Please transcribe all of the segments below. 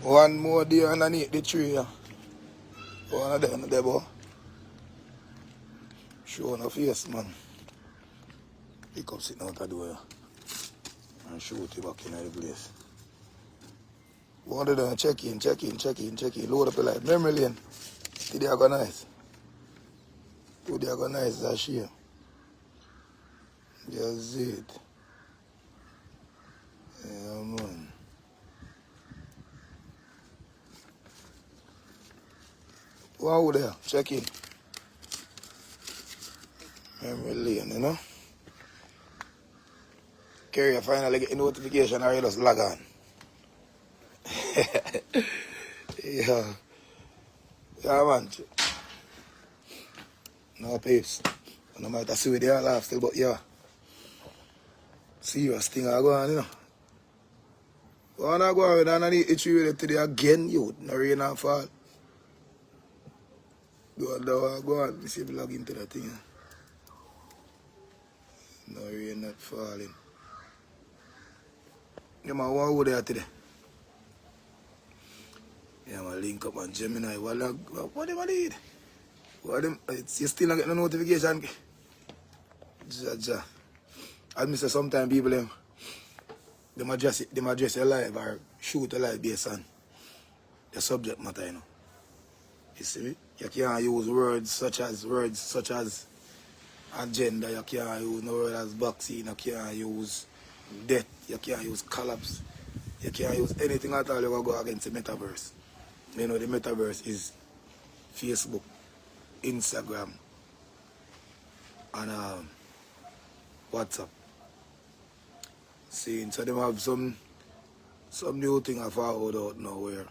One more day underneath the tree. Yeah. One of them there, boy. Showing a face, man. Pick up sitting out the door, yeah. And shoot it back in the place. One of them check in. Load up the light. Memory lane. Today I go nice. Today I go nice, that's shame. That's it. Yeah, man. Wow, there. Check in. Memory lane, you know. Kerry, I finally get a notification or you just log on. Yeah. Yeah, man. No peace. No matter see where they are laugh still, but yeah. Serious thing I go on, you know. Wanna go on with underneath the tree today again, you. No rain and fall. Go on. Let me see if I log into that thing. No rain not falling. Yeah, man, what would there today? Yeah, man, link up on Gemini. What do I need? What them? You still not getting no notification? Ja. As I say, sometimes people them address a live or shoot a live based on the subject matter, you know. You see me? You can't use words such as agenda, you can't use no word as vaccine, you can't use death, you can't use collapse, you can't use anything at all. You go against the metaverse. You know the metaverse is Facebook, Instagram, and WhatsApp. See, so them have some new thing I found out now where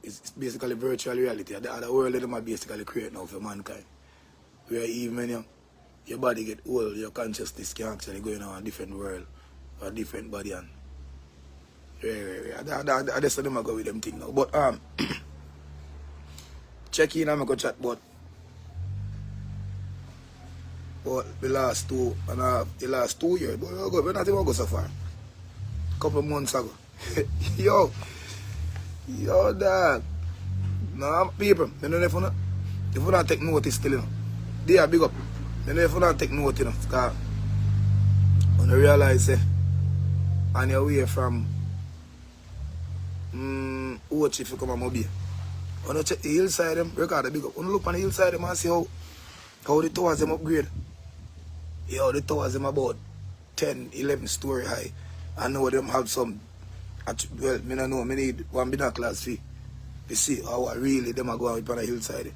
it's basically virtual reality. The other world that them are basically create now for mankind. Where even when your body get old, your consciousness can actually go in a different world or a different body and I just them go with them thing now. But check in and I go chat about the last 2 years. But we're not even go so far. Couple months ago. Yo dog. No people, you know if you don't take notice still, you know. They are big up. You know if you don't take notice, you know, because when you realize on your way from Ochi if you come on Mobile. When you check the hillside them, record the big up. When you look on the hillside them and see how the towers them upgrade. Yo, the towers them about 10, 11 story high. I know them have some, well, I don't know, I need one binoculars fee. You see how really them are going up on the hillside.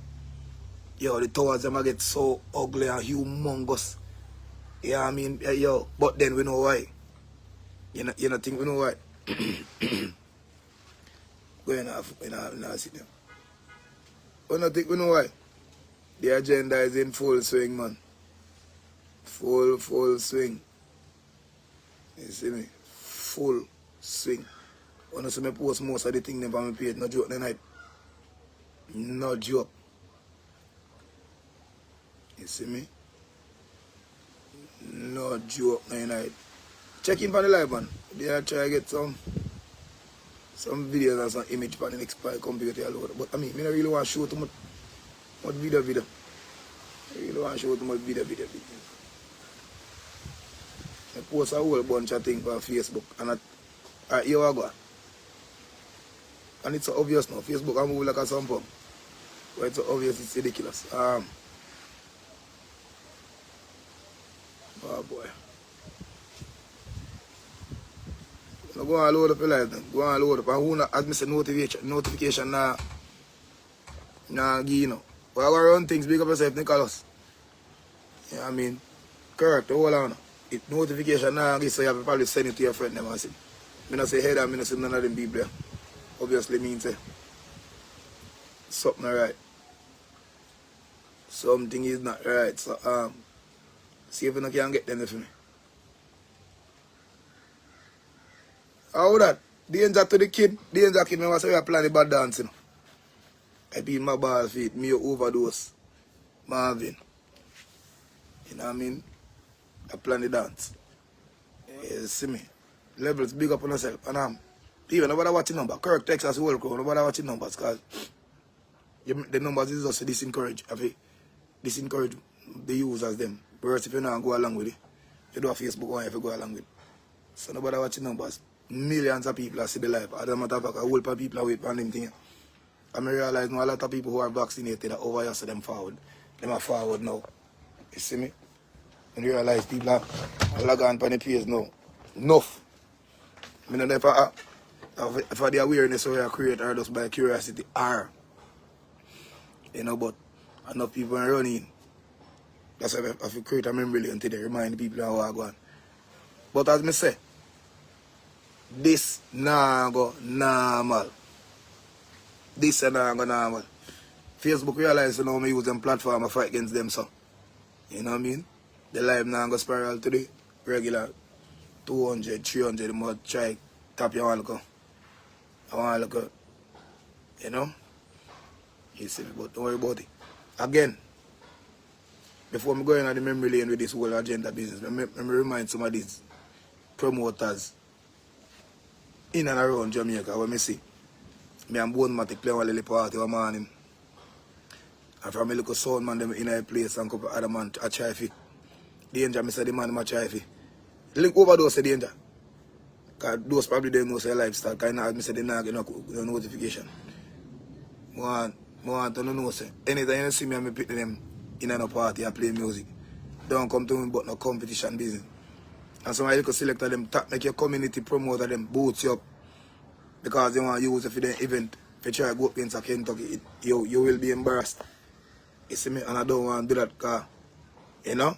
Yo, the towers them are get so ugly and humongous. Yeah, I mean, yo, but then we know why. You know think we know why. Going off, sit there. We don't think we know why. The agenda is in full swing, man. Full swing. You see me? Full swing. When I see me post most of the things them on my page, no joke tonight. No joke. You see me? No joke tonight. Check in for the live, man. They are trying to get some videos and some image for the next computer load. But I mean, I don't really want to show too much video. I really want to show too much video. I post a whole bunch of things on Facebook and alright, here I go. And it's so obvious now. Facebook I move like a some pump. But it's so obvious, it's ridiculous. Oh boy. So go and load up your life then. Go and load up. And who not, as I say, notification nah give you know. But I go run things, big up yourself, Nicholas. You know what I mean? Correct, hold on. If notification nah give, so you have to probably send it to your friend them and see. I don't say head and I don't say none of them people there. Obviously means something alright. Something is not right. So see if you can get them for me. How that? Danger to the kid. Danger kid, I was say I plan the bad dancing. I beat my ball feet, me overdose. Marvin. You know what I mean? I plan the dance. You see me? Levels big up on yourself. And even nobody watching numbers. Correct Texas World Crew, nobody watching numbers because the numbers is just disencourage. Disencourage the users them. Whereas if you not go along with it, you do a Facebook one if you go along with it. So nobody watching numbers. Millions of people are see the life. As a matter of fact, a whole lot of people are waiting for them thing. And I realize now a lot of people who are vaccinated are over here, so them forward. Them are forward now. You see me? And you realize people are log on for the page now. Enough. I mean, if I the awareness we are created or just by curiosity are. You know, but enough people are running. That's why I have create a memory until they remind people how I go on. But as me say, this nah go normal. This nah go normal. Facebook realize you know me use them platform to fight against them so. You know what I mean? The live now go spiral today. Regular 200, 300 the more try tap you want to go. I want to look. You know? You see, but don't worry about it. Again, before me going on the memory lane with this whole agenda business, let me remind some of these promoters in and around Jamaica when me see. Me and Bonematic play one little party one morning. And from a little sound man them in a place and a couple other man a try fi. Danger, me say the man I try fi. Link overdose say danger. Cause those probably they know say lifestyle. Cause now me say they not get no notification. I want to know say anytime you see me and me pick them in a party and play music. Don't come to me but no competition business. And some little selector them make your community promoter them boots you up. Because they want to use it for the event. If you try to go up into Kentucky, you will be embarrassed. You see me? And I don't want to do that because, you know?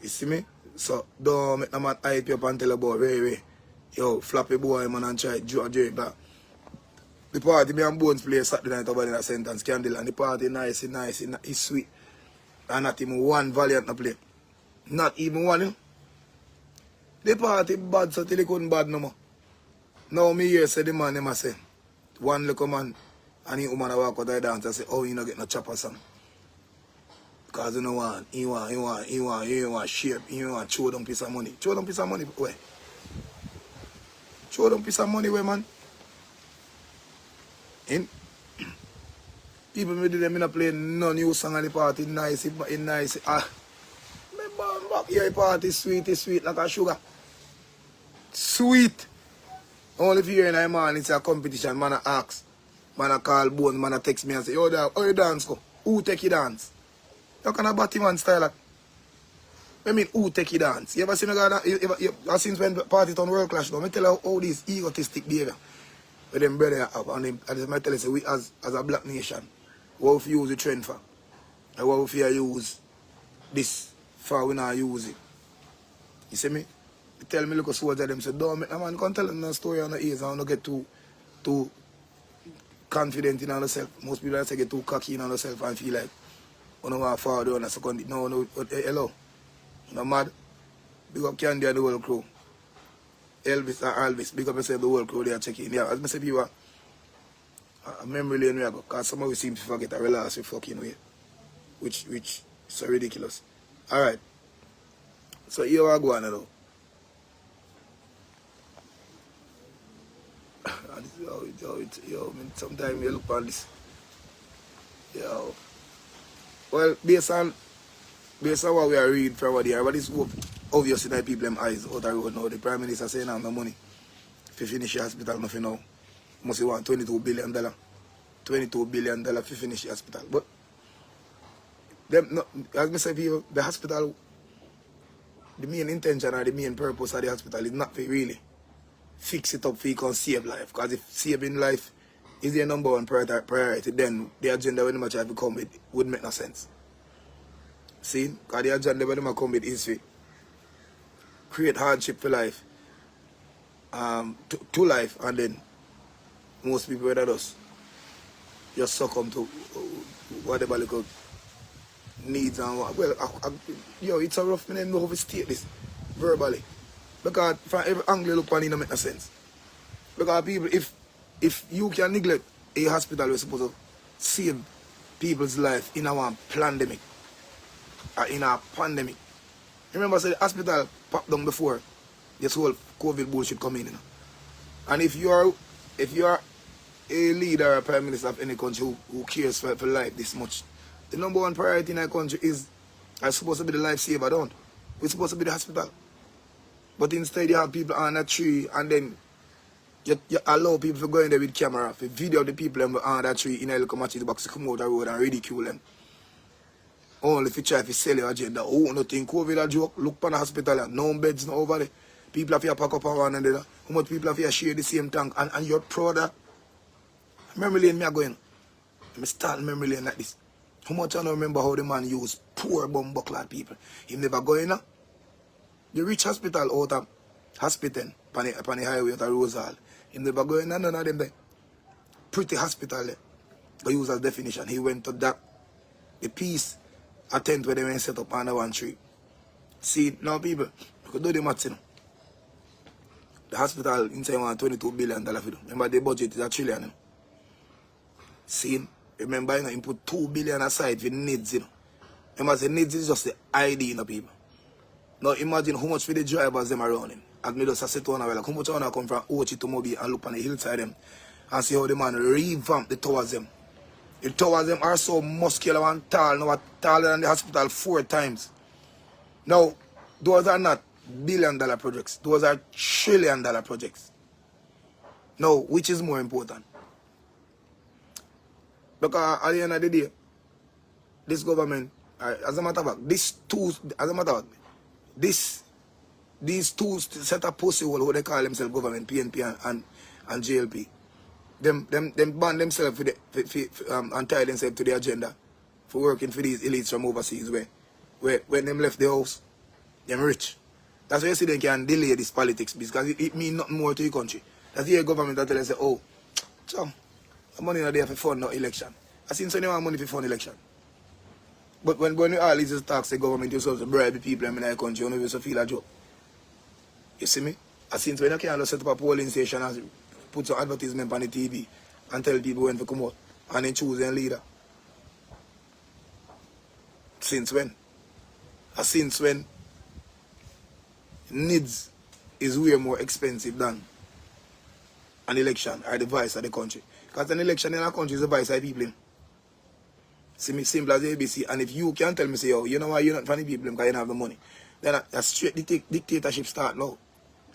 You see me? So don't make no man hype you up and tell about very, yo, flappy boy man and try to do it back. The party me and Bones play Saturday night over in a sentence candle and the party nice, it's sweet. And not even one Valiant to play. Not even one, you know? The party bad so till they couldn't bad no more. Now me here say the man them say one little man and the woman walk out the dance and say, oh you not get no chopper song. Because you know what, he want shape, he want throw down piece of money. Throw down piece of money where? Throw down piece of money where man? In people me do them in a play no new song at the party, nice. Me born back here party sweet like a sugar. Sweet. Only if you hear in the morning it's a competition, man a ask. Man a call Bones, man a text me and say, yo dog, how you dance go? Who take you dance? You can a batty man style like. I mean who take you dance? You ever seen a guy that you ever seen when party on World Clash now? I tell you how this egotistic behavior with them brother have and them, I just tell you say we as a black nation, what if you use the trend for? And what if you use this for we not use it? You see me? They tell me look a soldier them say, don't make no man come tell them no story on the ears and don't get too confident in yourself. Most people say get too cocky in yourself and feel like you don't want to forward on a second. No, hello. No mad. Big up Candy and the whole crew. Elvis and Alvis, big up yourself the whole crew they are checking. Yeah, as I say people a memory lane we go because some of we seem to forget a relax with fucking way. Which is so ridiculous. Alright. So here I go on now. Yo, sometimes you look on this. Yo. Well, based on what we are reading from what here, but it's obvious in people them eyes out the road now. The Prime Minister saying I'm no money. If you finish the hospital, nothing now. Must want $22 billion. $22 billion to finish the hospital. But them no, as I say people, the hospital, the main intention or the main purpose of the hospital is not to really fix it up for you can save life. Because if saving life is your number one priority, then the agenda when they try to come with would make no sense. See? Because the agenda when they come with is to create hardship for life. To life, and then most people that does just succumb to whatever little needs and what. Well, yo, it's a rough man, know how to state this verbally. Because from every angle you look on it, don't make no sense. Because people, if you can neglect a hospital, we're supposed to save people's life in our pandemic, or in our pandemic, Remember, say the hospital popped down before this whole COVID bullshit come in, you know. And if you are a leader or a prime minister of any country who cares for life this much, the number one priority in our country is supposed to be the lifesaver, don't? It's supposed to be the hospital. But instead you have people on a tree and then you allow people to go in there with camera, to video the people on that tree in a little matches box to come out the road and ridicule them. Only if you try to sell your agenda. Oh, nothing COVID a joke. Look for the hospital and no beds no over there. People have to pack up on one another. How much people have to share the same tank and you're proud of memory lane me are going. Let me start memory lane like this. How much I don't remember how the man used poor bumbuckler people. He never go in. The rich hospital out of hospital upon the highway out of Rosal. He never go in none of them there. Pretty hospital there. But use as definition. He went to that the peace a tent where they went set up under one tree. See now people, you could do the maths, you know. The hospital inside $22 billion for them. Remember the budget is $1 trillion. You know. See, remember you know, you put $2 billion aside for needs, you know. Remember the needs is just the ID, you know, people. Now imagine how much for the drivers them around him. As me just sit down like how much I wanna come from Ochi to Mobi and look on the hillside them and see how the man revamp the towers them. The towers them are so muscular and tall, now taller than the hospital 4 times. Now, those are not $1 billion projects, those are $1 trillion projects. Now, which is more important? Because at the end of the day, this government, as a matter of fact, these two set of pussy hole, what they call themselves government, PNP and JLP, them band themselves and tie themselves to the agenda for working for these elites from overseas where when them left the house, them rich. That's why you see they can delay this politics because it means nothing more to the country. That's the government that tell us, oh, chum, the money not there for fund no election. I seen so they want money for fund election. But when we all these tax the government yourself to bribe the people in the country, you know, you feel a joke. You see me? I seen when you can't set up a polling station and put some advertisement on the TV and tell people when to come out and then choose their leader. Since when? Since when needs is way more expensive than an election or the vice of the country. Because an election in our country is the vice of the people. See me simple as ABC. And if you can tell me, say, oh, you know why you're not funny people because you don't have the money, then a straight dictatorship start now.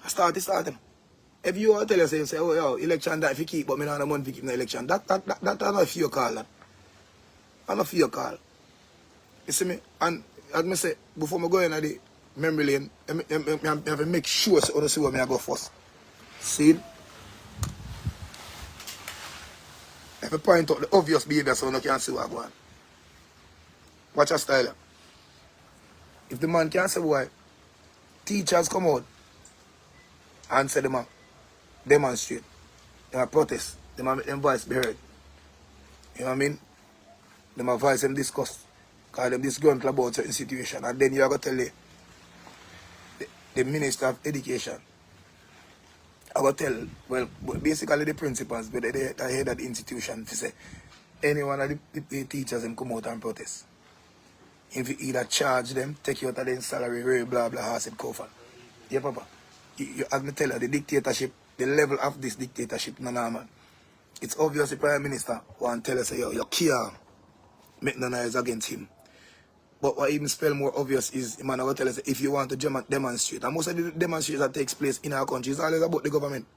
I start them. If you tell yourself, say, oh, yo, election that if you keep, but me not have the money to keep the election, that's not for your call. That's not for your call. You see me? And as I say, before I go in the memory lane, I have to make sure so I see where I go first. See? I have to point out the obvious behavior so I can see what I go on. Watch your style. If the man can't say why, teachers come out and say them demonstrate, them protest, them make them voice be heard. You know what I mean? Them voice them discuss, call them disgruntled about certain situation, and then you are going to tell the Minister of Education. I will tell, well, basically the principals, but they head of the institution to say, any one of the teachers them come out and protest. If you either charge them, take you out of their salary, blah, blah, said Kofan. Yeah, Papa. As me tell you, the dictatorship, the level of this dictatorship, no, man. It's obvious the Prime Minister want to tell us, yo, you can't make no noise against him. But what even spell more obvious is, the man will tell us, if you want to demonstrate, and most of the demonstrations that takes place in our country is always about the government.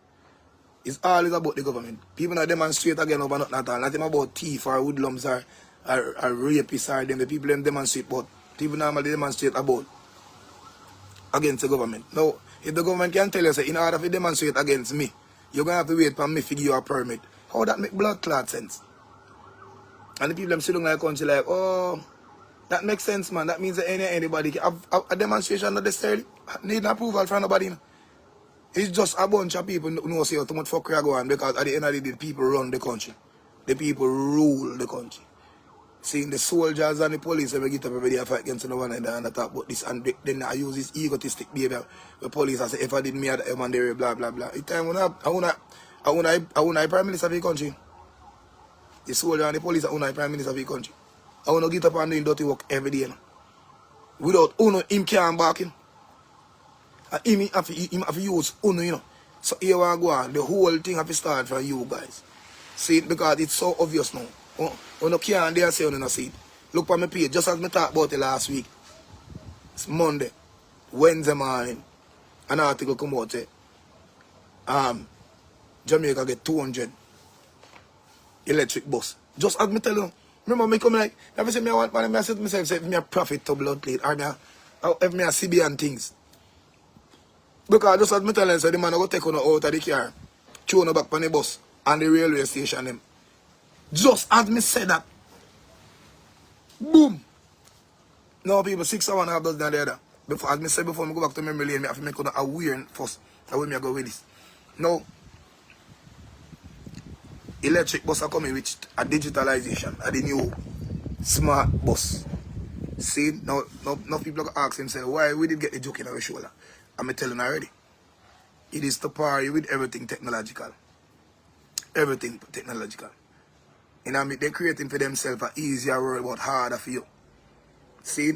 It's always about the government. People not demonstrate again over nothing at all. Not even about thief or hoodlums or rapists or them. The people them demonstrate, but people normally demonstrate about against the government. Now, if the government can tell us, in order to demonstrate against me, you're going to have to wait for me to give you a permit. How that make blood clot sense? And the people them sitting like country like, oh, that makes sense, man. That means that anybody can have a demonstration not necessarily need an approval from nobody. It's just a bunch of people who know say how much fuck you are going because at the end of the day, the people run the country. The people rule the country. Seeing the soldiers and the police when we get up every day fight against the one and the talk about this and then I use this egotistic behavior. The police I say if I did me at the man there blah blah blah. It time I wanna Prime Minister of the country. The soldier and the police I wanna Prime Minister of the country. I wanna get up and doing dirty work every day. Without Uno, him can't back him. And him have to use Uno, you know. So here we go on. The whole thing have to start from you guys. See it because it's so obvious now. Uno can't dare say Uno not see it. Look on my page, just as me talked about it last week. It's Monday, Wednesday morning. An article come out say, Jamaica get 200 electric bus. Just as me tell you, remember me come like, every say me I want money, I said to myself, say if me a profit to blood plate, or if me a CB and things. Because just as me tell you, so the man go take on out of the car, throw on back on the bus, and the railway station them. Just as me said that, boom. Now people 6 hours and a half does than the other. Before, as I said before, I go back to memory lane, I have to make aware first. That's where I go with this. Now, electric bus are coming with a digitalization of the new smart bus. See, now people ask themselves, why we did get the joke in our shoulder? I'm telling you already. It is to power you with everything technological. Everything technological. You know, they're creating for themselves an easier world, but harder for you. See,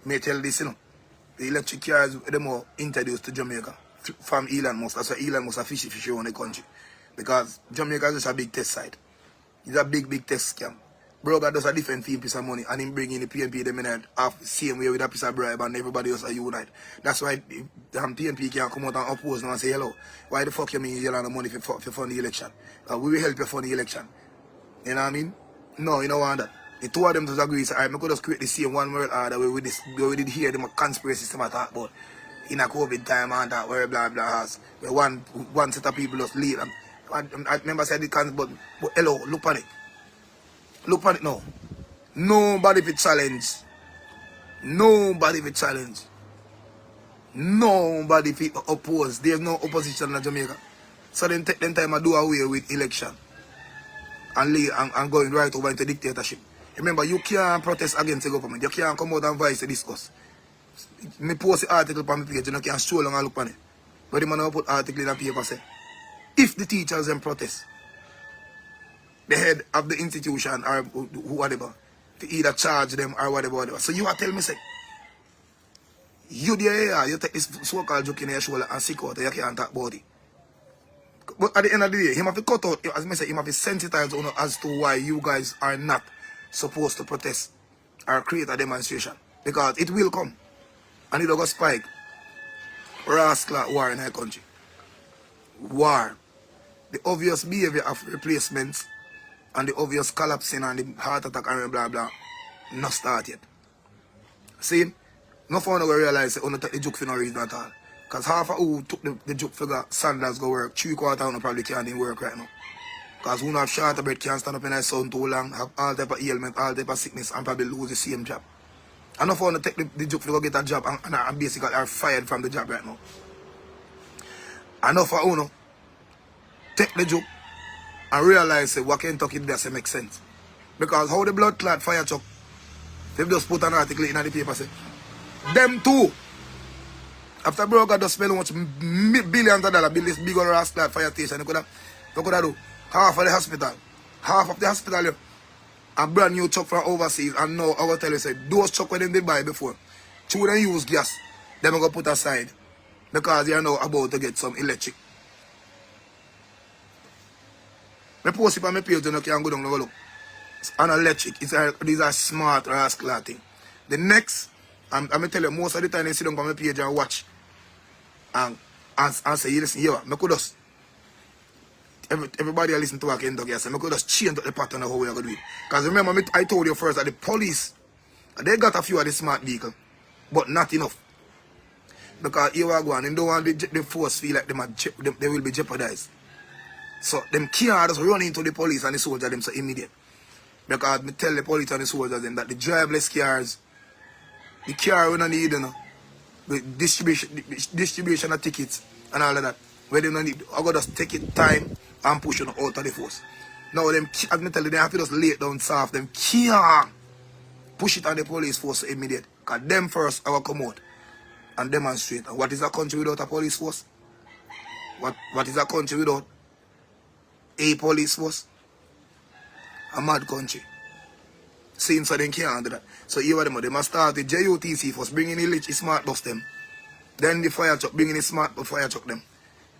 may tell this, you know. The electric cars, they're more introduced to Jamaica from Elon Musk. That's why Elon Musk a fishy on the country. Because Jamaica is just a big test site. It's a big test scam. Broker does a different fee piece of money and him bring in the PNP them in half the same way with a piece of bribe and everybody else are unite. That's why the PNP can't come out and oppose now and say hello. Why the fuck you mean you don't have money for fund the election? We will help you fund the election. You know what I mean? No, you don't want that. The two of them just agree, so I could just create the same one world order where we did hear them conspiracy system I talk about in a COVID time and that where blah blah has where one set of people just lead them. I remember said it can't but hello, look on it. Look on it now. Nobody will challenge. Nobody will challenge. Nobody will oppose. There's no opposition in Jamaica. So then take them time I do away with election. And going right over into dictatorship. Remember, you can't protest against the government. You can't come out and voice to discuss. Me post the article on my page, you can't show long and look on it. But the man will put article in a paper say, if the teachers then protest, the head of the institution or whatever, to either charge them or whatever. So you are telling me, say, you there, you take this so-called joke in your shoulder and sick out, you can't talk about it. But at the end of the day, he have to cut out, as I say, he have to sensitize as to why you guys are not supposed to protest or create a demonstration. Because it will come. And it will go spike. Rascal war in our country. War. The obvious behavior of replacements and the obvious collapsing and the heart attack and blah blah not start yet. See? No fun to realize that you take the joke for no reason at all. Because half of who took the joke figure Sanders go work, 3/4 of probably can't even work right now. Because who have short bread can't stand up in the sun too long, have all type of ailment, all type of sickness, and probably lose the same job. And no fun to take the joke figure get a job and basically are fired from the job right now. Enough for Uno take the joke and realize say, what Kentucky doesn't make sense. Because how the blood clot fire truck, they've just put an article in the paper say, them too. After broker just spend much billions of dollars, build this big old ass fire station, they could have do half of the hospital. Half of the hospital, a brand new truck from overseas, and now I will tell you, say, those truck when they did buy before, two them use gas, them going to put aside, because they are now about to get some electric. I post it on my page, you can go down and look. It's an electric, these are smart rascal thing. The next, I'm going to tell you, most of the time they sit down on my page and watch, and say, you listen, I could just, everybody listen to what Kentucky I say, I could just change the pattern of how we are going to do it. Because remember, I told you first that the police, they got a few of the smart vehicles, but not enough. Because here we go and they don't want the force feel like they will be jeopardized. So them can't just run into the police and the soldiers them so immediate. Because I tell the police and the soldiers them that the driverless cars, the car we don't need, you know, the distribution of tickets and all of that. Where they don't need, I got just take it time and push them out of the force. Now them, as I tell you, they have to just lay it down soft. Them can't push it on the police force so immediate. Because them first I will come out and demonstrate. And what is a country without a police force? What is a country without a police force? A mad country. Since so they can't do that. So here them, they must start with JUTC first, bringing the smart bus them. Then the fire truck, bringing the smart fire truck them.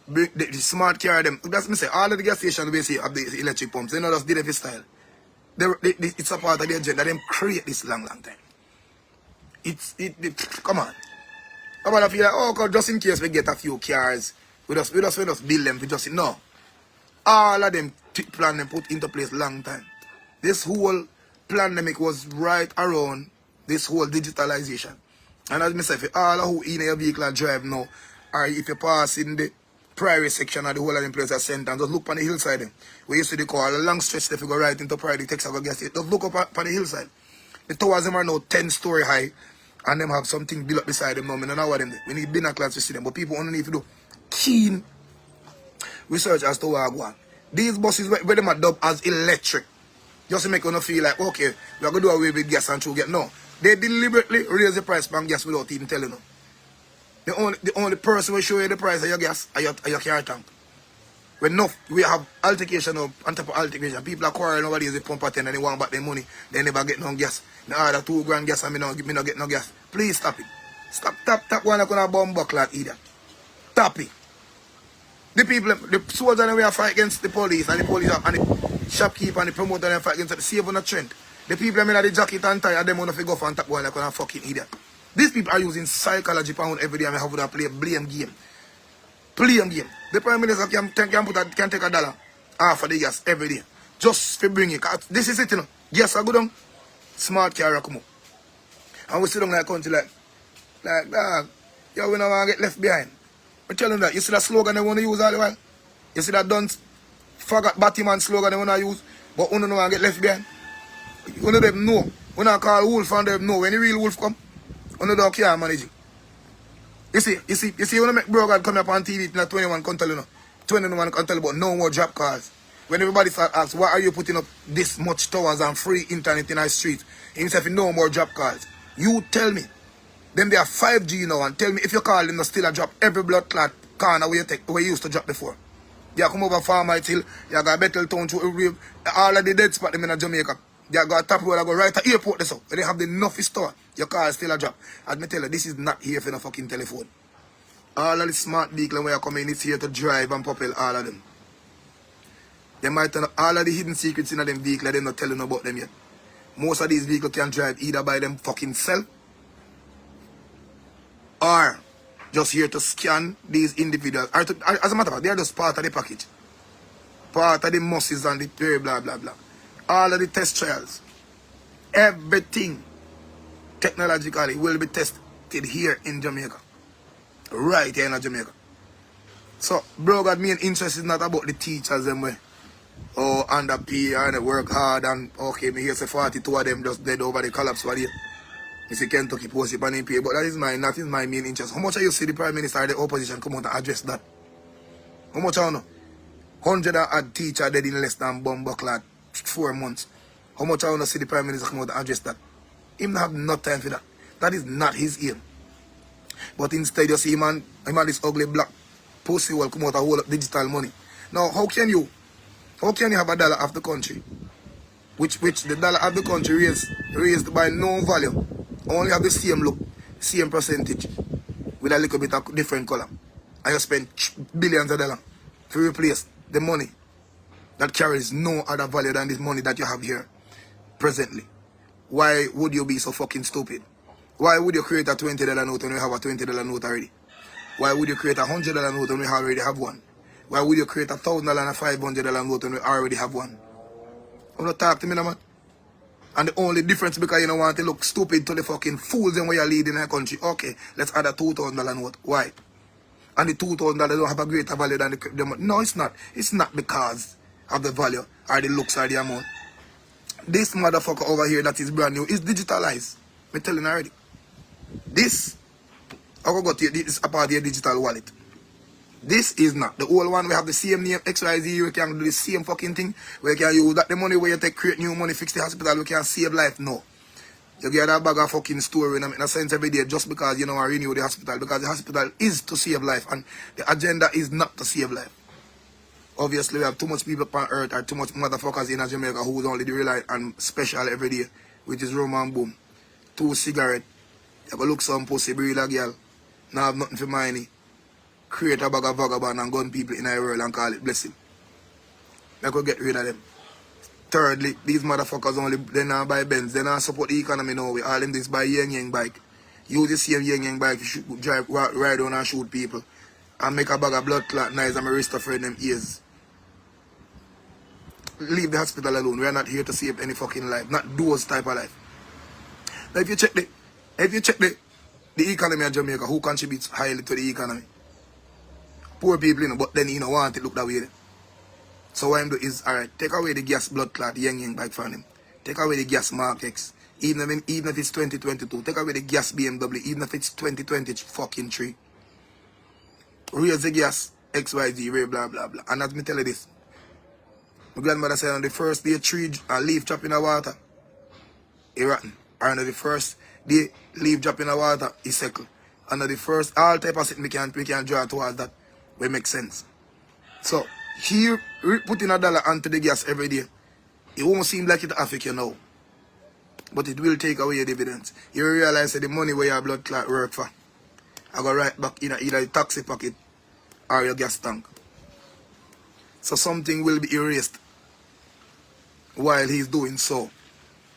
Bring the smart car them. That's me say, all of the gas stations basically have the electric pumps. They know that's the style. It's a part of the agenda. Them create this long time. Come on. Come on, I feel like, oh God, just in case we get a few cars, we just build them, we just, no. All of them plan them put into place long time. This whole pandemic was right around this whole digitalization. And as I say, if all who in your vehicle and drive now, or if you pass in the private section of the whole of the place at center and just look on the hillside them. We used to call a long stretch if you go right into private Texas go gas it. Just look up on the hillside. The towers them are now 10-story high and them have something built up beside them now. We don't know what them do. We need binoculars to see them. But people only need to do keen research as to what go on. These buses where them are dubbed as electric. Just to make you feel like, okay, we are going to do away with gas and get no. They deliberately raise the price on gas without even telling you. The only person will show you the price of your gas are your car tank. When we have altercation on top of altercation. People are quarreling over these pump at 10 and they want back their money. They never get no gas. They order $2 gas and me not get no gas. Please stop it. Stop one that gonna bomb buckle either. Stop it. The people, the soldiers we are fight against the police and the shopkeeper and the promoter and fight against the save on the trend. The people that the jacket and tie them want to go for and tap one like a fucking idiot. These people are using psychology pound every day and have to play blame game. Blame game. The Prime Minister can take $1 half of the gas every day. Just to bring it. This is it, you know. Yes, I go down. Smart car come up. And we sit down like a country like dog, yo, we don't want to get left behind. I tell them that. You see that slogan they want to use all the while? You see that don't forgot Batman slogan they want to use, but we don't want to get left behind. One of them know. When I call wolf and them know. When the real wolf come, one of them can't manage it. You see, when I make bro God come up on TV, 21 can tell you, 21 can tell you about no more job calls. When everybody start asking, why are you putting up this much towers and free internet in our street? Himself, no more job calls. You tell me. Then they are 5G now and tell me if you call them, still a drop every blood clot corner where you used to drop before. You come over Farmite Hill, you got Betheltown to all of the dead spot them in Jamaica. They got a top road, I go right to airport this up. They have the enough store. Your car is still a drop. As me tell you, this is not here for no fucking telephone. All of the smart vehicles when you come in, it's here to drive and propel all of them. They might know all of the hidden secrets in them vehicles, they're not telling about them yet. Most of these vehicles can drive either by them fucking self or just here to scan these individuals. As a matter of fact, they are just part of the package. Part of the muscles and the blah blah blah. All of the test trials, everything technologically will be tested here in Jamaica. Right here in Jamaica. So, bro, God, main interest is not about the teachers them way. Oh, under P and they work hard and okay, me here say 42 of them just dead over the collapse for you. You see Kentucky post it on NPA, but that is my main interest. How much are you see the Prime Minister or the opposition come out and address that? How much I know? 100 odd teacher dead in less than bomb buckler 4 months. How much I want to see the Prime Minister come out and address that? Him not have no time for that. That is not his aim. But instead you see him and this ugly black pussy will come out and hold up digital money. Now how can you have a dollar of the country? Which the dollar of the country raised by no value. Only have the same look, same percentage with a little bit of different color. And you spend billions of dollars to replace the money that carries no other value than this money that you have here presently. Why would you be so fucking stupid? Why would you create a $20 note when you have a $20 note already? Why would you create a $100 note when we already have one? Why would you create a $1,000 and a $500 note when we already have one? You don't talk to me, no, man. And the only difference because you don't want to look stupid to the fucking fools and where you're leading a country. Okay, let's add a $2,000 note. Why? And the $2,000 don't have a greater value than the no, it's not. It's not because of the value or the looks or the amount. This motherfucker over here that is brand new is digitalized. I'm telling you already. This, I will go to this a part of your digital wallet. This is not. The old one, we have the same name, XYZ, we can do the same fucking thing. We can use that the money where you take create new money, fix the hospital, we can save life. No. You get that bag of fucking story in a sense every day just because you know I renew the hospital. Because the hospital is to save life and the agenda is not to save life. Obviously we have too much people on earth or too much motherfuckers in Jamaica who's only rely on special every day which is rum and boom. 2 cigarettes. You go look some pussy, breed a girl. Now have nothing for money. Create a bag of vagabond and gun people in the world and call it blessing. I could get rid of them. Thirdly, these motherfuckers only, they not buy Benz. They not support the economy now. We all them this buy yang bike. Use the same yang bike to shoot, drive, ride on and shoot people. And make a bag of blood clot nice and my wrist for them ears. Leave the hospital alone. We are not here to save any fucking life. Not those type of life. Now if you check the economy of Jamaica, who contributes highly to the economy? Poor people, you know, but then you know want it look that way. So what I'm doing is, alright, take away the gas blood clot yang bike from them. Take away the gas Mark X. Even if it's 2022, take away the gas BMW, even if it's 2020 fucking 3. Raise the gas XYZ, blah blah blah. And let me tell you this. My grandmother said on the first day tree a leaf drop in the water, it rotten. And on the first day leaf drop in the water, it settle. And on the first all type of thing we can draw towards that will make sense. So here putting $1 onto the gas every day, it won't seem like it affect you now. But it will take away your dividends. You realize that the money where your blood clot work for, I go right back in either the taxi pocket or your gas tank. So something will be erased while he's doing so.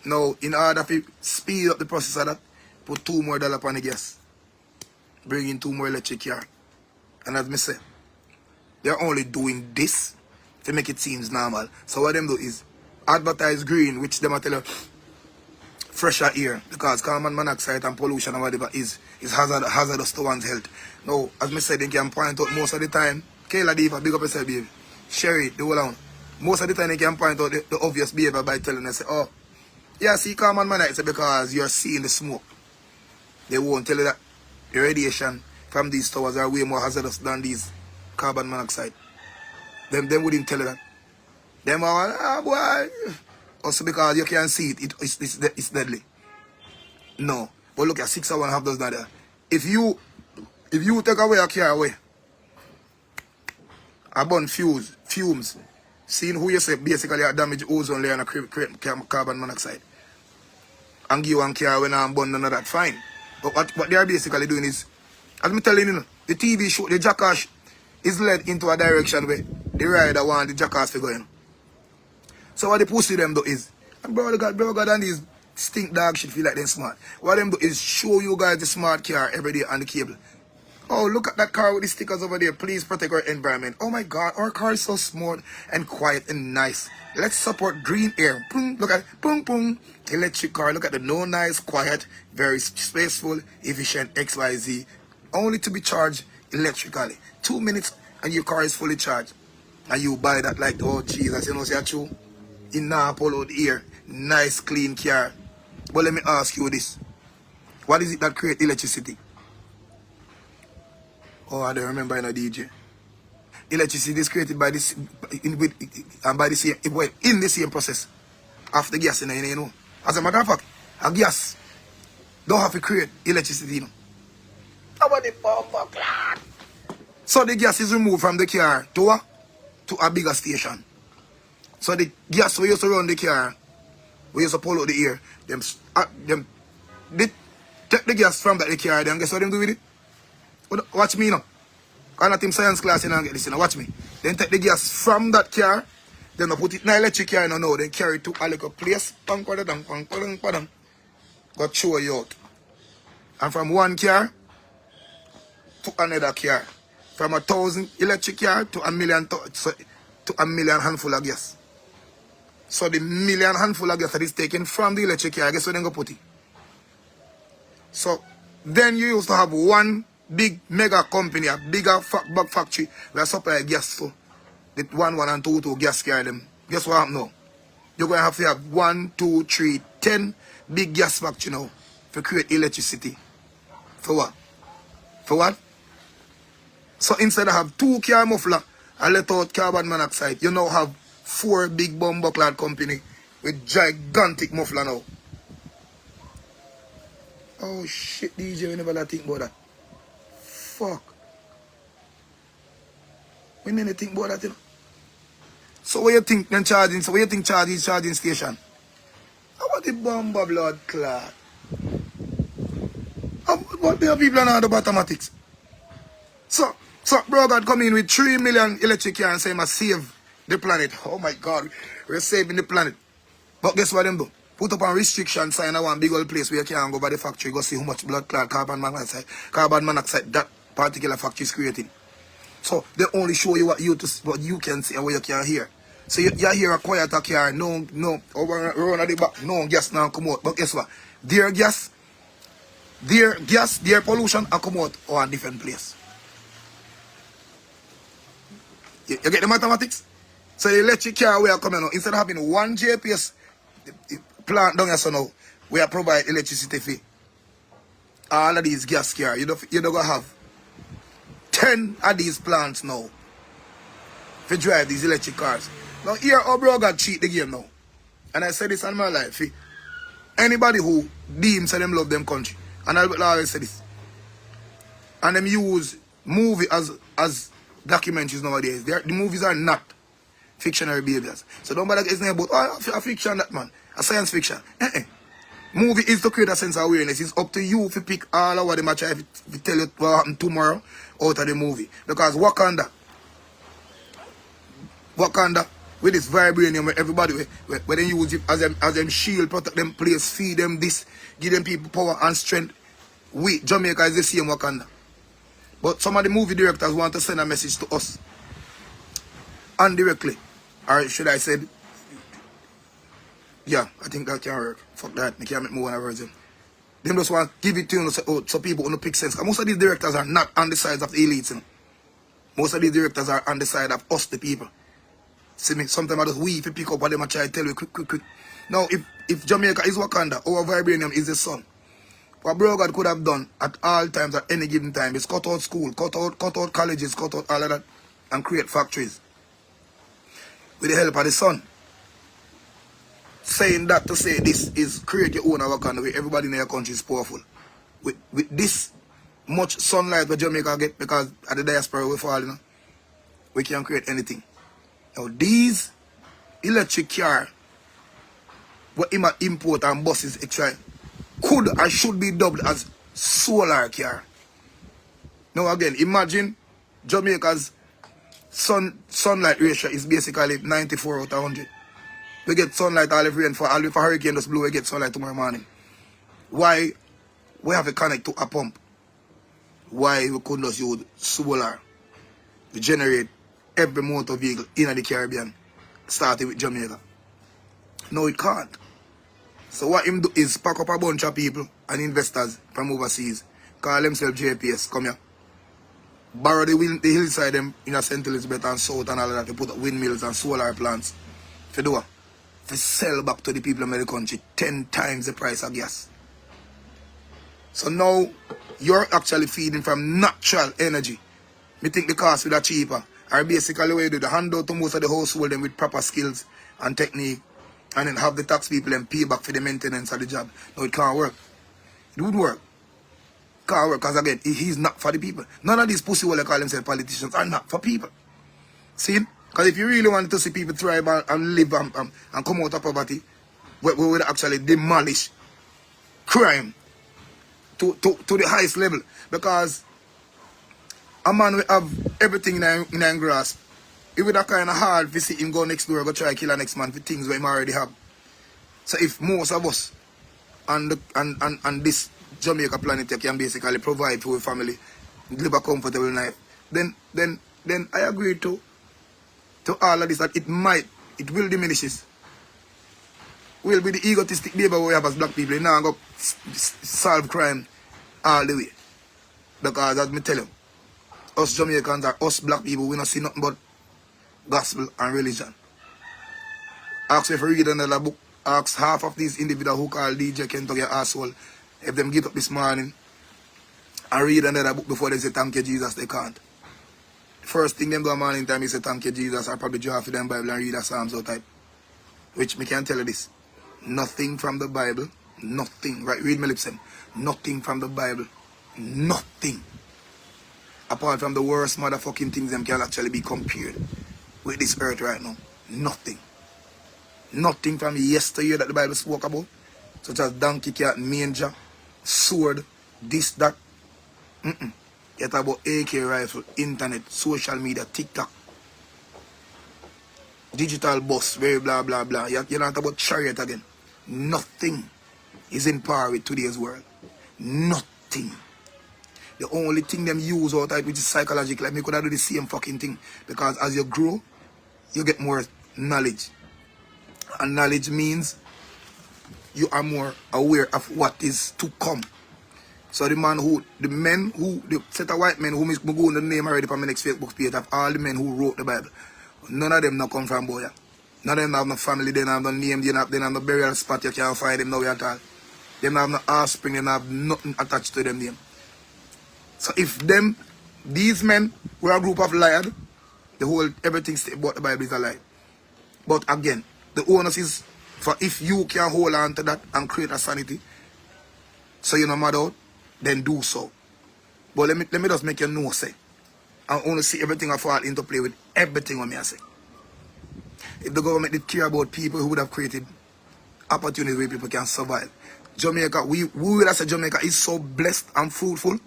Now, in order to speed up the process of that, put $2 more on the gas. Bring in 2 more electric car. And as me say, they're only doing this to make it seem normal. So what them do is advertise green, which them tell you fresher air, because carbon monoxide and pollution and whatever is hazardous to one's health. Now, as me said, they can point out most of the time, Kayla Diva, big up yourself, baby. Share it, the whole on. Most of the time they can point out the obvious behavior by telling us, oh, yeah, see carbon monoxide because you're seeing the smoke. They won't tell you that the radiation from these towers are way more hazardous than these carbon monoxide. Them wouldn't tell you that. Them are, boy. Also because you can see it, it's deadly. No. But look at 6 hours and a half does not there. If you take away a car away, a burn fumes, seeing who you say basically a damage ozone layer and a create carbon monoxide. And give one car when I'm burn none of that, fine. But what they are basically doing is, as I'm telling you, the TV show, the jackass is led into a direction where the rider want the jackass to go in. So what they pussy them do is, and bro God and these stink dog shit feel like they're smart. What them do is show you guys the smart car every day on the cable. Oh, look at that car with the stickers over there. Please protect our environment. Oh my God, our car is so smooth and quiet and nice. Let's support green air. Boom, look at boom, boom. Electric car. Look at the no nice, quiet, very spaceful, efficient XYZ. Only to be charged electrically. 2 minutes and your car is fully charged. And you buy that like, oh Jesus, you know, say true. In Napolo here, nice clean car. But let me ask you this. What is it that creates electricity? Oh, I don't remember in a DJ. Electricity is created by this in the same process of the gas, you know. As a matter of fact, a gas don't have to create electricity, you know. So the gas is removed from the car to a bigger station. So the gas we used to run the car, we used to pull out the air, they take the gas from the car, then guess what them do with it? Watch me now. I'm not in science class and get this, you know. Watch me. Then take the gas from that car, then I put it in an electric car, you know, then carry it to a little place, go show you out. And from one car to another car. From 1,000 electric car to a million handful of gas. So the million handful of gas that is taken from the electric car, I guess where they go put it. So then you used to have one big mega company, a bigger bag factory where supply gas to the 1 and 2 gas car them. Guess what happened now? You're going to have 1, 2, 3, 10 big gas factory now to create electricity. For what? For what? So instead of have 2 car muffler and let out carbon monoxide, you now have 4 big bomber clad company with gigantic muffler now. Oh shit, DJ, we never think about that. Fuck. We never think about that, you know. So what you think then charging? So what you think charging station? What the bomber blood clot? What the people are not the mathematics? So bro God come in with 3 million electric car and say must save the planet. Oh my God, we're saving the planet. But guess what them do? Put up a restriction sign at one big old place where you can't go by the factory, go see how much blood clot carbon monoxide that particular factory is creating. So they only show you what you can see and what you can hear. So you hear a quiet car, no, over around at the back, no gas now come out. But guess what? Their pollution and come out on a different place. You get the mathematics? So the electric car we are coming out, instead of having one JPS plant down here so now, we are provide electricity for all of these gas cars. You don't go have 10 of these plants now to drive these electric cars. Now here our bro God cheat the game now. And I say this in my life. Anybody who deems them love them country, and I will always say this, and them use movie as documentaries nowadays. The movies are not fictionary behaviors. So don't bother getting about a fiction that man, a science fiction. Movie is to create a sense of awareness. It's up to you if you pick all of what they might try to tell you what happened tomorrow out of the movie. Because Wakanda with this vibranium where everybody where they use it as them shield, protect them place, feed them this, give them people power and strength. Jamaica is the same Wakanda. But some of the movie directors want to send a message to us indirectly. Or should I say, yeah, I think that can work. Fuck that, I can't make more one version. They just want to give it to you so people who pick sense. Most of these directors are not on the side of the elites. You know? Most of these directors are on the side of us, the people. See me, sometimes I just weep to pick up what they might try to tell you quick. Now, if Jamaica is Wakanda, our vibranium is the sun. What bro God could have done at all times, at any given time, is cut out school, cut out colleges, cut out all of that, and create factories. With the help of the sun. Saying that to say this is create your own Wakanda where everybody in your country is powerful. With this much sunlight that Jamaica get, because at the diaspora we fall, you know, we can create anything. Now these electric car, what import and buses extra, could and should be dubbed as solar car. Now again, imagine Jamaica's sunlight ratio is basically 94 out of 100. We get sunlight all every rain if a hurricane just blow, we get sunlight tomorrow morning. Why we have to connect to a pump? Why we couldn't just use solar to generate every motor vehicle in the Caribbean, starting with Jamaica? No, it can't. So what him do is pack up a bunch of people and investors from overseas, call themselves JPS, come here, borrow the hillside them in a St. Elizabeth and South and all of that, to put up windmills and solar plants, to do what? To sell back to the people in the country 10 times the price of gas. So now you're actually feeding from natural energy. Me think the cost will be cheaper. Or basically what you do, the hand out to most of the household them with proper skills and technique, and then have the tax people and pay back for the maintenance of the job. No, it can't work. It would work. Can't work because again, he's not for the people. None of these pussy who call themselves politicians are not for people. See? Because if you really wanted to see people thrive and live and come out of poverty, we would actually demolish crime to the highest level. Because a man will have everything in his grasp. It would have kind of hard to see him go next door, go try to kill the next man for things that he already have. So if most of us and this Jamaica planet can basically provide for a family, live a comfortable life, then I agree to all of this that it will diminish. Will be the egotistic behavior we have as black people. Now go solve crime all the way. Because as me tell you, us Jamaicans or us black people, we don't see nothing but gospel and religion. Ask if you read another book, ask half of these individuals who call DJ Kentucky asshole, if them get up this morning and read another book before they say thank you Jesus, they can't. First thing them do a morning time is say thank you Jesus, or probably draw for them Bible and read a Psalms or type. Which me can tell you this. Nothing from the Bible, nothing, right, read my lips in. Nothing from the Bible, nothing. Apart from the worst motherfucking things them can actually be compared with this earth right now. Nothing. Nothing from yesterday that the Bible spoke about such as donkey, cat, manger, sword, this, that. Yet about AK rifle, internet, social media, TikTok, digital bus, very blah blah blah. You're not about chariot again. Nothing is in par with today's world. Nothing. The only thing them use out of which is psychological, like me could have do the same fucking thing. Because as you grow, you get more knowledge. And knowledge means you are more aware of what is to come. So the set of white men who me go on the name already from my next Facebook page of all the men who wrote the Bible. None of them not come from Boya. None of them have no family, they don't have no name, they don't have no burial spot, you can't find them now at all. They don't have no offspring, they don't have nothing attached to them name. So if these men were a group of liars, everything about the Bible is a lie. But again, the onus is for if you can hold on to that and create a sanity, so you're not mad out, then do so. But let me just make you know, say, I only see everything I fall into play with everything on me I say. If the government did care about people who would have created opportunities where people can survive. Jamaica, we would have said Jamaica is so blessed and fruitful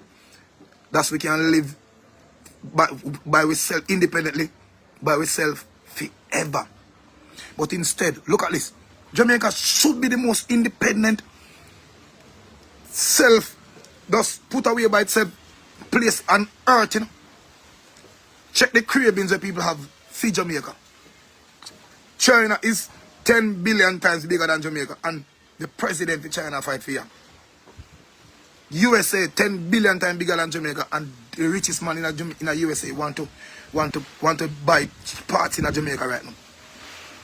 that we can live by ourselves independently, by ourselves forever. But instead, look at this. Jamaica should be the most independent, just put away by itself place on earth, you know. Check the cravings that people have for Jamaica. China is 10 billion times bigger than Jamaica, and the president of China fight for you. USA 10 billion times bigger than Jamaica, and the richest man in a USA want to buy parts in a Jamaica right now.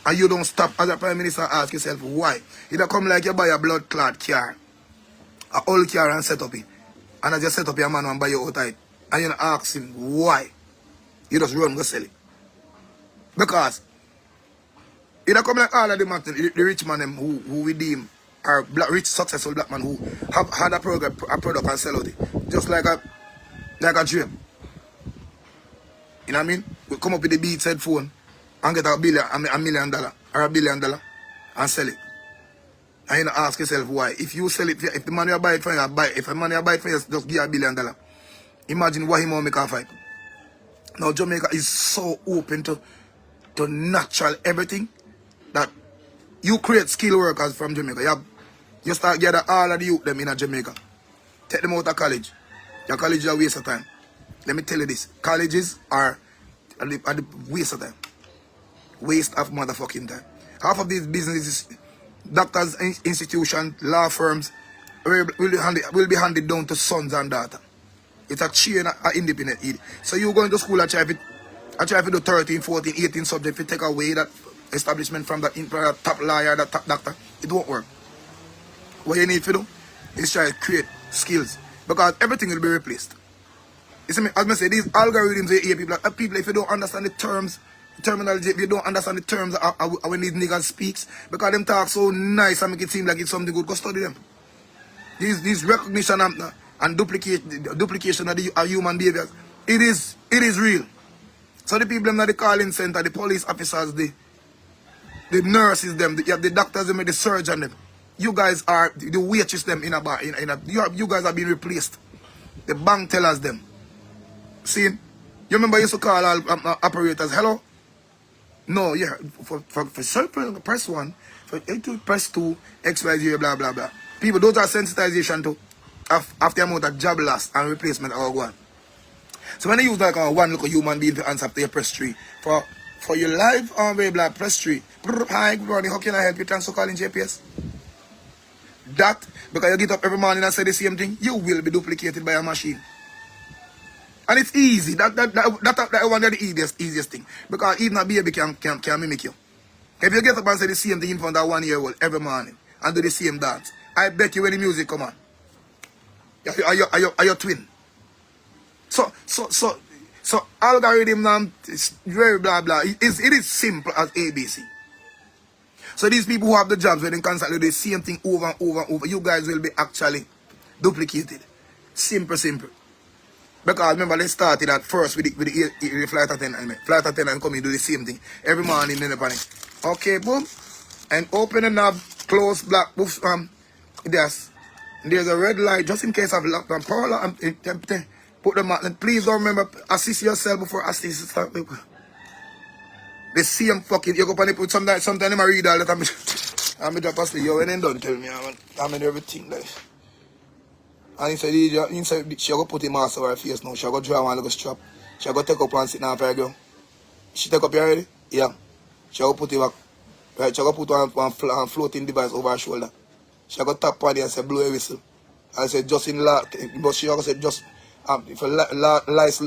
And you don't stop as a prime minister ask yourself why. You don't come like you buy a blood clot car, a old car and set up it. And I just set up your man and buy your outside. And you don't ask him why. You just run go sell it. Because you don't come like all of them, the rich man them who we deem are rich, successful black man who have had a product and sell out it. Just like a dream. You know what I mean? We come up with the Beats headphone and get $1 million or $1 billion and sell it. And you know, ask yourself why. If you sell it, if the man you buy it for you, buy it. If the man you buy it for you, just give $1 billion. Imagine what him will make a fight. Now Jamaica is so open to natural everything that you create skilled workers from Jamaica. You start getting all of the youth them in Jamaica. Take them out of college. Your college is a waste of time. Let me tell you this. Colleges are a waste of time. Waste of motherfucking time. Half of these businesses, doctors, institutions, law firms will be handed down to sons and daughters. It's a chain of independent id. So you go into school and try to do 13, 14, 18 subjects to take away that establishment from that top lawyer, that top doctor. It won't work. What you need to do is try to create skills. Because everything will be replaced. You see me, as I say, these algorithms here, people, if you don't understand the terminology, if you don't understand the terms when these niggas speaks, because them talk so nice and make it seem like it's something good, go study them. These recognition and duplication of the human behaviors, it is real. So the people in the calling center, the police officers, the nurses, you have the doctors, the surgeon, them. You guys are the waitress them in a bar. You guys are being replaced. The bank tellers them. See, you remember I used to call all operators, hello? No, yeah, for certain, press 1, for 8 press 2, XYZ, blah, blah, blah. People, those are sensitization to after amount of job loss and replacement or one. So when you use like one little human being to answer after your press 3, for your live on very blah, press 3. Hi, good morning, how can I help you? Thanks for calling JPS. That, because you get up every morning and say the same thing, you will be duplicated by a machine. And it's easy. That one is the easiest thing. Because even a baby can mimic you. If you get up and say the same thing in front of a 1-year-old every morning and do the same dance, I bet you when the music come on, are your twin. So algorithm is very blah blah. It is simple as ABC. So these people who have the jobs where they constantly do the same thing over and over and over, you guys will be actually duplicated. Simple. Because remember they started at first with the flight attendant. Flight attendant come and do the same thing. Every morning in the panic. Okay, boom. And open the knob, close, black, There's a red light just in case I've locked on. Paula, put them out. Please don't remember, assist yourself before assist people. The same fucking, you go up and put sometimes I read all the time. I'm drop asleep. Yo, when they done tell me, I'm in everything. Like. And he said, she go put him mask over her face now. She go draw one little strap. She go take up and sit down for her girl. She take up here already? Yeah. She go put it back. Right, she go put one floating device over her shoulder. She go tap on it and say, blow a whistle. I said, just in but she go say, just, if a light last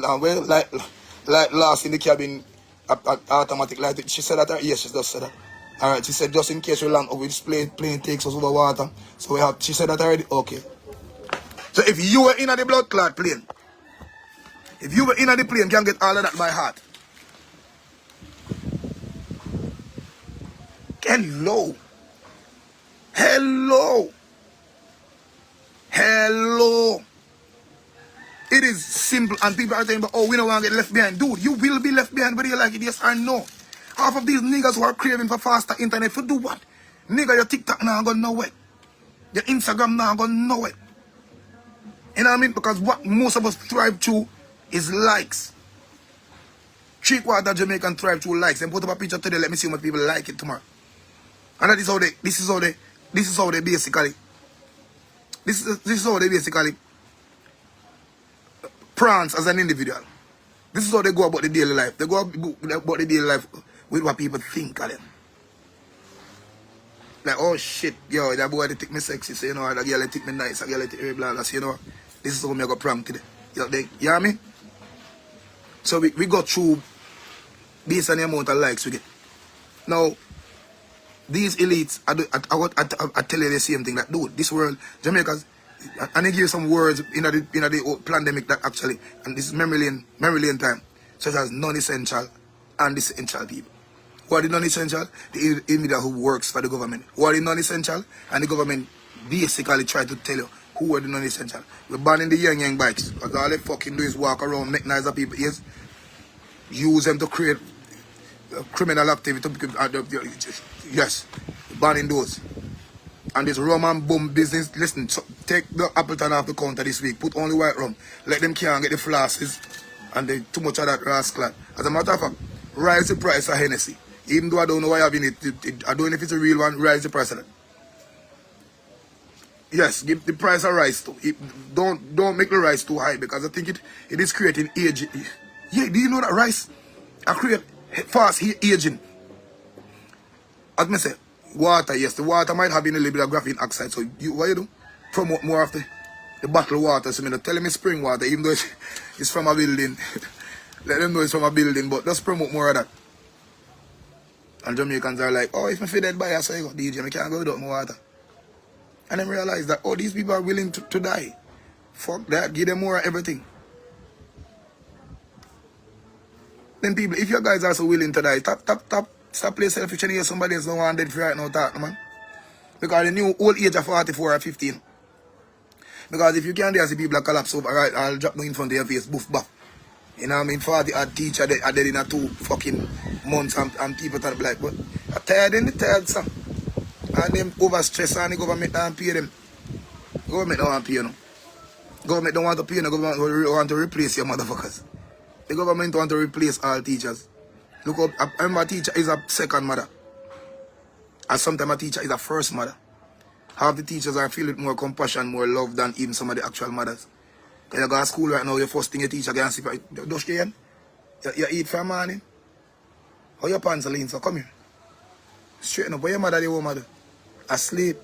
in the cabin, automatic light. She said that, yes, she just said that. Alright, she said, just in case we land over this plane takes us over water. So we have, she said that already? Okay. So if you were in the blood clot plane, if you were in the plane, can get all of that by heart. Hello. Hello. Hello. It is simple, and people are saying, oh, we don't want to get left behind. Dude, you will be left behind whether you like it, yes or no. Half of these niggas who are craving for faster internet, for do what? Nigga, your TikTok now going nowhere. Your Instagram now going nowhere. You know what I mean? Because what most of us thrive through is likes. 3/4 Jamaican thrive through likes. And put up a picture today, let me see what people like it tomorrow. And that is how they basically prance as an individual. This is how they go about the daily life. They go about the daily life with what people think of them. Like, oh shit, yo, that boy they think me sexy, so you know, that girl they think me nice, that girl they think me blah, so you know, this is how me go prank today. You know what I mean? So we go through based on the amount of likes we get. Now, these elites, I tell you the same thing, that dude, this world, Jamaicans, and they give you some words in the pandemic that actually, and this is memory lane time, such as non-essential and essential people. Who are the non-essential? The individual who works for the government. Who are the non-essential? And the government basically try to tell you who are the non-essential. We're banning the young bikes, because all they fucking do is walk around, make nice of people ears, use them to create criminal activity. Yes, banning those. And this rum and boom business, listen, so take the Appleton off the counter this week, put only white rum, let them can't get the flasks, and they too much of that rascal. As a matter of fact, rise the price of Hennessy. Even though I don't know why I've been I don't know if it's a real one, rise the price of that. Yes, give the price of rice too. Don't make the rice too high, because I think it is creating age. Yeah, do you know that rice create fast aging? As I say, water, yes, the water might have been a little bit of graphene oxide. So what you do? Promote more of the bottled water. So tell me spring water, even though it's from a building. Let them know it's from a building, but just promote more of that. And Jamaicans are like, oh, if I feel dead by us, so you go, DJ, I can't go without my water. And then realize that, oh, these people are willing to die. Fuck that, give them more of everything. Then people, if you guys are so willing to die, stop playing selfish and hear somebody else don't want dead for right now, talk, man. Because the new old age of 44 or 15. Because if you can't see people that collapse over, right, I'll drop them in front of your face, boof, buff. You know what I mean? 40 odd teacher are dead in a 2 fucking months, and people that be like, but I'm tired in the tired, son. And them overstressed, and the government don't pay them. Government don't want to pay you. Government don't want to pay you. Government want to replace your motherfuckers. The government want to replace all teachers. Look up, I remember a teacher is a second mother. And sometimes a teacher is a first mother. Half the teachers are filled with more compassion, more love than even some of the actual mothers. Because you go to school right now, your first thing your teacher can see, you eat for a morning. How your pants are lean, so come here. Straighten up, where your mother, the home mother? Asleep.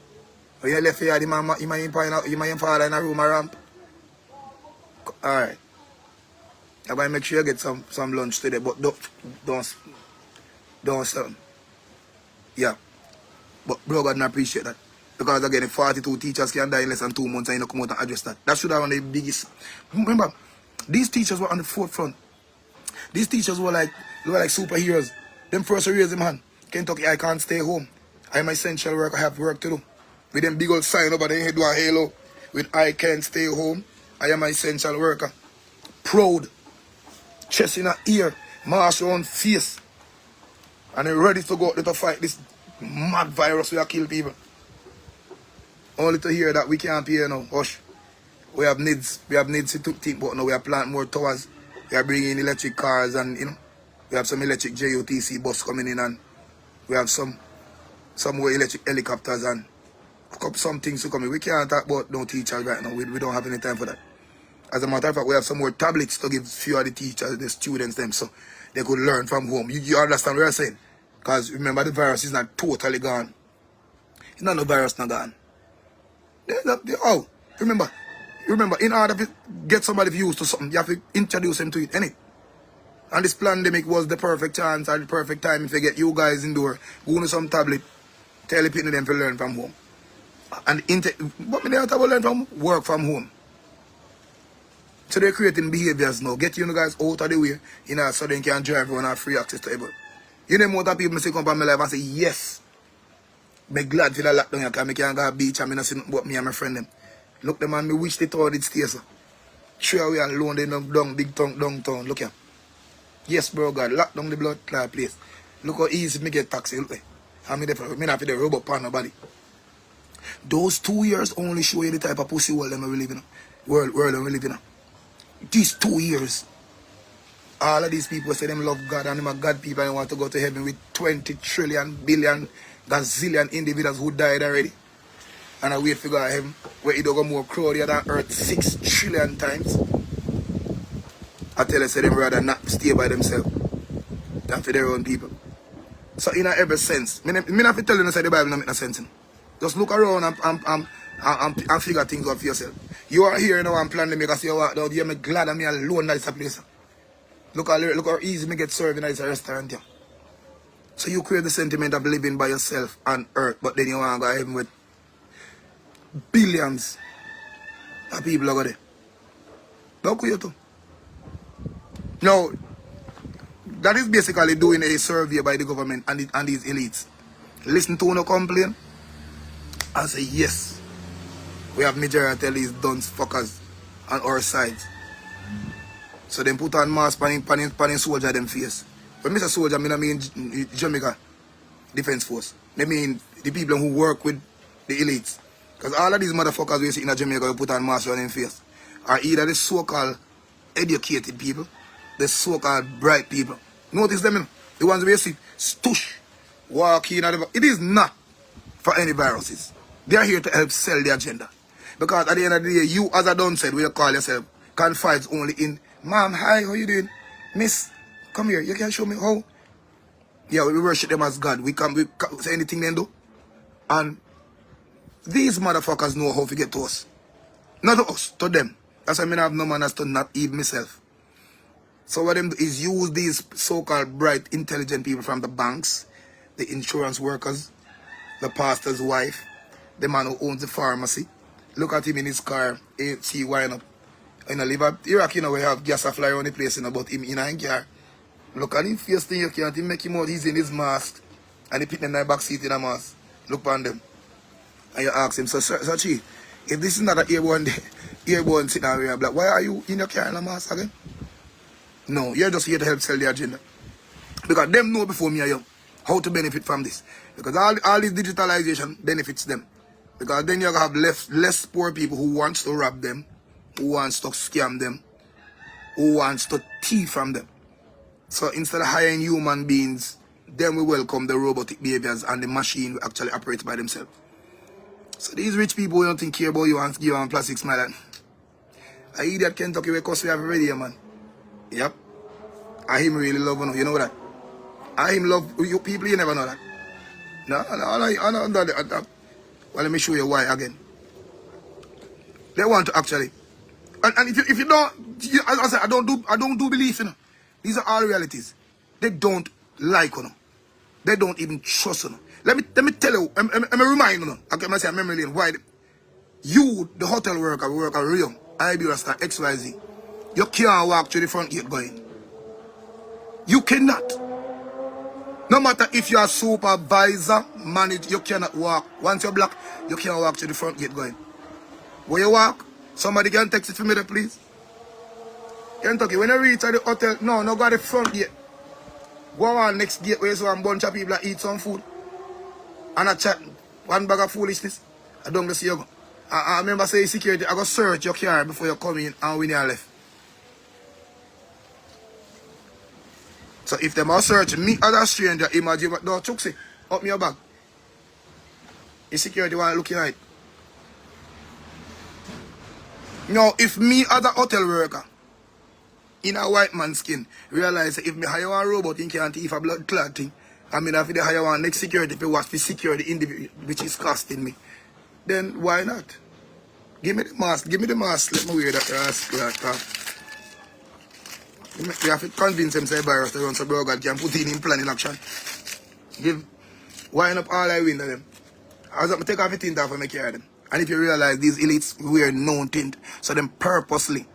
When you left here, you might father in a room or ramp. Alright. I'm going to make sure you get some lunch today, but don't sell. Yeah. But bro, God, I appreciate that. Because again, if 42 teachers can die in less than 2 months and you don't come out and address that. That should have been the biggest. Remember, these teachers were on the forefront. These teachers were like superheroes. Them first raised them, man. Kentucky, I can't stay home. I'm essential work, I have work to do. With them big old sign over there, do a halo. With I can't stay home, I am an essential worker. Proud. Chest in her ear. Mask on face. And they're ready to go out there to fight this mad virus that kill people. Only to hear that we can't pay now. Hush. We have needs to think about now. We are planting more towers. We are bringing in electric cars and, you know, we have some electric JOTC bus coming in and we have some more electric helicopters and some things to come in. We can't talk about no teachers right now. We don't have any time for that. As a matter of fact, we have some more tablets to give few of the teachers, the students them, so they could learn from home. You understand what I'm saying? Because remember, the virus is not totally gone. It's not no virus not gone. Oh, remember, in order to get somebody used to something, you have to introduce them to it, innit? And this pandemic was the perfect chance or the perfect time if you get you guys indoor, go to some tablet, tell the people them to learn from home. And what they have to learn from? Work from home. So they're creating behaviors now. Get you guys out of the way, you know, so they can drive and have free access to it. You know, more people say come from my life and say, yes. I'm glad for the lockdown because I can't go to the beach and I see nothing but me and my friend them. Look them and me wish they thought it stay so. Sure we are alone, they down big downtown. Look here. Yes, bro, God, lock down the blood clot place. Look how easy me get taxi. Look there. I'm not for the robot pan nobody. Those 2 years only show you the type of pussy world we live in. World we live in. These 2 years, all of these people say them love God and them are God people and want to go to heaven with 20 trillion, billion, gazillion individuals who died already. And I wait for God to heaven where it don't go more crowded than earth 6 trillion times. I tell you, say them rather not stay by themselves than for their own people. So in every sense, I not tell you say the Bible don't make no sense. Just look around and figure things out for yourself. You are here now and planning to make us see walk down. I'm glad I'm alone at this place. Look how easy me get served in this restaurant here. So you create the sentiment of living by yourself on earth, but then you want to go heaven with billions of people over there. How could you do? Now, that is basically doing a survey by the government and these elites. Listen to no complain and say yes. We have majority of these dunce fuckers on our side. So them put on mask pan soldier them face. When I say soldier, I mean Jamaica Defense Force. I mean the people who work with the elites. Because all of these motherfuckers we see in Jamaica who put on masks on them face are either the so-called educated people, the so-called bright people. Notice them, you know? The ones we see stush, walking, it is not for any viruses. They are here to help sell the agenda. Because at the end of the day, you, as I done said, where you call yourself, confides only in, ma'am, hi, how you doing? Miss, come here, you can show me how? Yeah, we worship them as God. We say anything they do. And these motherfuckers know how to get to us. Not to us, to them. That's why I have no manners to not even myself. So what them do is use these so-called bright, intelligent people from the banks, the insurance workers, the pastor's wife, the man who owns the pharmacy. Look at him in his car, see wind up. In a live Iraq, you know, we have gas fly around the place, you know, but him in a car. Look at him face thing, you can't make him out, he's in his mask. And he put them in the back seat in a mask. Look on them. And you ask him, so Chief, if this is not an airborne sitting here, like, why are you in your car in a mask again? No, you're just here to help sell the agenda. Because them know before me and you how to benefit from this. Because all this digitalization benefits them. Because then you have less poor people who wants to rob them, who wants to scam them, who wants to thief from them. So instead of hiring human beings, then we welcome the robotic behaviors and the machine will actually operate by themselves. So these rich people who don't think care about you and give you a plastic smile. I idiot Kentucky where cuss we have already, man. Yep. I him really love you know that. I him love you people, you never know that. No, I don't know that. Well, let me show you why again. They want to actually, and if you don't, as I said, I don't do belief, you know. These are all realities. They don't like you know. They don't even trust you know. Let me tell you. I'm remind you know. Okay, I say memory lane. Why? You, the hotel worker real IB Rasta XYZ. You can't walk through the front gate going. You cannot. No matter if you are supervisor, manager, you cannot walk. Once you're black, you can't walk to the front gate going. Where you walk, somebody can text it for me there, please. Kentucky, when you reach at the hotel, no go to the front gate. Go on next gate where you see a bunch of people that eat some food. And a chat, one bag of foolishness. I don't see you. I remember saying security, I go search your car before you come in and when you left. So if them are search me other stranger, imagine what no chuck say, up me your bag. The security one looking at it. Now if me as a hotel worker in a white man's skin realize if me hire one robot in can't thief a blood clot thing, I mean if they hire one next security to watch the security individual which is costing me, then why not? Give me the mask, let me wear that ass clot. We have to convince him say virus to run so bro God can put in plan in action. Give wind up all I win to them. As I take off the tint off and make care of them. And if you realize these elites wear no tint, so them purposely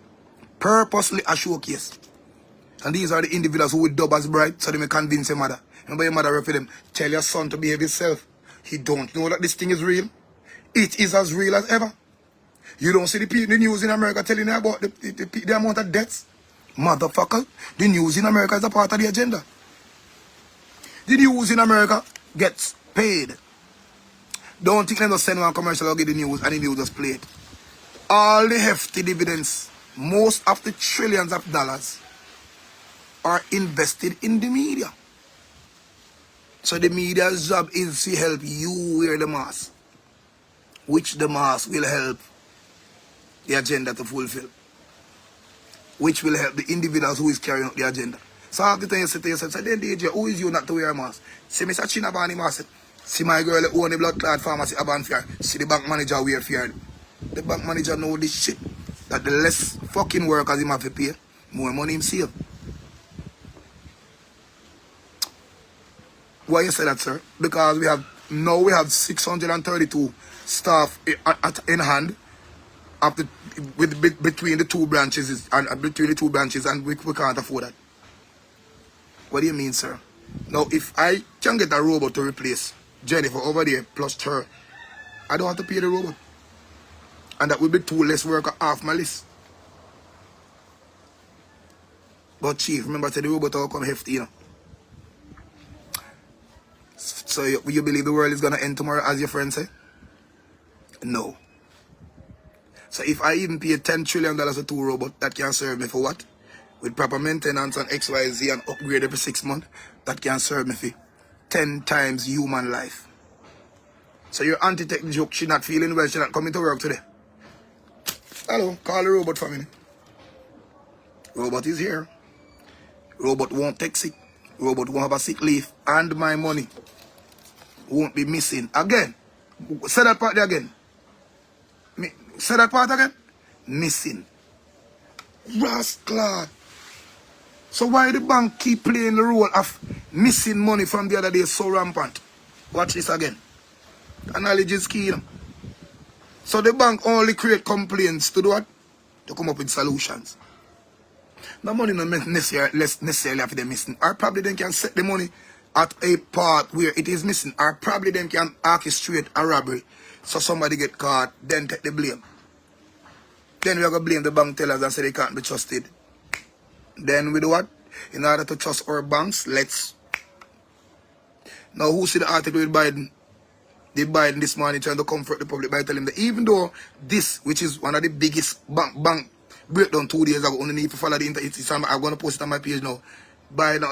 a showcase. And these are the individuals who will dub as bright so they may convince your mother. Remember your mother refer them, tell your son to behave himself. He don't know that this thing is real. It is as real as ever. You don't see the news in America telling you about the amount of deaths. Motherfucker, the news in America is a part of the agenda. The news in America gets paid. Don't think they just send one commercial or get the news and the news just play it. All the hefty dividends, most of the trillions of dollars are invested in the media. So the media's job is to help you wear the mask, which the mask will help the agenda to fulfill, which will help the individuals who is carrying out the agenda. So half the time you say to yourself, say, then DJ, who is you not to wear a mask? See Mr. Chinabani mask. See my girl who own the blood clot pharmacy Aban Fair. See the bank manager wear fear. The bank manager know this shit. That the less fucking workers him have to pay, more money him save. Why you say that, sir? Because we have 632 staff in hand after between the two branches and we can't afford that. What do you mean, sir? Now if I can get a robot to replace Jennifer over there plus her, I don't have to pay the robot. And that will be 2 less workers off my list. But chief, remember I said the robot will come hefty, you know. So you believe the world is gonna end tomorrow as your friend say? No. So if I even pay $10 trillion for 2 robots, that can serve me for what? With proper maintenance and XYZ and upgrade every 6 months, that can serve me for 10 times human life. So your anti-tech joke, she not feeling well, she not coming to work today. Hello, call the robot for me. Robot is here. Robot won't take sick. Robot won't have a sick leave. And my money won't be missing. Again. Say that part again. Say that part again. Missing. Rascal. So why the bank keep playing the role of missing money from the other day so rampant? Watch this again. Analogy is key. So the bank only create complaints to do what? To come up with solutions. The money not necessarily after they're missing. Or probably they can set the money at a part where it is missing. Or probably they can orchestrate a robbery. So somebody get caught, then take the blame. Then we are going to blame the bank tellers and say they can't be trusted. Then we do what? In order to trust our banks, let's... Now who see the article with Biden? The Biden this morning trying to comfort the public by telling them that even though this, which is one of the biggest bank breakdown 2 days ago, only need to follow the internet. I'm going to post it on my page now. Biden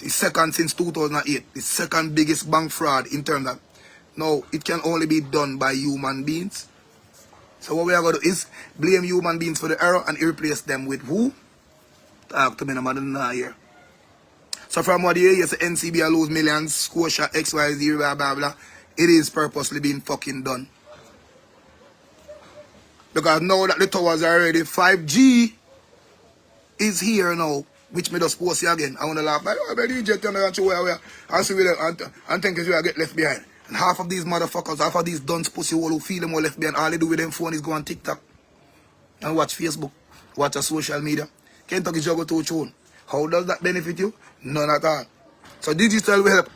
is second since 2008. The second biggest bank fraud in terms of... Now, it can only be done by human beings. So what we are going to do is blame human beings for the error and replace them with who? Talk to me no matter than here. So from what you hear, yes, NCB will lose millions, Scotia, XYZ, blah, blah, blah. It is purposely being fucking done. Because now that the towers are ready, 5G is here now. Which me just post you again. I want to laugh. But I bet you jet and show where we are. And see and think you will get left behind. And half of these motherfuckers, half of these dunce pussy who feel them all left behind. All they do with them phone is go on TikTok. And watch Facebook. Watch a social media. Kentucky juggle to tune. How does that benefit you? None at all. So digital will help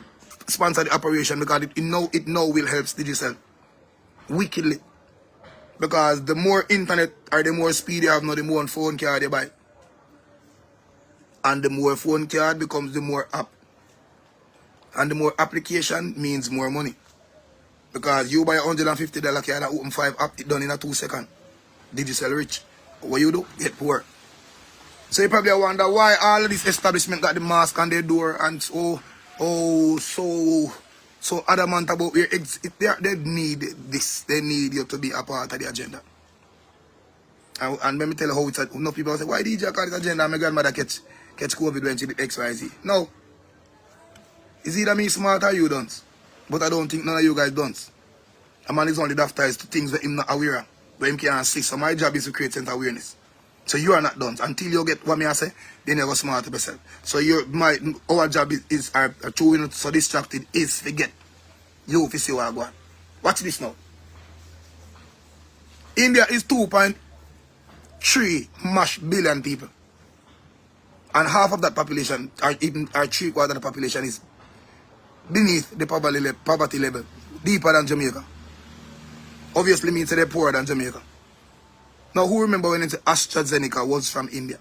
sponsor the operation because it now will help digital. Wickedly. Because the more internet or the more speed you have now, the more phone card you buy. And the more phone card becomes the more app. And the more application means more money. Because you buy a $150 can open 5 app, it done in a 2 seconds. Digital rich. What you do? Get poor. So you probably wonder why all of this establishment got the mask on their door and so adamant about where they need this. They need you to be a part of the agenda. And let me tell you how it's enough people say, why DJ call it agenda? My grandmother catch COVID when she did XYZ. No. It's either me smart or you don't. But I don't think none of you guys don't. A man is only baptized to things that him not aware of, but him can't see. So my job is to create sense awareness. So you are not done. Until you get what me I say, then you go smart to yourself. So our job is too so distracted is forget. You if you see what I go on. Watch this now. India is 2.3 mash billion people. And half of that population, or 3/4 of the population is beneath the poverty level, deeper than Jamaica. Obviously means they're poorer than Jamaica. Now, who remember when it's AstraZeneca was from India?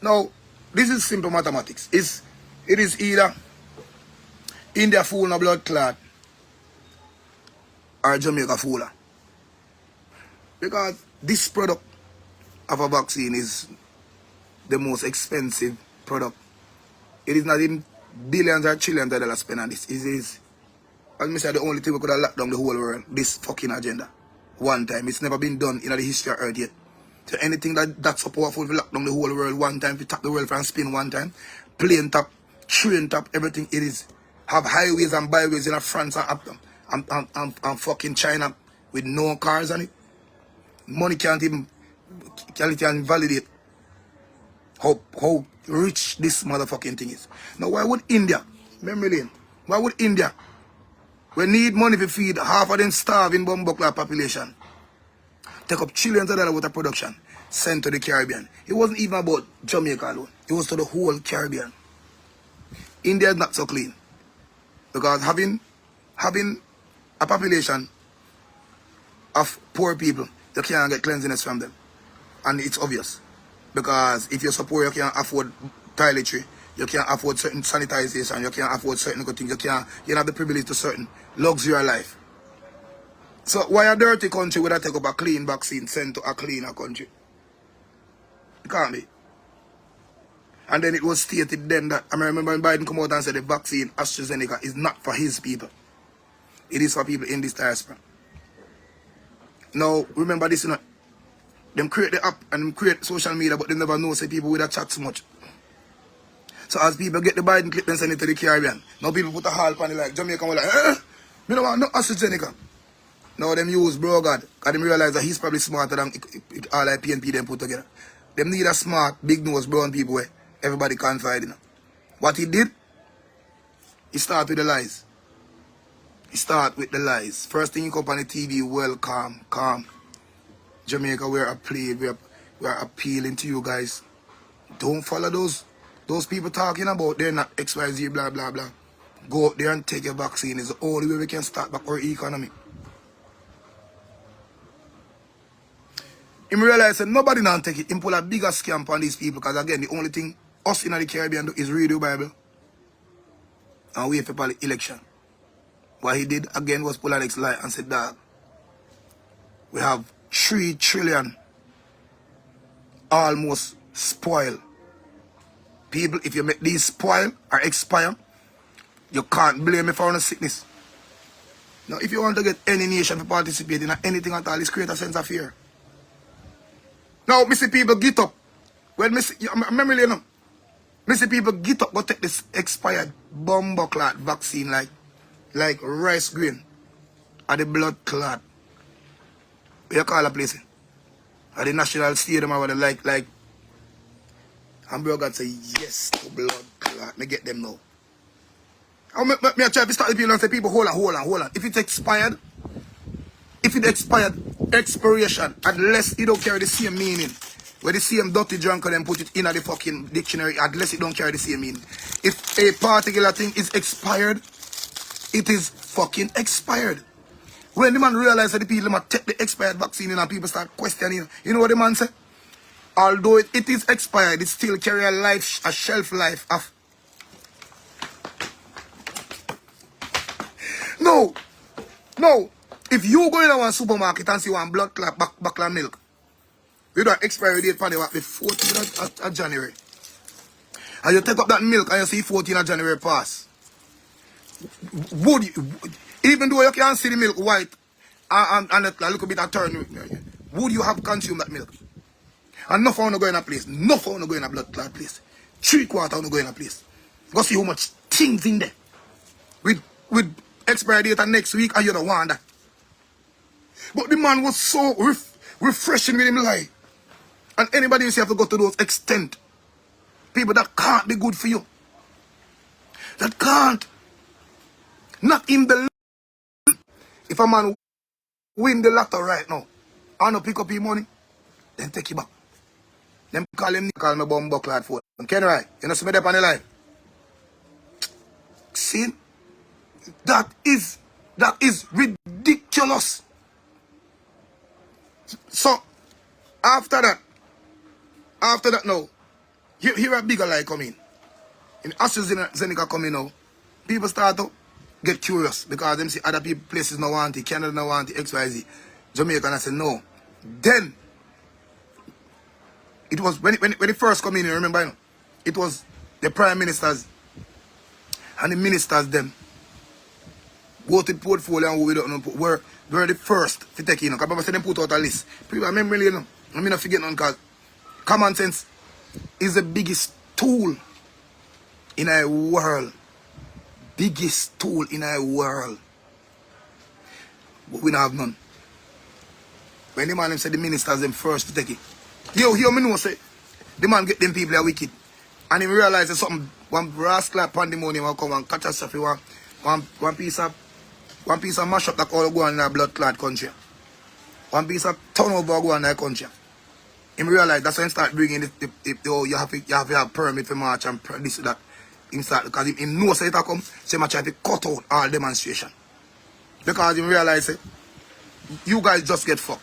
Now, this is simple mathematics. It is either India full of blood clot or Jamaica fuller. Because this product of a vaccine is the most expensive product. It is not even billions or trillions of dollars spent on this. It is, as I said, the only thing we could have locked down the whole world, this fucking agenda. One time. It's never been done in the history of Earth yet. So anything that's so powerful, if you lock down the whole world one time, if you tap the world and spin one time, plane top, train top, everything it is. Have highways and byways in France and fucking China with no cars on it. Money can't even validate how rich this motherfucking thing is. Now why would India, memory lane, why would India, we need money to feed half of them starving Bumbleclad population, take up trillions of dollars worth of production, sent to the Caribbean? It wasn't even about Jamaica alone. It was to the whole Caribbean. India is not so clean. Because having a population of poor people, you can't get cleanliness from them. And it's obvious. Because if you're so poor, you can't afford toiletry, you can't afford certain sanitization, you can't afford certain good things, you don't have the privilege to certain luxury of life. So why a dirty country would I take up a clean vaccine sent to a cleaner country? It can't be. And then it was stated then that, I remember when Biden come out and said the vaccine, AstraZeneca, is not for his people. It is for people in this diaspora. Now, remember this, you know, them create the app and them create social media, but they never know say people with a chat so much. So as people get the Biden clip and send it to the Caribbean, now people put a halt on it like Jamaica were like, me don't want no AstraZeneca. Now them use bro God, because them realize that he's probably smarter than all like PNP them put together. Them need a smart, big nose brown people where everybody confide in him. What he did, he start with the lies. He start with the lies. First thing he come on the TV, well, calm. Jamaica, we're appealing to you guys. Don't follow those people talking about they're not XYZ, blah, blah, blah. Go out there and take your vaccine. It's the only way we can start back our economy. He realized that nobody now take it. He pull a bigger scam on these people because, again, the only thing us in the Caribbean do is read the Bible and wait for the election. What he did, again, was pull a next lie and said, dog, we have 3 trillion almost spoil. People, if you make these spoil or expire, you can't blame me for a sickness. Now, if you want to get any nation to participate in anything at all, it's create a sense of fear. Now, me see people get up. When me see, remember, you know, me see people get up, go take this expired Bumbleclad vaccine like rice grain or the blood clot. What you call a place? At the National Stadium or like. And bro God say yes to blood clot. Me get them now. Me try to start the people and say, people, hold on. If it's expired, expiration, unless it don't carry the same meaning, where the same dirty drunk and then put it in the fucking dictionary, unless it don't carry the same meaning. If a particular thing is expired, it is fucking expired. When the man realized that the people might take the expired vaccine and people start questioning, you know what the man said? Although it is expired, it still carry a shelf life of... No! Now, if you go in a one supermarket and see one blood clot backland milk, with that expiry date for the 14th of January, and you take up that milk and you see 14th of January pass, would you, even though you can see the milk white and a little bit of turn, would you have consumed that milk? And nothing want to go in a place. Nothing want to go in a blood clot place. 3/4 want to go in a place. Go see how much things in there. With expiry date next week and you don't want that. But the man was so refreshing with him lie. And anybody else have to go to those extent. People that can't be good for you. That can't. Not in the... If a man win the lotto right now, and no pick up his money, then take it back. Them call him, call me bum clad for. Ken right? You know see me there on the line? See? That is ridiculous. So, after that now, here a bigger lie coming. In AstraZeneca coming now, people start to get curious because them see other people places no want it, Canada no want it, XYZ. Jamaica and I said no. Then it was when it first come in, you remember, you know, it was the prime ministers and the ministers them go to the portfolio and we don't know were the first to take in. Because I said them put out a list. People I remember, you know, I mean not forget none because common sense is the biggest tool in our world. Biggest tool in our world. But we don't have none. When the man them said the ministers them first to take it. Yo, me know say the man get them people are wicked. And he realize that something, one rascal pandemonium will come and catastrophe, one piece of mash up that all go on in a blood clot country. One piece of turnover go on in that country. He realize that's when he start bringing you have to have permit for march and this that. He start because he knows that it come, so he try to cut out all demonstration. Because he realize that you guys just get fucked.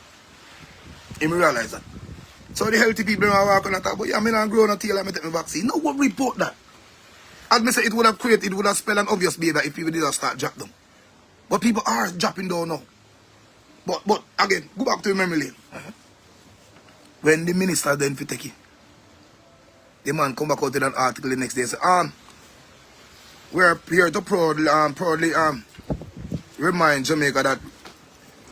He realize that. So the healthy people are walking and talk, but yeah, I'm not growing until I take my vaccine. No one report that. As I say, it would have spelled an obvious behavior if people didn't start dropping them. But people are dropping down now. But again, go back to the memory lane. When the minister then for take it, the man come back out with an article the next day and say, we're here to proudly remind Jamaica that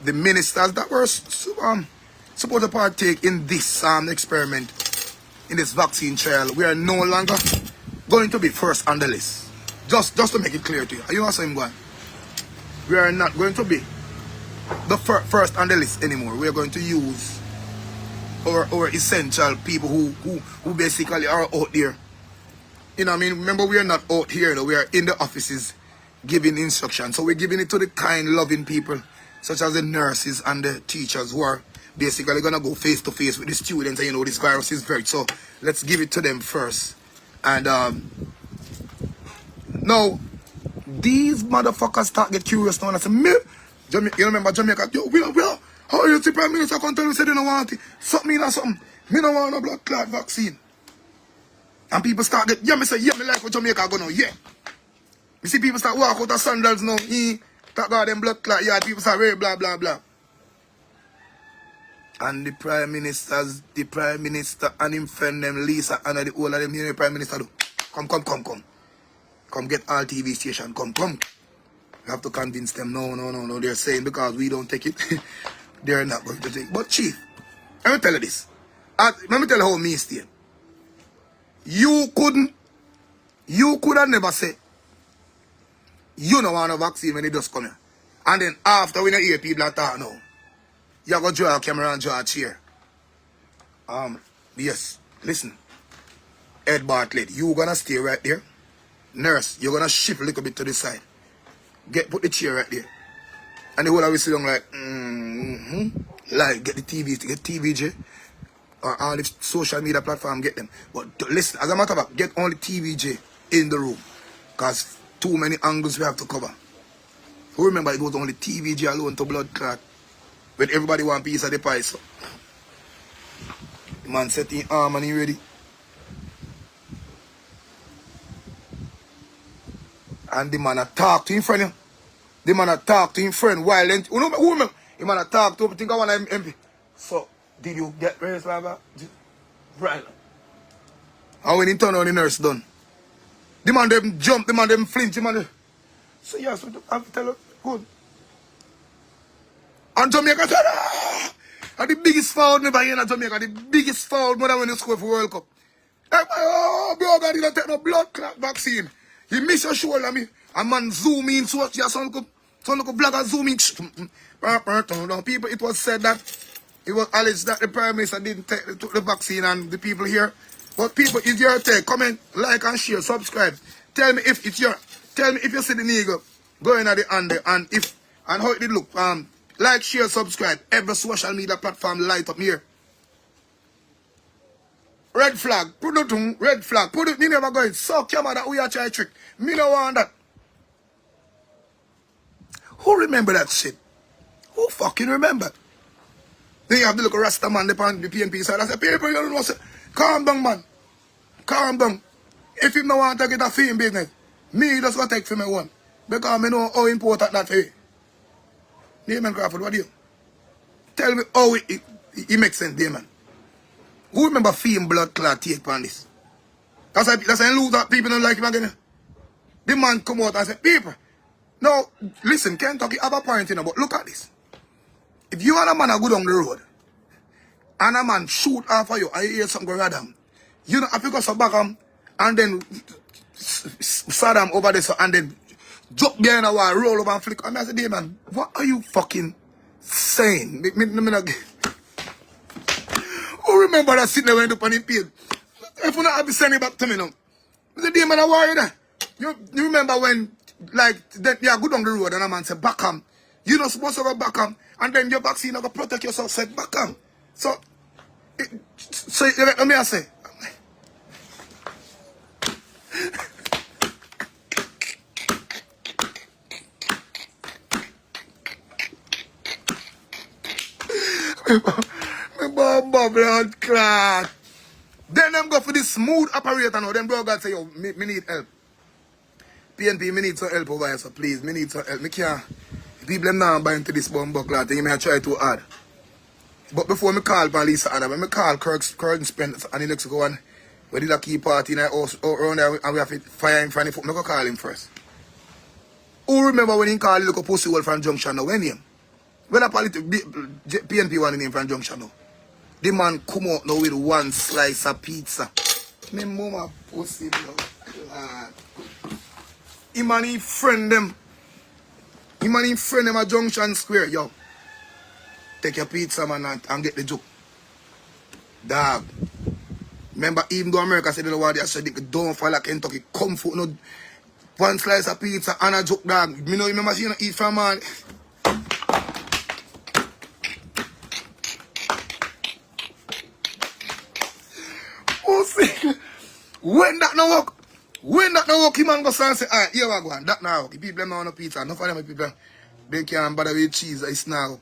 the ministers that were supposed to partake in this experiment, in this vaccine trial, we are no longer going to be first on the list. Just to make it clear to you. Are you also going? We are not going to be the first on the list anymore. We are going to use our essential people who basically are out there. You know what I mean? Remember, we are not out here, though. We are in the offices giving instruction. So we're giving it to the kind, loving people, such as the nurses and the teachers who are basically going to go face to face with the students and, you know, this virus is very... So let's give it to them first. And now, these motherfuckers start get curious now and I say, you remember Jamaica? Yo, how you the Prime Minister come tell me say they don't want it? Something or something. Me don't want no blood clot vaccine. And people start get, yeah, me say, yeah, me like what Jamaica go now, yeah. You see people start walk out of sandals now, that got them blood clot, yeah, people start very blah, blah, blah. And the Prime Minister and him friend them, Lisa, and the whole of them, you know the Prime Minister do. Come. Come get all TV station, come. You have to convince them, no, they're saying because we don't take it, they're not going to take it. But Chief, let me tell you this. Let me tell you how me stay. You could have never said, you don't want a vaccine when it does come here. And then after we don't hear people that talk now, you go draw a camera and draw a chair. Yes, listen. Ed Bartlett, you gonna stay right there. Nurse, you're gonna shift a little bit to the side. Put the chair right there. And the whole of us sit down like, like, get the TV, get TVJ. Or all the social media platform, get them. But listen, as a matter of fact, get only TVJ in the room. Because too many angles we have to cover. Remember, it was only TVJ alone to blood clot. When everybody want piece of the pie, so. The man set his arm and he ready. And the man talk to him in front of you. The man a talk to him friend while who remember? The man a talk to him, think I want him MP. So, did you get raised like that? Right. And when he turn on the nurse done. The man them jump, the man them flinch, the man them. So yes, I have to tell her, good. And Jamaica said, ah! And the biggest foul never in Jamaica, the biggest foul more than when you score for World Cup. Like, oh, bro, God, you don't take no blood clot vaccine. He miss your shoulder, me. A man zoom in, so your son could blogger zoom in. People, it was said that it was alleged that the Prime Minister didn't took the vaccine and the people here. But people, it's your take. Comment, like and share, subscribe. Tell me if it's your, tell me if you see the nigga going at the under and if, and how it did look. Like, share, subscribe. Every social media platform light up here. Red flag, put it on, red flag, put it, me never going, suck your mother, we are try trick. Me no want that. Who remember that shit? Who fucking remember? Then you have the little Rasta man, the PNP side, I say, people, you don't know, say, calm down, man. Calm down. If you don't want to get a fee in business, me just going to take for me one. Because I know how important that is. Damon Crawford, what do you? Tell me how it makes sense, Damon. Who remember film blood clot take on this? That's why lose that people don't like him again. The man come out and say, people, no, listen, Kentucky have a point, you know, but look at this. If you and a man are go down the road, and a man shoot after you, and you hear something go Adam, you don't have to go so back and then Saddam over there, so, and then jump behind a wall, roll over and flick. And I said, hey man, what are you fucking saying? Who remember that sitting there when you up on him paid? If you not have to send it back to me now. I said, hey man, I worry that. You remember when, like, that you are good on the road and a man said, back him. You're not supposed to go back him. And then your vaccine not going to protect yourself, said back him. So let me say. My blood clot. Then them go for this smooth operator now. Them bro God say, yo, me need help. PNP, me need some help over here, so please, me need some help. Me can't. People them now buying to this bumbo clot thing, I try too hard. But before me call Lisa Anna, when me call Kirk Spence and the next go on, we did a key party in our house around there and we have to fire him from the foot. Me go call him first. Who remember when he called the little pussy hole from Junction now? When him? When I PNP one name from Junction now. The man come out now with one slice of pizza. Me mama pussy blood. Him and he friend them. Him and he friend them at Junction Square, yo. Take your pizza, man, and get the joke. Dog. Remember, even though America said they don't want it, I said they don't fall like Kentucky. Come for no one slice of pizza and a joke, dog. Me know, remember, you know, eat from man. Oh, see. When that no work, him and go and say, alright, here we go, and that now work. People don't want no pizza. Enough of them people, they can't bother with cheese, it's now.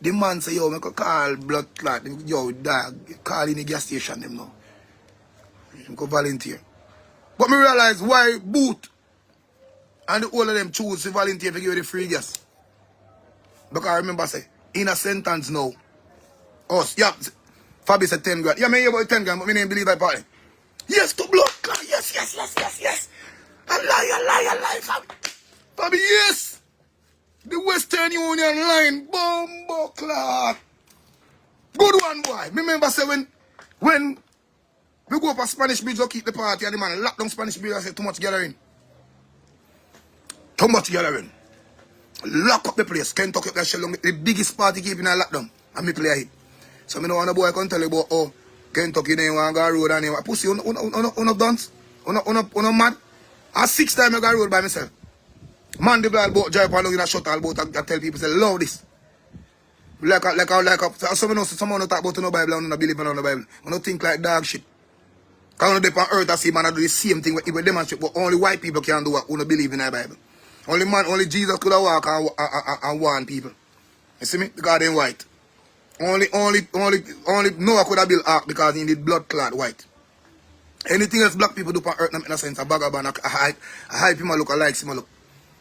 The man say, yo, I could call blood clot. Yo, dog, call in the gas station them now. I could volunteer. But me realize why Boot and all of them choose to volunteer to give you the free gas. Because I remember say, in a sentence now, us, yeah, Fabi said 10 grand. Yeah, me hear about 10 grand, but me didn't believe that part. Yes, to blood clot. Yes. I lie, Fabi. Fabi, yes. The Western Union line, bumbo clock. Good one, boy. Remember say when we go for Spanish Bridge to keep the party and the man lock down Spanish Bridge and say too much gathering. Too much gathering. Lock up the place. Kentucky the biggest party keeping a lockdown. And me play it. So me know one boy can tell you about oh Kentucky they want to go road and they want pussy on dance. On mad. I 6 times I go road by myself. Man, the blood boat drive along in a shuttle boat and tell people, say, love this. Like someone don't talk about no Bible and don't believe in the Bible. I don't think like dog shit. Because on earth I see man do the same thing with demonstrate, but only white people can do what who don't believe in the Bible. Only Jesus could have walk and warn people. You see me? Because they're white. Only Noah could have built ark because he did blood clot white. Anything else black people do on earth, in a sense, a vagabond, a hype him a look, a likes him a look.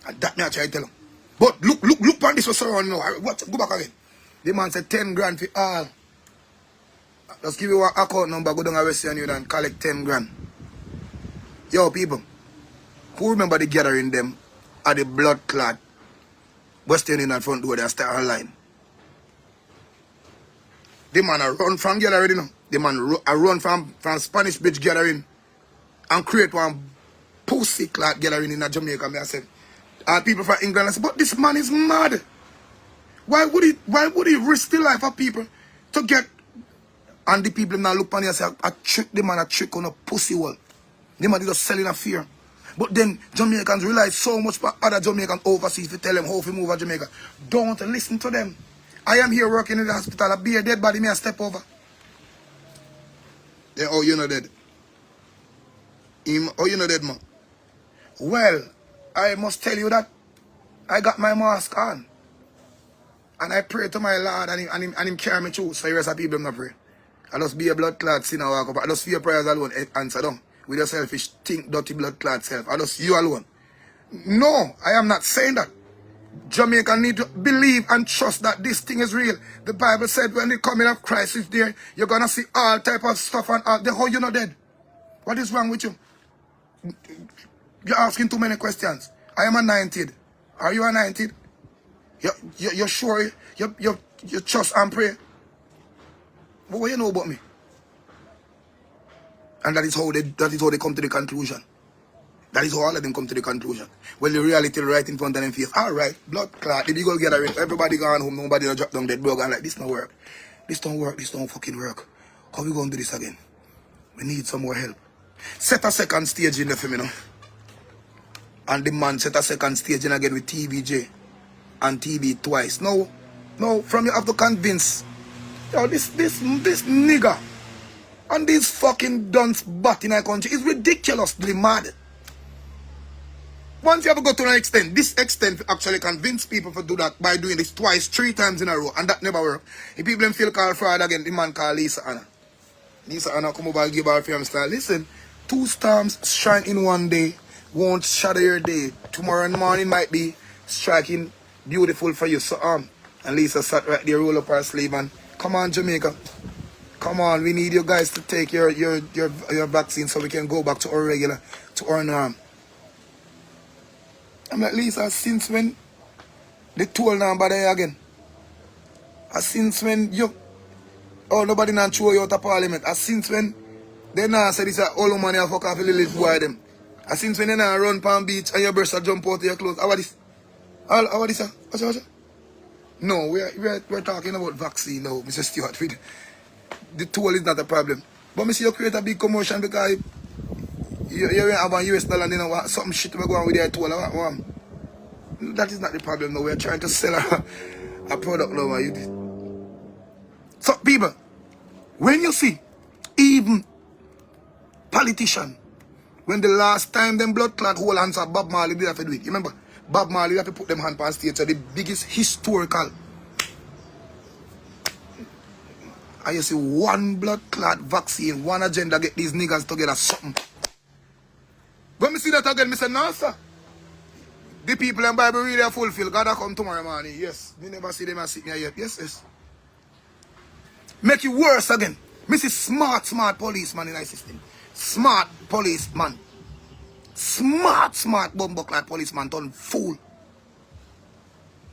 And that me I try to tell him. But look on this was surrounding now. What? Go back again. The man said 10 grand for all. Just give you an account number, go down to Western Union and collect 10 grand. Yo, people, who remember the gathering them at the blood clot Western Union front door, they start online. The man a run from gathering, you know. The man a run from Spanish Bridge gathering and create one pussy clot gathering in Jamaica. Me I said, and people from England I said, but this man is mad. Why would he risk the life of people to get? And the people now look on you and say, I trick the man, a trick on a pussy wall. The man is just selling a fear. But then Jamaicans realize so much about other Jamaicans overseas to tell them how to move to Jamaica. Don't listen to them. I am here working in the hospital. I be a dead body, me I step over. Yeah, oh, you know dead. Oh, you know dead, man. Well, I must tell you that I got my mask on. And I pray to my Lord and him carry me through. So the rest of people don't pray. I just be a blood clot sinner walk up. I just fear prayers alone answer down. With your selfish, think, dirty blood clot self. I just you alone. No, I am not saying that. Jamaica need to believe and trust that this thing is real. The Bible said when the coming of Christ is there, you're going to see all type of stuff and all. The whole you're not dead. What is wrong with you? You're asking too many questions. I am anointed. Are you anointed? You're sure? You trust and pray? But what you know about me? And that is how they come to the conclusion. That is how all of them come to the conclusion. Well, the reality right in front of them face. All right, blood clot, the big old gathering, everybody gone home, nobody don't drop down dead bro, and like, this don't work. This don't work, this don't fucking work. How we going to do this again? We need some more help. Set a second stage in there for me now. And the man set a second stage in again with TVJ and TV twice. No, from you have to convince. Yo, this nigga and this fucking dunce butt in our country is ridiculously mad. Once you ever go to an extent, this extent actually convince people to do that by doing this twice, 3 times in a row, and that never work. If people then feel called fraud again, the man called Lisa Anna. Lisa Anna come over and give her film style. Listen, 2 storms shine in one day won't shadow your day. Tomorrow morning might be striking beautiful for you. So and Lisa sat right there, roll up her sleeve and come on Jamaica. Come on, we need you guys to take your vaccine so we can go back to our norm. I'm like, Lisa, since when the toll now bother you again? Since when nobody not throw you out of parliament? Since when they now say this all money I fuck off a little boy them? Since when they now run Palm Beach and your breasts jump out of your clothes? How about this? How this? What's No, we're talking about vaccine now, Mr. Stewart. The toll is not a problem. But I see you create a big commotion because you have a US dollar and you know something shit going on with your toll. That is not the problem. No, we're trying to sell a product now. So people, when you see even politician, when the last time them blood clot whole hands of Bob Marley did have to do it. You remember? Bob Marley had to put them hand on stage. So the biggest historical. And you see one blood clot vaccine, one agenda get these niggas together something. When me see that again, me say, no, sir. The people in Bible really are fulfilled. God will come tomorrow morning. Yes. Me never see them and sit me yet. Yes. Make it worse again. Me see smart policeman in our system. Smart policeman. Smart bumbuckler policeman turn fool.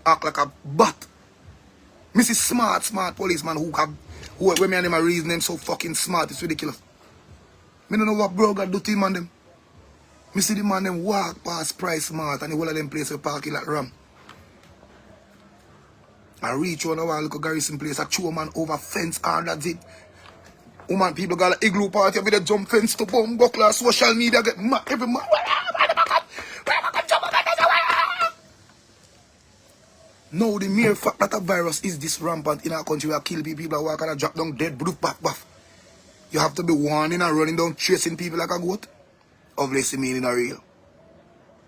Act like a bat. Me see smart policeman who when me and them are reason them so fucking smart, it's ridiculous. Me don't know what bro got do to him and them. Me see the man them walk past Price Smart and the whole of them place a parking like Ram. I reach one of our little garrison place, I chew a man over fence and that's it. Woman people got an igloo party with a jump fence to bomb buckler, social media get mad every man. No, the mere fact that a virus is this rampant in our country will kill people that walk and drop down dead, buff. You have to be warning and running down chasing people like a goat. Obviously meaning a real.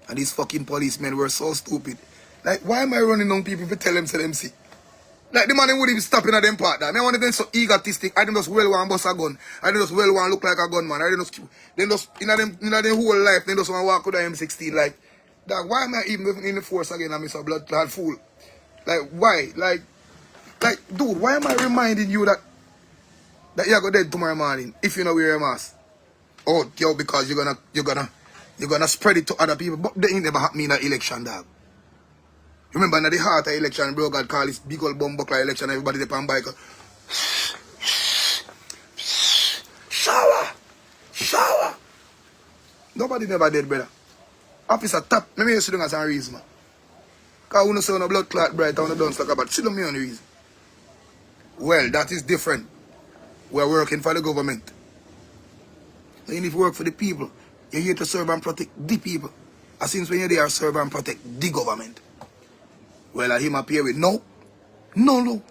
And these fucking policemen were so stupid. Like, why am I running down people to tell them to them see? Like, the man wouldn't even stop in at them part that. I want them so egotistic. I just well want to bust a gun. I just well want to look like a gunman. Then just in them whole life, they just want to walk with the M16 like Dog, why am I even in the force again? I'm a blood clot fool. Like, why? Like, dude, why am I reminding you that you're gonna dead tomorrow morning if you know wear a mask? Oh, yo, because you're gonna spread it to other people. But that ain't never happened in an election, dog. Remember, in the heart of election, bro, God call this big old bumbuckler election, everybody dey on bike. Shower. Nobody never did, brother. Officer tap, let me sit down as a reason, man. Because we don't say no blood clot bright, I don't talk about. Sit down me on the reason. Well, that is different. We're working for the government. And if you work for the people, you're here to serve and protect the people. As since when you're there, serve and protect the government. Well, I him appear with no. None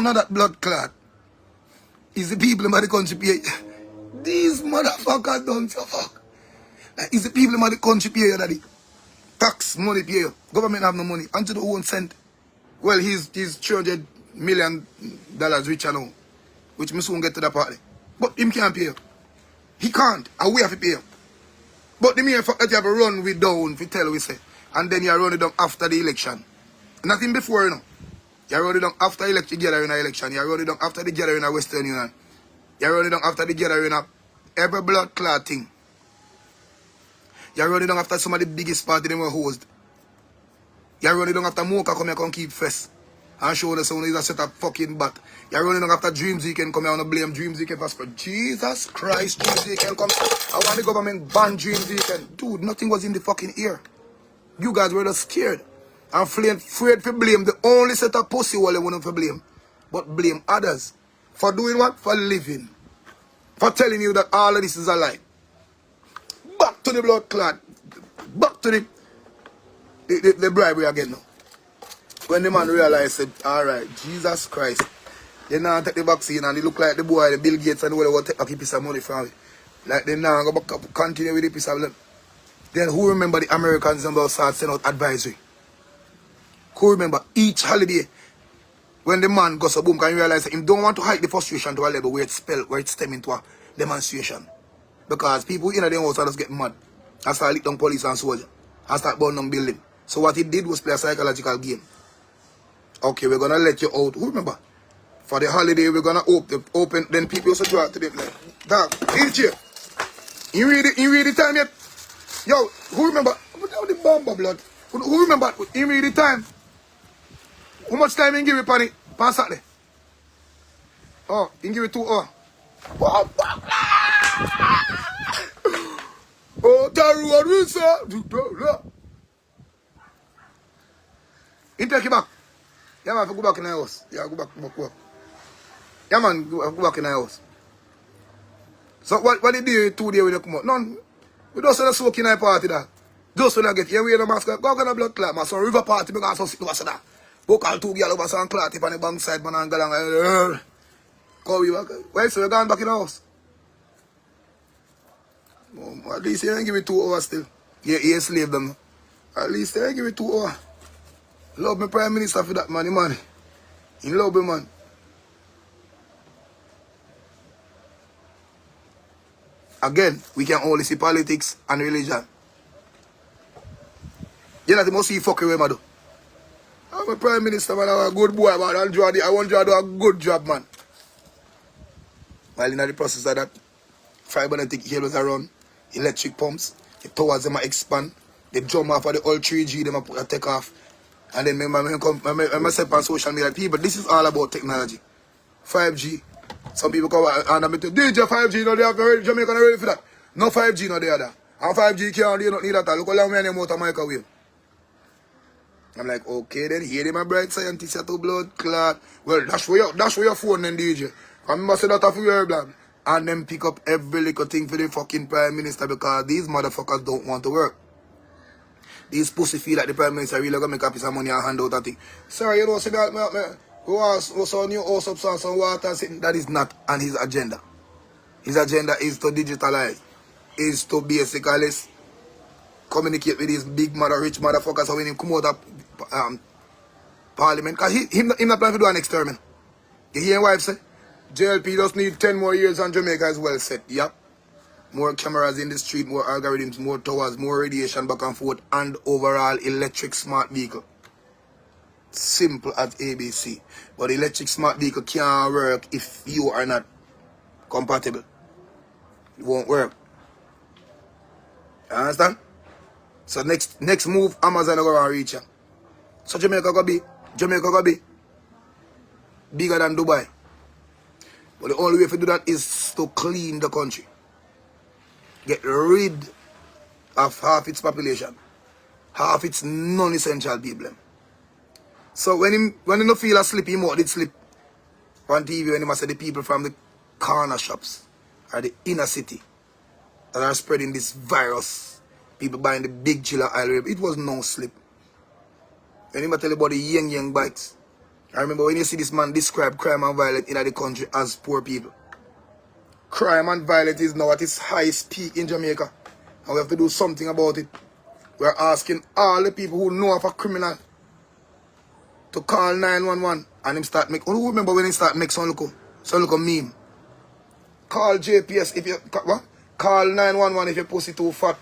of that blood clot. It's the people in the country pay. These motherfuckers don't so fuck. It's the people in the country pay you, daddy. Tax money pay you. Government have no money. Unto the own cent. Well, he's $300 million richer now. Which me soon get to that party. But him can't pay you. He can't. And we have to pay you. But the mere fact that you have a run with down, if you tell we say. And then you run it down after the election. Nothing before, you know. You run it down after election, gathering election. You run it down after the gathering of Western Union. You run it down after the gathering of every blood clot thing. You run it down after some of the biggest party they were host. You run it down after Mocha come here and keep fest. And show the sound is a set of fucking bat. You run it down after Dreams Weekend come here and blame Dreams Weekend for spread. Jesus Christ, Dreams Weekend come. I want the government ban Dreams Weekend. Dude, nothing was in the fucking ear. You guys were just scared. And afraid to blame the only set of pussy wall they want to blame. But blame others. For doing what? For living. For telling you that all of this is a lie. Back to the blood clot. Back to the bribery again now. When the man realized, said, alright, Jesus Christ. They now take the vaccine and they look like the boy, the Bill Gates and the way they want to take a piece of money from it. Like they now go back up, continue with the piece of them. Then who remember the Americans about start sending out advisory? Who remember each holiday when the man goes a boom can realize that he don't want to hide the frustration to a level where it's stemming to a demonstration. Because people in the house just get mad. And start lick down police and soldier. And start burning down building. So what he did was play a psychological game. Okay, we're gonna let you out. Who remember? For the holiday we're gonna open then people also draw to them like dog, DJ. You read the time yet? Yo, who remember? The bomber blood. Who remember? You read the time? How much time you give it, Panny? Pass Saturday. Oh, you give it 2 hours. Oh, Taru, what is that? You take it back. Yeah, man, go back in the house. Yeah, go back. Yeah, man, go back in the house. So, what did you do 2 days when you come out? None. We don't say the smoke in the party, that. Just when I get here, we the mask, go on a blood clot, man. So, river party, because I'm so sick of that. Go call 2 girls over some clot, if on the bank side, man, and go along. Call we back. Why, so you're going back in the house? At least you ain't give me 2 hours still. Yeah, you slave them. At least you ain't give me 2 hours. Love my Prime Minister for that money, man. You love me, man. Again, we can only see politics and religion. You know, they must see fucking way, man. I'm a Prime Minister, man. I'm a good boy, man. I want you to do a good job, man. While in the process of that, fiber-optic cables are run, electric pumps, the towers them expand, they jump off of the old 3G, them take off. And then I myself on social media, people, this is all about technology. 5G. Some people come and I'm DJ 5G, no, they have ready, Jamaica not ready for that. No 5G, no, they are that. And 5G can't, they don't need that. Look how long many motor microwave. I'm like, okay, then here they my bright scientists at blood clot. Well, that's where your phone then, DJ. I remember say that of your blood. And then pick up every little thing for the fucking Prime Minister because these motherfuckers don't want to work. These pussy feel like the Prime Minister really gonna make a piece of money and hand out that thing. Sir, you know, say that, man. What's on your house up some water sitting? That is not on his agenda. His agenda is to digitalize. Is to basically communicate with these big rich motherfuckers so when he come out of parliament. Because him not planning to do an experiment. You hear what I say? JLP just need 10 more years and Jamaica is well set. Yep. more cameras in the street, more algorithms, more towers, more radiation back and forth, and overall electric smart vehicle. Simple as ABC. But electric smart vehicle can't work if you are not compatible. It won't work. You understand? So next move, Amazon are going to reach you. So Jamaica gonna be bigger than Dubai. But the only way to do that is to clean the country. Get rid of half its population. Half its non-essential people. So when you don't feel asleep, he might sleep on TV when he must say the people from the corner shops or the inner city that are spreading this virus. People buying the big chiller oil. It was no sleep. When you tell you about the young bikes. I remember when you see this man describe crime and violence in the country as poor people. Crime and violence is now at its highest peak in Jamaica. And we have to do something about it. We're asking all the people who know of a criminal to call 911 and him start make. Who remember when he start make some local meme? Call JPS if you what? Call 911 if your pussy too fat.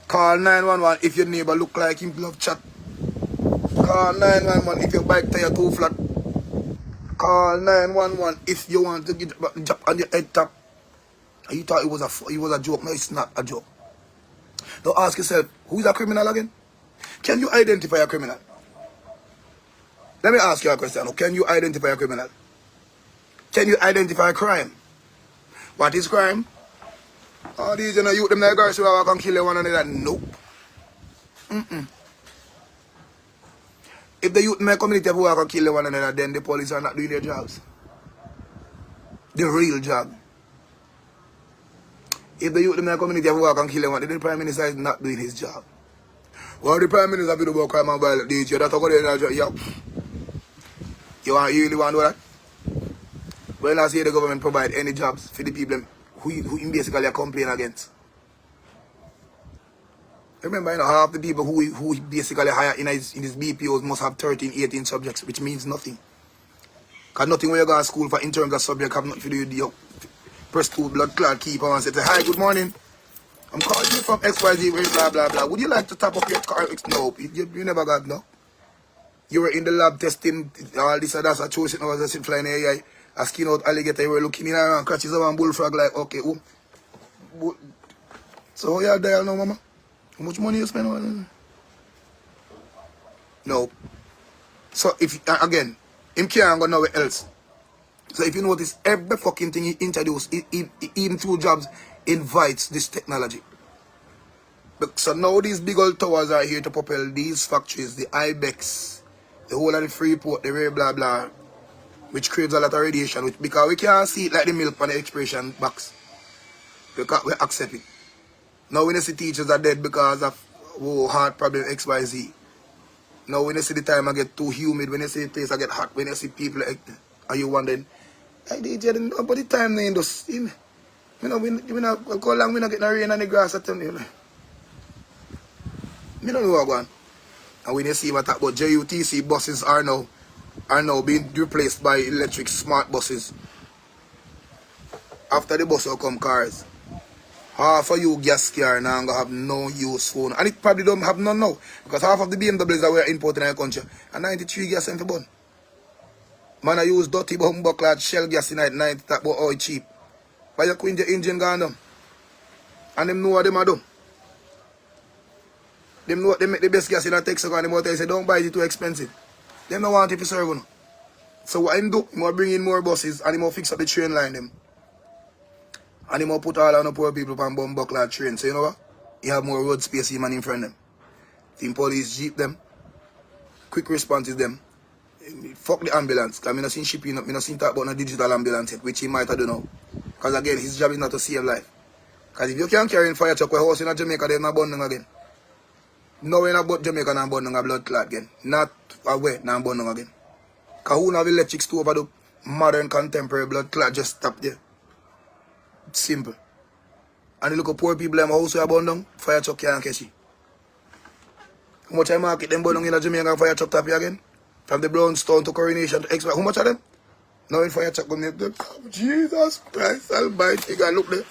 Call 911 if your neighbor look like him love chat. Call 911 if your bike tire too flat. Call 911 if you want to get jump on your head top. And you thought it was a joke. No, it's not a joke. Now ask yourself, who is a criminal again? Can you identify a criminal? Let me ask you a question. Can you identify a criminal? Can you identify a crime? What is crime? Oh, these youth, them guys who are going to kill one another. Nope. If the youth in my community who are going to kill one another, then the police are not doing their jobs. The real job. If the youth in my community who are going to kill one, then the Prime Minister is not doing his job. Well, the Prime Minister will do about crime and violence. You're not going to do that. You really want to do that? Well, I see the government provide any jobs for the people who basically are complaining against. Remember, half the people who basically hire in his BPOs must have 13, 18 subjects, which means nothing. Because nothing when you go to school for in terms of subject have nothing to do with you. Press 2 blood clot keeper and say, hi, good morning. I'm calling you from XYZ, blah, blah, blah. Would you like to top up your car? No, you never got no. You were in the lab testing all this and that. I chose it now as I sit flying AI. A skin out alligator, you were looking in around, catches up and bullfrog like, okay, so how you there now, mama? How much money you spend on it? No. So if, again, him can't go nowhere else. So if you notice, every fucking thing he introduced, even through jobs, invites this technology. So now these big old towers are here to propel these factories, the IBEX, the whole of the Freeport, the rare blah blah, which creates a lot of radiation, because we can't see it like the milk on the expiration box. We accept it. Now when you see teachers are dead because of heart problem XYZ. Now when you see the time I get too humid, when you see the place I get hot, when you see people, are you wondering, hey DJ, but the time they just, you know, we not go long, we not get no rain on the grass at them, you know. I don't know what going on. And when you see what about JUTC buses are now being replaced by electric smart buses. After the bus will come cars. Half of you gas car now gonna have no use phone. And it probably don't have none now. Because half of the BMWs that we are importing in our country are 93 gas in for bun. Man, I use dirty buckler shell gas in at 90 that but oil cheap. But you quit your engine gone down. And them know what them are doing. Them know what they make the best gas in a Texaco and them say don't buy it too expensive. Them don't want it to serve you. So what I do, I bring in more buses and I fix up the train line them. And he put all on the poor people on bomb buckler train. So you know what? You have more road space man in front of them. Team police jeep them. Quick responses them. Fuck the ambulance. Because I not seen shipping up. I not seen talk about no digital ambulance yet, which he might have done now. Because again, his job is not to save life. Because if you can't carry in fire truck with a house in Jamaica, they're not burning again. No way about Jamaica not burning a blood clot again. Not away, not burning again. Because who have electric stove over the modern contemporary blood clot just stop there. Simple. And you look at poor people in my house who are born down, fire truck can't catch it. How much I market them born down in Jamaica fire truck tap again? From the Brownstone to Coronation to X. How much of them? Now in fire truck going to Jesus Christ Almighty. God, look there.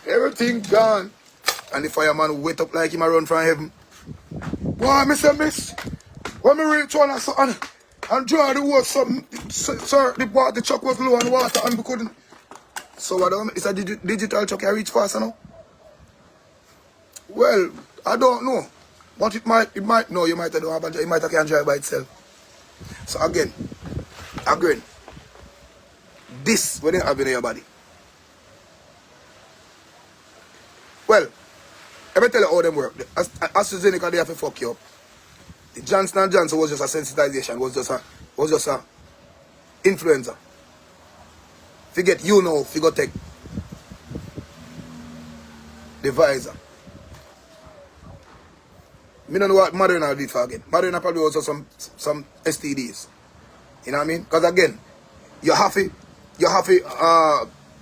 Everything gone. And the fireman wait up like him a run from heaven. Why, Mr. Miss? When me reach one and draw the water, sir, the truck was low on water and we couldn't. So what do it's a digital truck, I reach faster now? Well, I don't know. But it might, no, you might don't have, it might can drive by itself. So again, this, when you have in your body. Well, let me tell you how them work. AstraZeneca, they have to fuck you up. The Johnson & Johnson was just a sensitization, was just a influenza. Forget you know, if you go take the Pfizer. I don't know what Moderna did for again. Moderna probably also some STDs. You know what I mean? Because again, you have to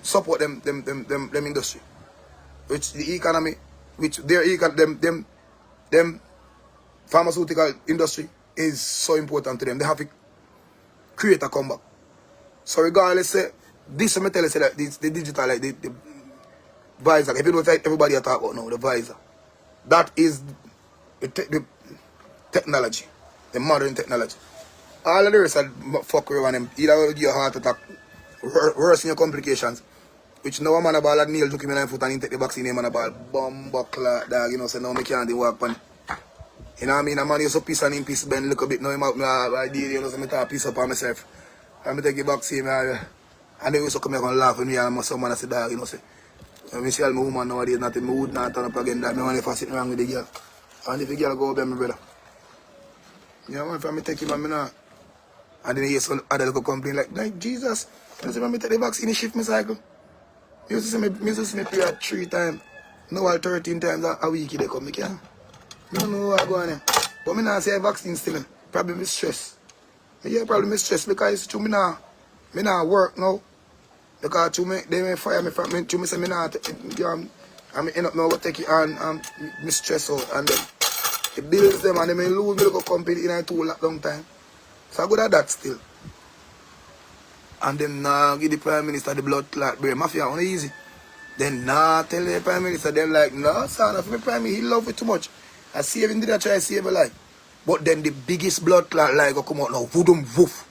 support them industry. Which the economy, which them pharmaceutical industry is so important to them. They have to create a comeback. So regardless, say this I tell you say that the digital, like the visor, if you don't like everybody I talk about now, the visor. That is the technology, the modern technology. All of the rest are fuck around them. Either give you a heart attack, worsen your complications. Which now a man about nail took him in the foot and he take the vaccine, a man about bomb buckler, dog, you know, so now me can't walk on. You know what I mean? A man used to piss and him piss bend a little bit, now him out my idea, you know, so me take a piss up on myself. And I take the vaccine, and they used to come here and laugh with me and some man I say, dog, you know, say. When I see all my woman nowadays, nothing, me would not turn up again, that me only for sitting around with the girl. And if the girl go up there, my brother. You know, if I take him and me not. And then he hear some other little complain like Jesus, you see when me take the vaccine, he shift my cycle. You used to see me period 3 times. Now all 13 times a week they come. I don't know what going on. But I not say vaccine still. Probably me stress. Yeah, probably me stress because it's me not work now. Because they may fire me from me. Me say me not I end up now take it and me stress out. And then it builds them and they may lose me look company in a 2 long time. So I go at that still. And then give the Prime Minister the blood clot brain. Mafia only easy. Then tell the Prime Minister, them like, no, son, if my Prime Minister, he love it too much. I see him did I try to save a life. But then the biggest blood clot lie go come out now. Voodoo woof.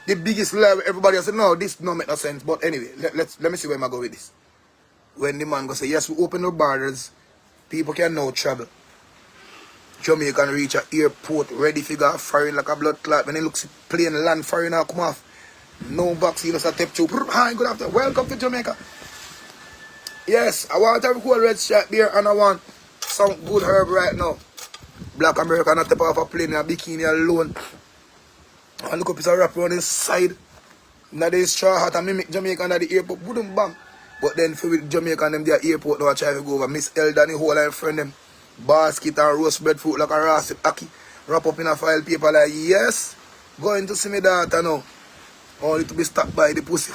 The biggest lie, everybody said, no, this don't make no sense. But anyway, let me see where I go with this. When the man go say, yes, we open the borders, people can now travel. Jamaica can reach an airport ready to go firing like a blood clot. When they look plane land firing now come off. No vaccine, just a tap tube. Hi, good afternoon. Welcome to Jamaica. Yes, I want to have a cool red stripe beer and I want some good herb right now. Black American not tap off a plane in a bikini alone. And look up it's a wrap around inside. Now they straw hat and mimic Jamaican at the airport. Boom, bam. But then for with Jamaican them their airport now I try to go over. Miss Elda and the whole line friend them. Basket and roast breadfruit like a rasp aki. Wrap up in a file paper like yes. Going to see me daughter now. Only to be stopped by the pussy.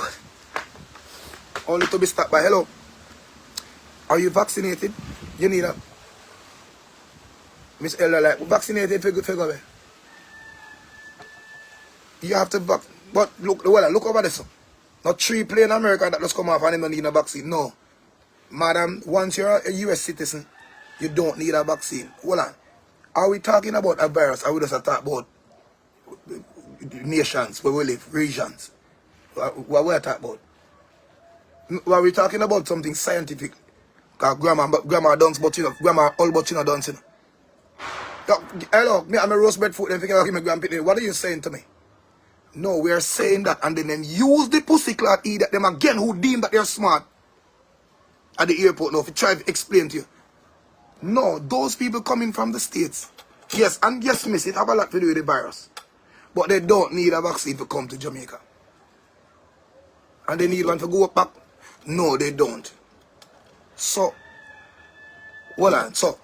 Only to be stopped by hello. Are you vaccinated? You need a Miss Ella like vaccinated for go away. You have to but look over this. Not 3 plane in America that just come off and they don't need a vaccine. No. Madam, once you're a US citizen, you don't need a vaccine. Hold on. Are we talking about a virus? Are we just talking about nations where we live, regions? What we are talking about? Are we talking about something scientific? Because grandma dance, but you know, grandma all but you know dance. You know. Hello, me I'm a roast bread food and thinking about my grandpa. What are you saying to me? No, we are saying that and then use the pussy clot idiot them again who deem that they're smart at the airport now if you try to explain to you. No, those people coming from the States. Yes, and yes, miss, it have a lot to do with the virus. But they don't need a vaccine to come to Jamaica. And they need one to go back. No, they don't. So, hold on. So,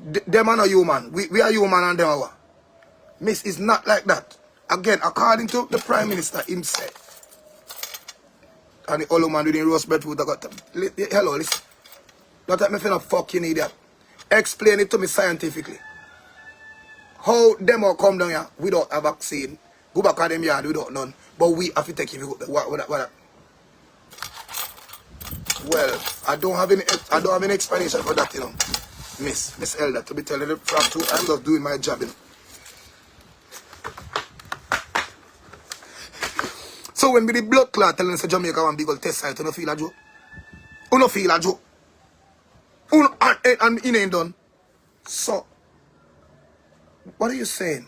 them are not human. We are human and them are. Miss, it's not like that. Again, according to the Prime Minister himself. And the old man with the roast bread food, I got them. Hello, listen. Don't let me feel a fucking idiot. Explain it to me scientifically. How them all come down here without a vaccine. Go back at them yard without none. But we have to take it. What? Well, I don't have any explanation for that, you know. Miss Elder, to be telling the truth, I'm just doing my job, you know. So when we the blood clot telling us Jamaica one big old test site, you don't feel a joke? You don't feel a joke? And it ain't done. So, what are you saying?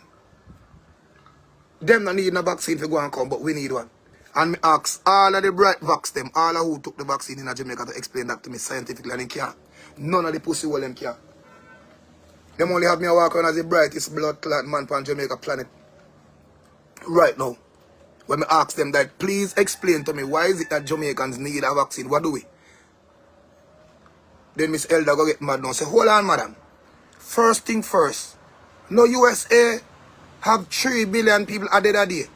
Them not need a vaccine to go and come, but we need one. And me ask all of the bright vax them, all of who took the vaccine in Jamaica to explain that to me scientifically, and they can't. None of the pussy will them can't. Them only have me walk around as the brightest blood clot man on Jamaica planet. Right now. When me ask them that, please explain to me, why is it that Jamaicans need a vaccine? What do we? Then Miss Elder go get mad now. Say, hold on, madam. First thing first. No USA have 3 billion people a dead a day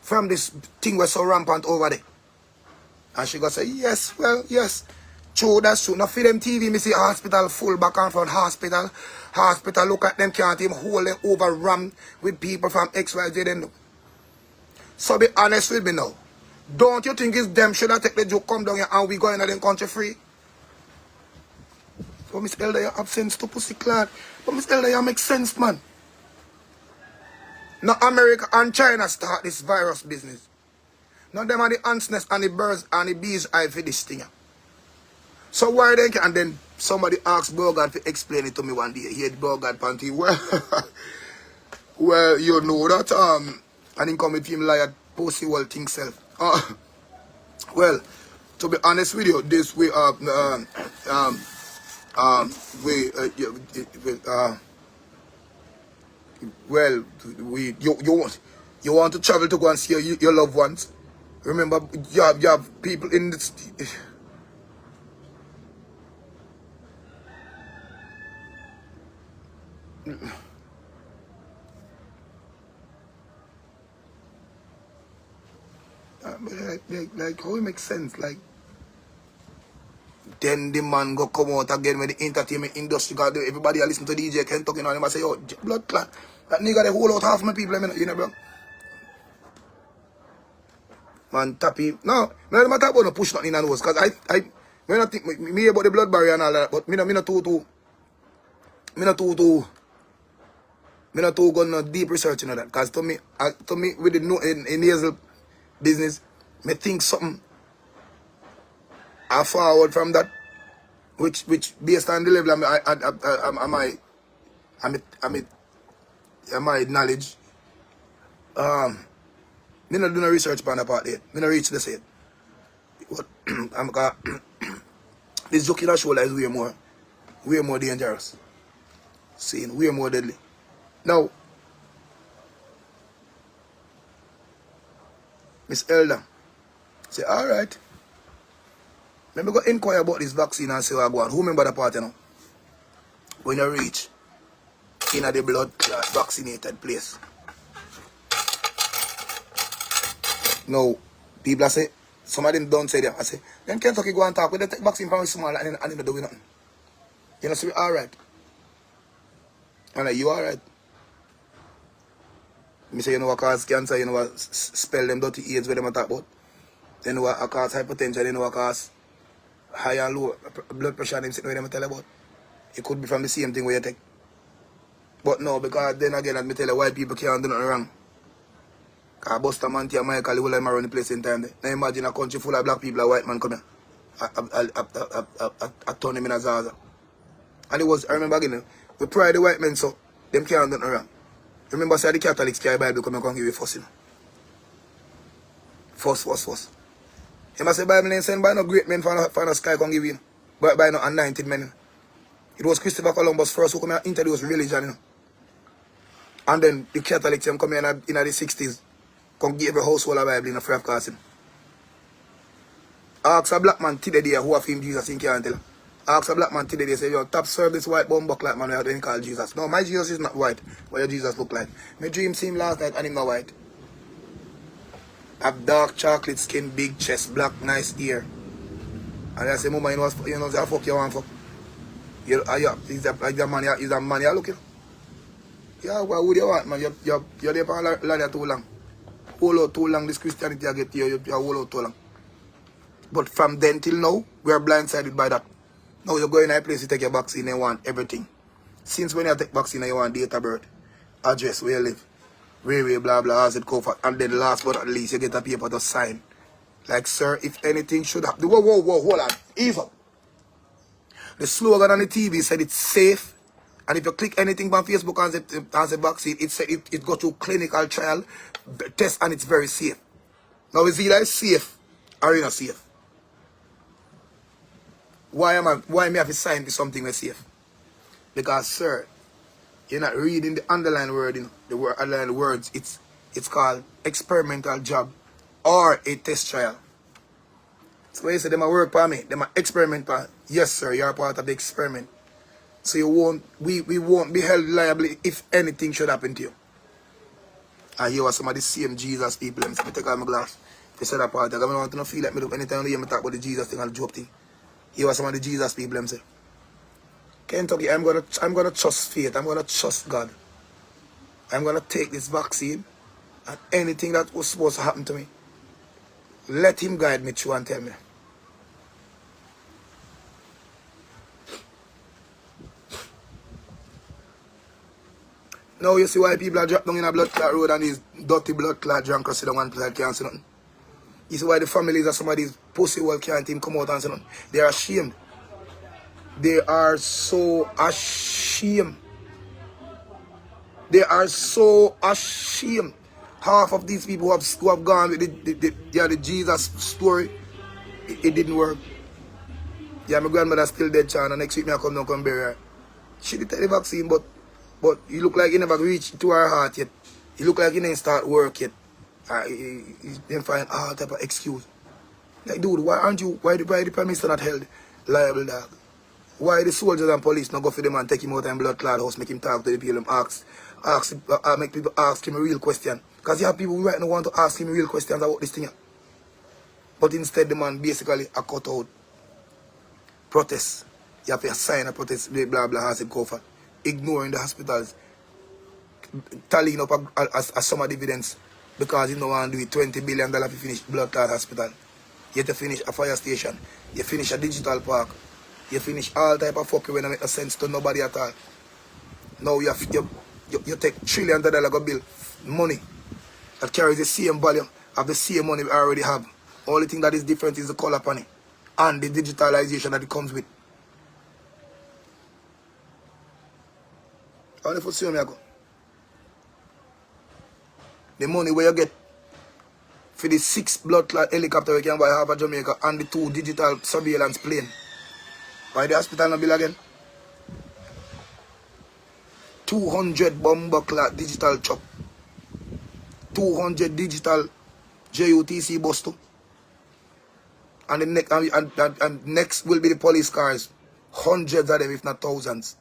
from this thing was so rampant over there. And she go say, yes, well, yes. True, that's true. Now for them TV, me see hospital full back and front hospital. Hospital, look at them, can't even hold them overrun with people from XYZ. Then. So be honest with me now. Don't you think it's them should have take the joke come down here and we go in the country free? So Miss Elder, you have sense to pussy clad. But Miss Elder, you make sense, man. Now America and China start this virus business. Now them are the ants nest and the birds and the bees eye for this thing. So why they can, and then somebody asked Bogard to explain it to me one day. He had Bogard panty. Well, you know that and he come with him like a pussy well think self. Well, to be honest with you, this way well, you want to travel to go and see your loved ones. Remember, you have people in this. Like how it makes sense, like then the man go come out again with the entertainment industry, because everybody listen to DJ Ken talking on him and say, yo, blood clot, that nigga they hold out half my people, you know, bro. Man, tappy. No, I don't matter about no push nothing in the nose, because I not think me about the blood barrier and all that, but me not too gonna deep research into that, because to me with the nasal business, me think something I forward from that, which based on the level of my knowledge, me not do no research on that part yet. Me not reach the same. But this jocular shoulder is way more dangerous. Seeing way more deadly. Now, Miss Elder say, all right. Let me go inquire about this vaccine and see what I go on. Who remember the part, you know? When you reach in the blood clot vaccinated place. Now, people say, some of them don't say that. I say, then Kentucky go and talk with the vaccine from small and then do nothing. You know, say, all right. And like, you all right? Me say, you know what cause cancer, you know what spell them dirty AIDS where them talk about. You know what cause hypertension, you know what cause high and low blood pressure, them sitting where them tell about. It could be from the same thing where you take. But no, because then again, let me tell you, white people can't do nothing wrong. Because Buster Manti and Michael, they will let me run the place in time. Now imagine a country full of black people, a white man come here. I turn him in a Zaza. And it was, I remember again, we pray the white men, so them can't do nothing wrong. Remember, say the Catholics carry Bible come and give you fuss, you know. Fuss. You must say Bible ain't sent by no great men for the sky can give you, but by no anointed men. It was Christopher Columbus first who come and introduce religion, you know. And then the Catholics come in the 60s, come give every household a Bible in a free of cost. Ask a black man today who have him Jesus in can't tell. Ask a black man today, say, yo, top serve this white bumbuck like man we have then call Jesus. No, my Jesus is not white. What your Jesus look like? My dream seen last night and him not white. Have dark chocolate skin, big chest, black, nice ear. And I say, Mama, you know, say, fuck you want fuck. He's a man you looking. Yeah, what would you want, man? You're there for a ladder too long. Hold out too long, this Christianity I get you hold out too long. But from then till now, we are blindsided by that. Now you go in a place, you take your vaccine, and you want everything. Since when you take vaccine, you want date of birth, address, where you live, where blah blah, as it go for, and then last but not least, you get a paper to sign. Like, sir, if anything should happen, whoa, hold on, ease up. The slogan on the TV said it's safe, and if you click anything on Facebook as a vaccine, it said it go through clinical trial test, and it's very safe. Now it's either safe or it's not safe. Why me have to sign for something that's safe? Because, sir, you're not reading the underlying word, underlying words. It's called experimental job or a test trial. So when you say them a work for me, them a experiment for me. Yes, sir, you're part of the experiment. So we won't be held liable if anything should happen to you. And here was some of the same Jesus people. Let me take out my glass. If you say that part, I don't want to feel like me. Anytime you hear me talk about the Jesus thing, I'll joke thing. Here was some of the Jesus people. Them say, Kentucky, I'm gonna trust faith. I'm gonna trust God. I'm gonna take this vaccine, and anything that was supposed to happen to me, let Him guide me through and tell me. Now you see why people are dropped down in a blood clot road and these dirty blood clot drunk sit down one place and can't say nothing. You see why the families of some of these pussy well can't even come out and say nothing. They are ashamed. They are so ashamed. They are so ashamed. Half of these people who have gone with the Jesus story, it didn't work. Yeah, my grandmother still dead, China. Next week I come bury her. She did take the vaccine, but you look like you never reached to her heart yet. You look like you didn't start work yet. You didn't find all type of excuse. Like, dude, why the Prime Minister not held liable, dog? Why the soldiers and police not go for them and take him out and blood clot house, make him talk to the people and make people ask him a real question? Because you have people who right now want to ask him real questions about this thing. But instead the man basically a cut out protest. You have to sign a protest, blah blah, as it go for. Ignoring the hospitals, tallying up as some of the evidence because you don't want to do it. $20 billion to finish blood clot hospital. You have to finish a fire station. You finish a digital park. You finish all type of fuckery when it make no sense to nobody at all. Now you take $1 trillion go bill money that carries the same volume of the same money we already have. Only thing that is different is the color upon it and the digitalization that it comes with. How the fuck see me I go? The money where you get for the 6 blood clot helicopter we can buy half of Jamaica and the 2 digital surveillance plane. Why the hospital not bill again? 200 bomber clot digital chop. 200 digital JUTC bus too. And the next and next will be the police cars. Hundreds of them, if not thousands.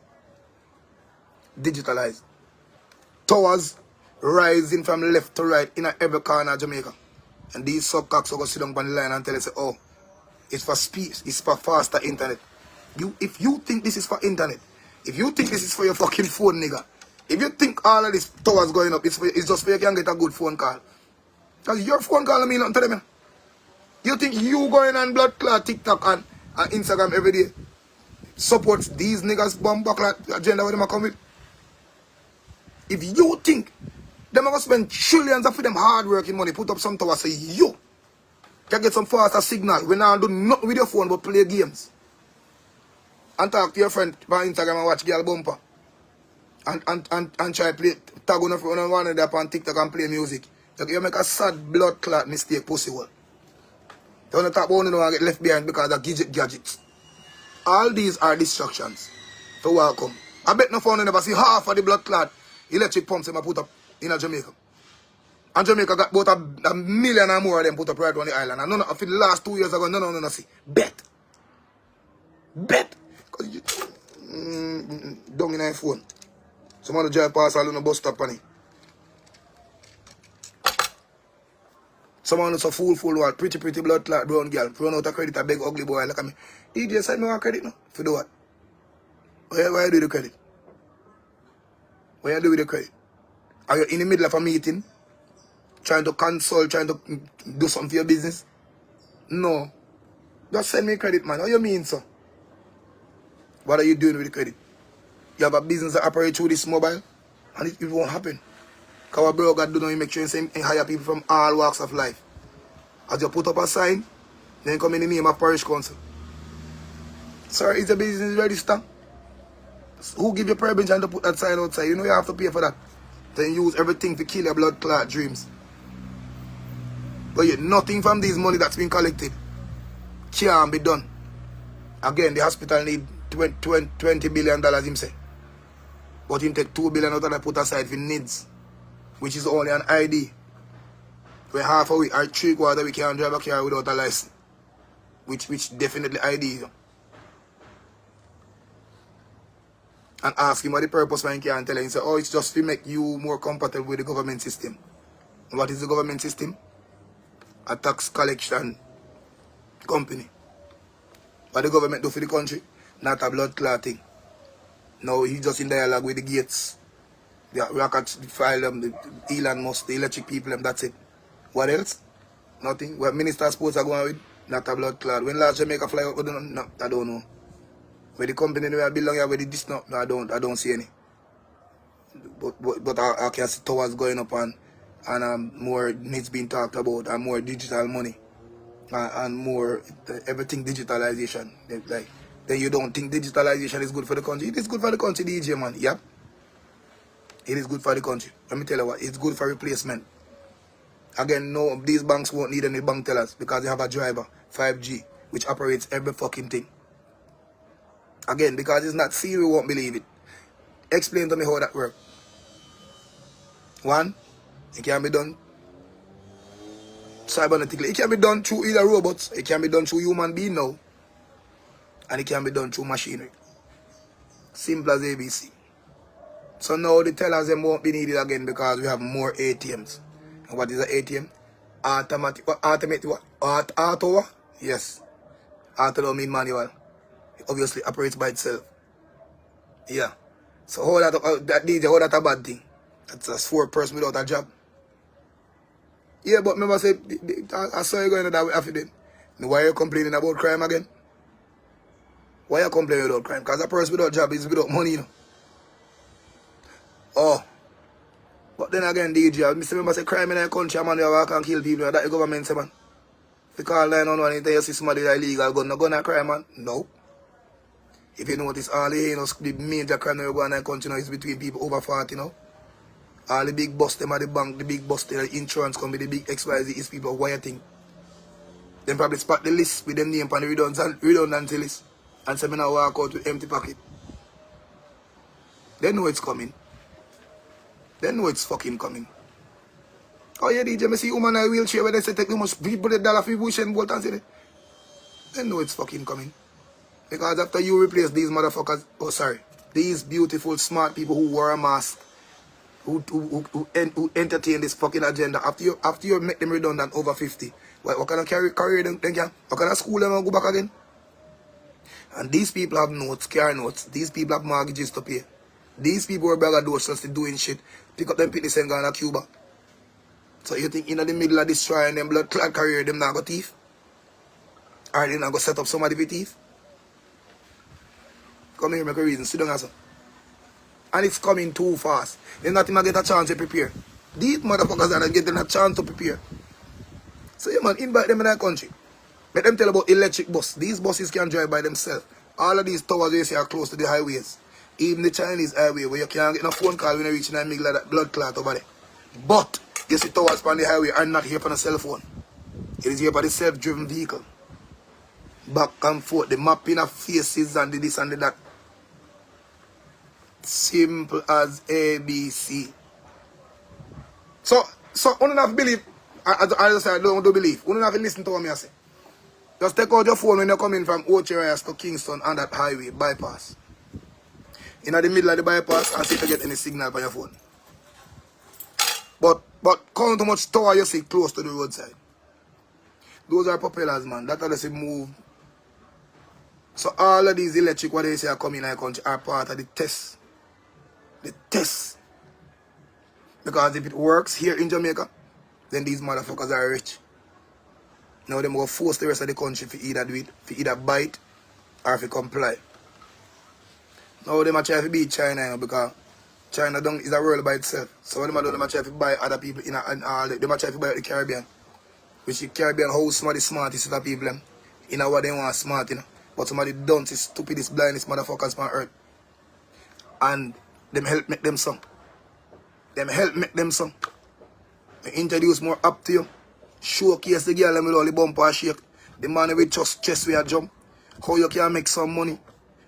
Digitalized. Towers rising from left to right in every corner of Jamaica. And these subcocks will go sit down on the line and tell us, oh, it's for speed, it's for faster internet. If you think this is for internet, if you think this is for your fucking phone, nigga, if you think all of this towers going up, it's just for you can get a good phone call. Because your phone call mean nothing to them. You think you going on blood clot TikTok and Instagram every day supports these niggas bomb clot agenda where they come with? If you think them are going to spend trillions of them hard working money, put up some towers so you can get some faster signal when I do nothing with your phone but play games. And talk to your friend by Instagram and watch girl bumper. And try play tag on one of them on TikTok and play music. You make a sad blood clot mistake possible. You want to talk about and get left behind because of gadgets. All these are distractions to welcome. I bet no phone never see half of the blood clot electric pumps them put up in Jamaica. And Jamaica got about a million or more of them put up right on the island. And none of the last 2 years ago, no, see. Bet. Because you down in your phone. Someone drive past all on the bus stop on it. Someone who's a fool, what? Pretty blood clot brown girl. Run out of credit, a big ugly boy. Look at me. DJ said me want credit no? For do what? Why you do the credit? What you do with the credit? Are you in the middle of a meeting? Trying to consult, trying to do something for your business? No. Just send me credit, man. What you mean, sir? What are you doing with the credit? You have a business that operates through this mobile, and it won't happen. Because our bro God do not make sure and hire people from all walks of life. As you put up a sign, then come in the name of parish council. Sir, is the business register? Who give you permission to put that sign outside? You know you have to pay for that. Then use everything to kill your blood clot dreams. But yet nothing from this money that's been collected can be done. Again, the hospital need $20 billion, him say. But him take $2 billion out of that put aside for needs, which is only an ID. Where half a week or 3/4 we can't drive a car without a license. Which definitely ID. And ask him what the purpose why he can't tell him. He say, oh, it's just to make you more compatible with the government system. And what is the government system? A tax collection company. What the government do for the country? Not a blood clotting. No, he's just in dialogue with the Gates. The rocket file them, the Elon Musk, the electric people, and that's it. What else? Nothing. What minister sports are going with? Not a blood clot. When last Jamaica fly out, no, I don't know. Where the company where I belong here, where the this no, I don't see any. But I can see towers going up and more needs being talked about and more digital money and more everything digitalization. Like then you don't think digitalization is good for the country? It is good for the country, DJ man. Yep. It is good for the country. Let me tell you what, it's good for replacement. Again, no, these banks won't need any bank tellers because they have a driver, 5G, which operates every fucking thing. Again, because it's not Siri, won't believe it. Explain to me how that works. One, it can be done cybernetically. It can be done through either robots, it can be done through human being now, and it can be done through machinery. Simple as ABC. So now the tellers them won't be needed again because we have more ATMs. And what is an ATM? Automatic. What? Automatic what? Auto? Yes. Auto don't mean manual. It obviously operates by itself. Yeah. So how that DJ, how that a bad thing? That's a 4 person without a job. Yeah, but remember say I saw you going to that way after then. Why are you complaining about crime again? Why are you complaining about crime? Because a person without job is without money, you know. Oh. But then again, DJ, I remember say crime in a country, man, you walk and kill people, that the government say, man. If you call 911 and you see somebody that illegal gun, no gun a crime, man. No. If you notice, all the major crime that you go in a country now is between people over 40, you know. All the big bust them at the bank, the big bust the insurance company, the big XYZ is people wire thing. Then probably spot the list with them name on the redundancy list. And say me now walk out with empty pocket. They know it's coming. They know it's fucking coming. Oh yeah, DJ, me see woman in a wheelchair where they say take too much people $1 for Usain Bolt and say that. They know it's fucking coming. Because after you replace these motherfuckers, oh sorry, these beautiful, smart people who wear a mask, who entertain this fucking agenda, after you make them redundant over 50, what kind of career them can? What kind of school them and go back again? And these people have notes, car notes, these people have mortgages to pay. These people were braggadocious doing shit. Pick up them picnics and go to Cuba. So you think in the middle of destroying them blood clot career, them not go thief? Or they not go set up somebody for thief? Come here, make a reason. Sit down, answer. And it's coming too fast. They're not even get a chance to prepare. These motherfuckers are not getting a chance to prepare. So yeah man, invite them in our country. Let them tell about electric bus. These buses can drive by themselves. All of these towers you see are close to the highways. Even the Chinese highway where you can't get no phone call when you reach in the middle of that blood clot over there. But you see towers on the highway are not here for a cell phone. It is here for the self-driven vehicle. Back and forth, the mapping of faces and the this and the that. Simple as ABC. So you don't have to believe. I just say I don't believe. You don't have to listen to what I say. Just take out your phone when you're coming from Ocherayas to Kingston on that highway, bypass. In the middle of the bypass and see if you get any signal on your phone. But count how much tower you see close to the roadside. Those are propellers, man. That's how they say move. So all of these electric what they say are coming in our country are part of the test. The test. Because if it works here in Jamaica, then these motherfuckers are rich. Now them go force the rest of the country to either do it, to either bite or to comply. Now them a try to beat China, you know, because China don't, is a world by itself. So what them a do, them a try to buy other people in all, them a try to buy the Caribbean. Which the Caribbean, how some of the smartest of the people, you know what they want smart, you know. But some of the duntest, stupidest, blindest motherfuckers on earth. And them help make them some. Them help make them some. They introduce more up to you. Showcase the girl with all the bumper shake. The man with just chest where jump. How you can make some money.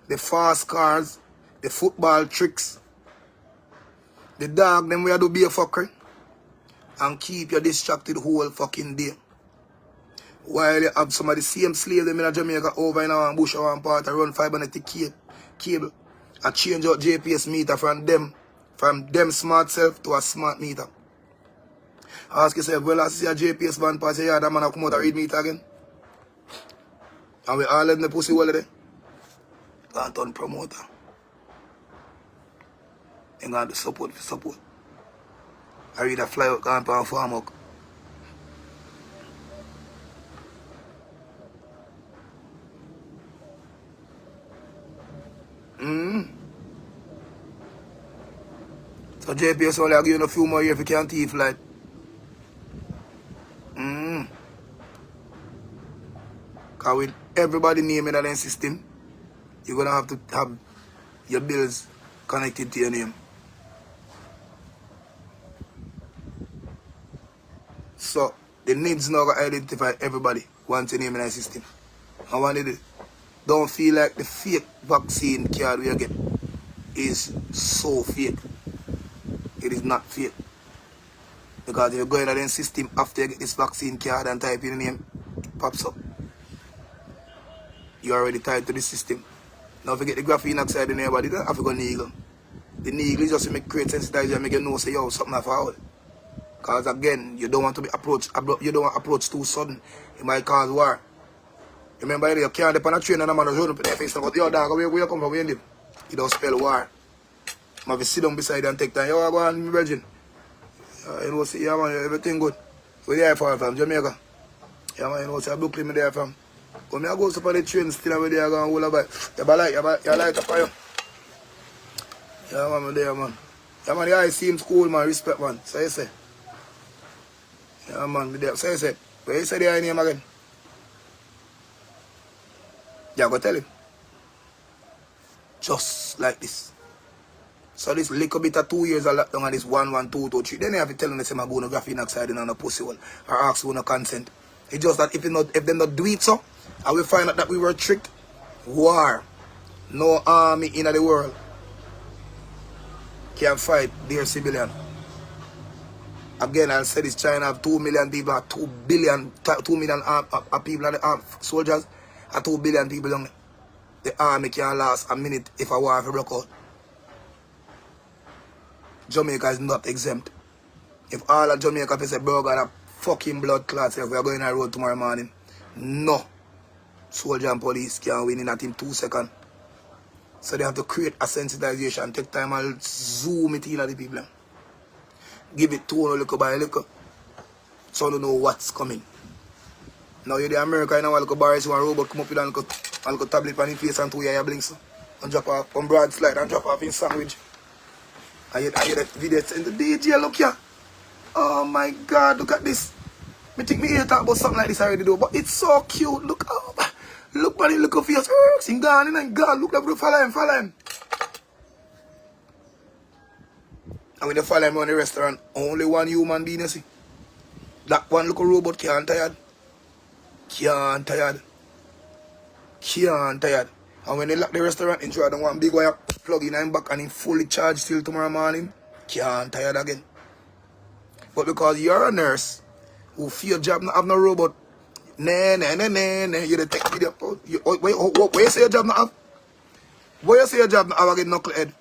The fast cars. The football tricks. The dog them where do be a fucker. And keep you distracted the whole fucking day. While you have some of the same slaves them in Jamaica over in our bush or one part and run 500 cable. And change out GPS meter from them smart self to a smart meter. Ask yourself, well, I see a GPS van pass here, that man come out and read meter again. And we all in the pussy wall there. Can't turn promoter. You got to support for support. I read a fly out, can't pan farm up. So JPS only give you a few more years if you can't thief like. Because with everybody naming that system, you're gonna have to have your bills connected to your name. So the needs now gonna identify everybody once you name in that system. And what it is, don't feel like the fake vaccine card we get is so fake. It is not fake. Because if you go in the system after you get this vaccine card and type in the name, it pops up. You're already tied to the system. Now if you get the graphene oxide in your body, you don't have to go needle. The needle is just to make create sensitizer and make you know say yo something have foul. Because again, you don't want to be approached too sudden. It might cause war. Remember you can't depend on a train and a man run up in their face and go, yo dog, where you come from, where you live? You don't spell war. You have to sit down beside and take time. Yo, go on, virgin. You know, see, yeah, man, everything good. Where you are from? Jamaica. Yeah, man, you know, see, Brooklyn, me there from. When I go to the train, still over there, going all about. You like a fire. Yeah, man, me there, man. Yeah, man, the eye seems cool, man. Respect, man. So you say. Yeah, man, me there. So you say. Where you say the eye name again? Yeah, go tell him. Just like this. So this little bit of 2 years of lockdown and this 1, 1, 2, 2, 3. Then they have to tell them they say my go no graphene oxide in on a pussy hole or ask for no consent. It's just that if they not do it so, and we find out that we were tricked, war, no army in the world can fight their civilian. Again, I'll say this, China have 2 million people, 2 million people, soldiers, and 2 billion people down there. The army can last a minute if a war broke out. Jamaica is not exempt. If all of Jamaica say, bro, got a fucking blood clot if we are going on the road tomorrow morning, no soldier and police can win in that in 2 seconds. So they have to create a sensitization, take time and zoom it in at the people. Give it to one little by little, so they know what's coming. Now you're the America, you know, a little bar is one robot come up with a little tablet on his face and 2 years blinks and drop off on broad slide and drop off in sandwich. I hear that video in the DJ, look here. Oh my God, look at this. I think me here talk about something like this already though, but it's so cute. Look up. Look buddy, look up for your sing down and God, look up, follow him. And when you follow him on the restaurant, only one human being you see. That one little robot can't tired. And when they lock the restaurant, enjoy the one big wire plug in and back and he fully charged till tomorrow morning, can't tired again. But because you're a nurse who feel your job not have no robot, you the tech video. Where you say your job not have? Where you say your job not have again, knucklehead?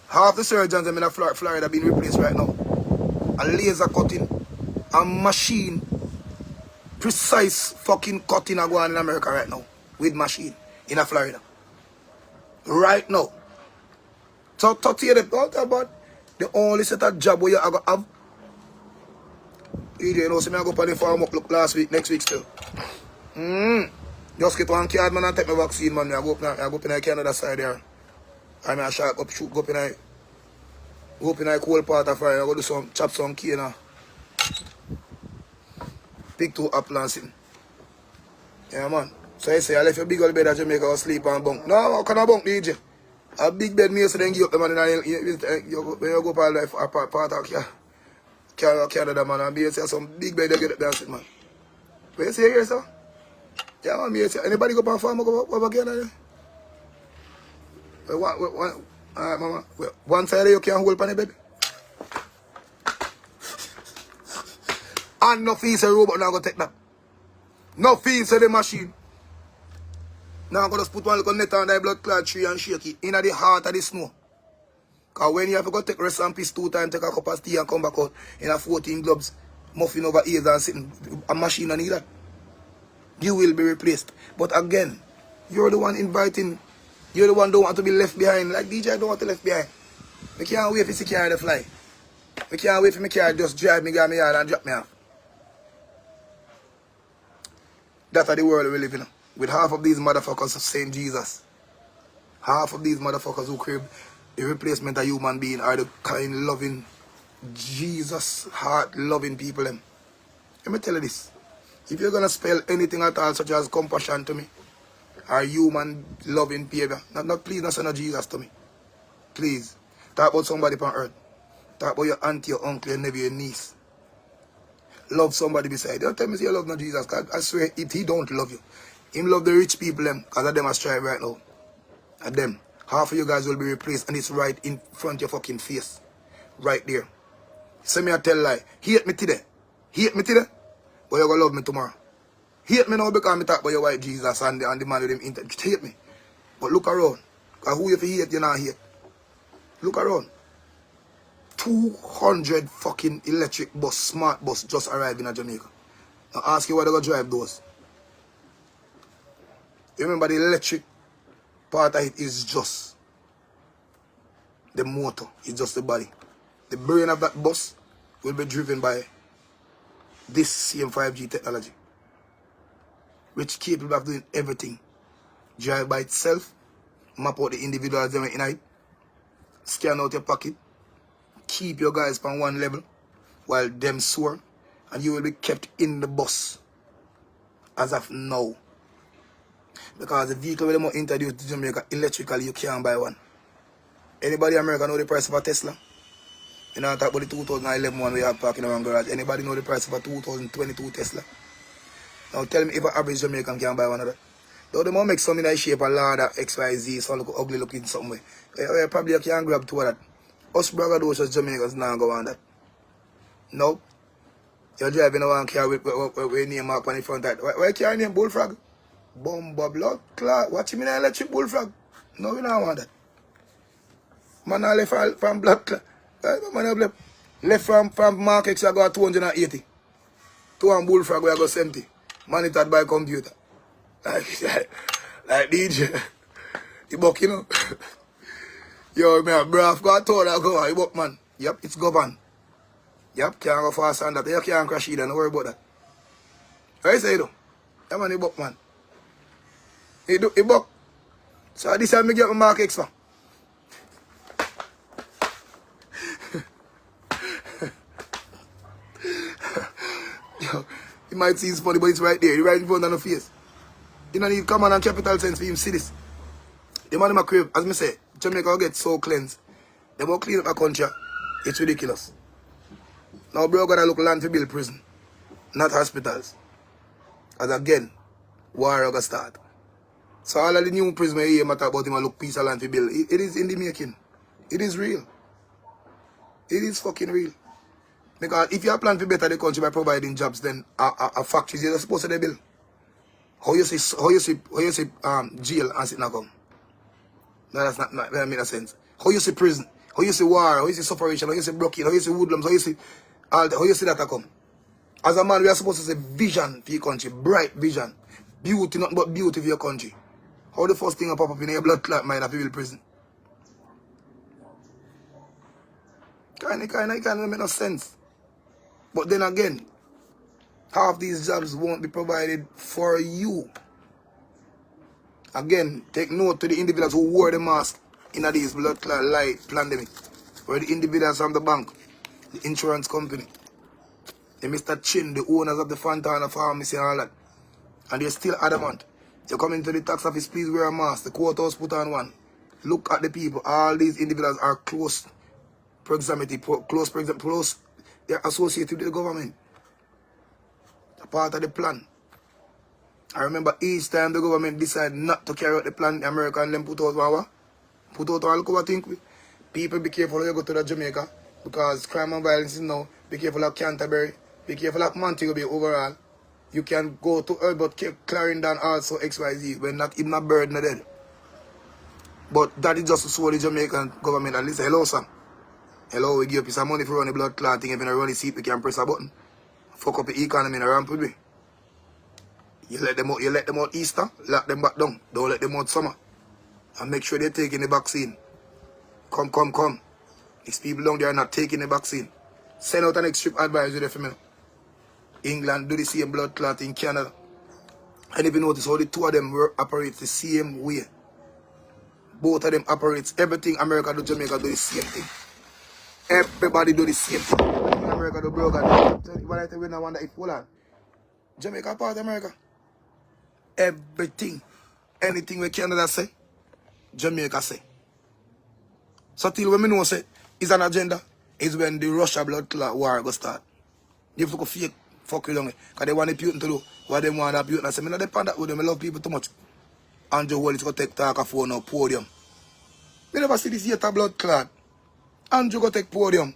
Half the surgeons in Florida have been replaced right now. A laser cutting, a machine, precise fucking cutting are going in America right now. With machine in Florida. Right now. So talk to you about the only set of job where you have DJ, you know, see me I go up on the farm up look last week, next week still. Just get one card, man, and take my vaccine, man. I go up in the Canada side there. I mean, I shark up, shoot, go up in the cold part of fire. I go do some, chop some cane, pick 2 apple and sitting. Yeah, man. So I say, I left your big old bed at Jamaica or sleep and bunk. No, how can I bunk, DJ? A big bed, me, so then give up the man when you go up all life, part of Canada, man, and be say some big bed, they get up there and sit, man. What you say here, sir? Yeah, man, me say, anybody go up on farm, go over Canada? Alright, mama. One side you can't hold on the bed. And no fees a robot now go take that. No fees of the machine. Now I'm going to just put one little net on the blood clot tree and shake it in the heart of the snow. Because when you have to go take rest and peace 2 times, take a cup of tea and come back out in a 14 gloves, muffin over ears and sitting, a machine and that, you will be replaced. But again, you're the one inviting, you're the one don't want to be left behind. Like DJ don't want to be left behind. I can't wait for the car to fly. I can't wait for my car to just drive me, get me yard and drop me off. That's the world we live in. With half of these motherfuckers saying Jesus. Half of these motherfuckers who crave the replacement of human being are the kind, loving, Jesus, heart-loving people. Let me tell you this. If you're going to spell anything at all such as compassion to me, or human-loving behavior, please don't send Jesus to me. Please. Talk about somebody on earth. Talk about your auntie, your uncle, your nephew, your niece. Love somebody beside you. Don't tell me you love no Jesus. God, I swear, if he don't love you, him love the rich people, because of them are strive right now. At them. Half of you guys will be replaced, and it's right in front of your fucking face. Right there. Say me I tell lie. Hate me today. Hate me today. But you're going to love me tomorrow. Hate me now because I talk about your white Jesus and the man with them internet. Just hate me. But look around. Because who you hate, you not hate. Look around. 200 fucking electric bus, smart bus just arrived in Jamaica. Now ask you why they go drive those. You remember the electric part of it is just the motor, it's just the body. The brain of that bus will be driven by this same 5G technology, which capable of doing everything. Drive by itself, map out the individuals in it, scan out your pocket, keep your guys on one level while them soar, and you will be kept in the bus as of now. Because the vehicle will be introduced to Jamaica electrically, you can't buy one. Anybody in America know the price of a Tesla? You know, talk about the 2011 one we have parking around garage. Anybody know the price of a 2022 Tesla? Now tell me if an average Jamaican can buy one of that. Though they might make some in that shape, a ladder, XYZ, so look ugly looking somewhere. Probably you can grab 2 of that. Us brother those just Jamaicans now go on that. No. You're driving a one car with name mark on the front of it. Why can't you name Bullfrog? Bomba blood clot. What you mean electric Bullfrog? No, we don't want that. Man, I left from blood clot. Man, left from Mark X, I got 280. 2 on Bullfrog, we got 70. Monitored by computer. Like DJ. The buck, you know. Yo, man, bro, I've got told I go, you buck, man. Yep, it's governed. Yep, can't go fast on that. You can't crash either, don't worry about that. What you say, though? Yeah, man, you buck, man. You buck. So this time I get my Mark X, man. Yo, you might see it's funny, but it's right there. It's right in front of the face. You don't need common and capital sense for him to see this. The man in my crib, as I say, Jamaica will get so cleansed. They will clean up a country. It's ridiculous. Now, bro, gotta look land to build prison, not hospitals. As again, war gonna start. So all of the new prison here matter about him and look piece of land to build. It is in the making. It is real. It is fucking real. Because if you have planned to better the country by providing jobs, then a factories you're supposed to build. How you see jail and sit now come? No, that's not that make no sense. How you see prison? How you see war? How you see separation? How you see Brooklyn? How you see Woodlands? How you see that come? As a man, we are supposed to say vision for your country, bright vision, beauty, nothing but beauty for your country. How the first thing that pop up in your blood clot mind of people prison? Kinda make no sense. But then again, Half these jobs won't be provided for you. Again, take note to the individuals who wore the mask in these blood clot light pandemic. Or the individuals from the bank, the insurance company, the Mr. Chin, the owners of the Fontana pharmacy and all that. And they're still adamant. You come into the tax office, please wear a mask. The courthouse put on one. Look at the people. All these individuals are close proximity, close, they're associated with the government. A part of the plan. I remember each time the government decided not to carry out the plan, the American them put out one. Put out all cover think we. People be careful when you go to the Jamaica because crime and violence is now. Be careful of Canterbury. Be careful of Montego Bay overall. You can go to Albert, Clarendon also XYZ when not even a bird not dead. But that is just to show the Jamaican government at least, hello sir. Hello, we give you some money for running blood clot thing. If you don't run the seat, we can press a button. Fuck up the economy in a ramp with me. You let them out Easter, lock them back down. Don't let them out summer. And make sure they're taking the vaccine. Come. These people down there are not taking the vaccine. Send out an extra advisory there for me. England do the same blood clot in Canada. And if you notice how the two of them operate the same way. Both of them operates everything America do, Jamaica do the same thing. Everybody do the same thing. Everything America do, broken. When I tell you, I wonder if, hold on. Jamaica part of America. Everything. Anything we Canada say, Jamaica say. So till when we know say, is an agenda, is when the Russia blood clot war go start. You have to go fake, fuck you long. Because they want the Putin to do what they want that Putin. I say, I don't depend that with them. I love people too much. Andrew Wallace go take talk of phone or podium. We never see this yet a blood clot. Andrew go take podium.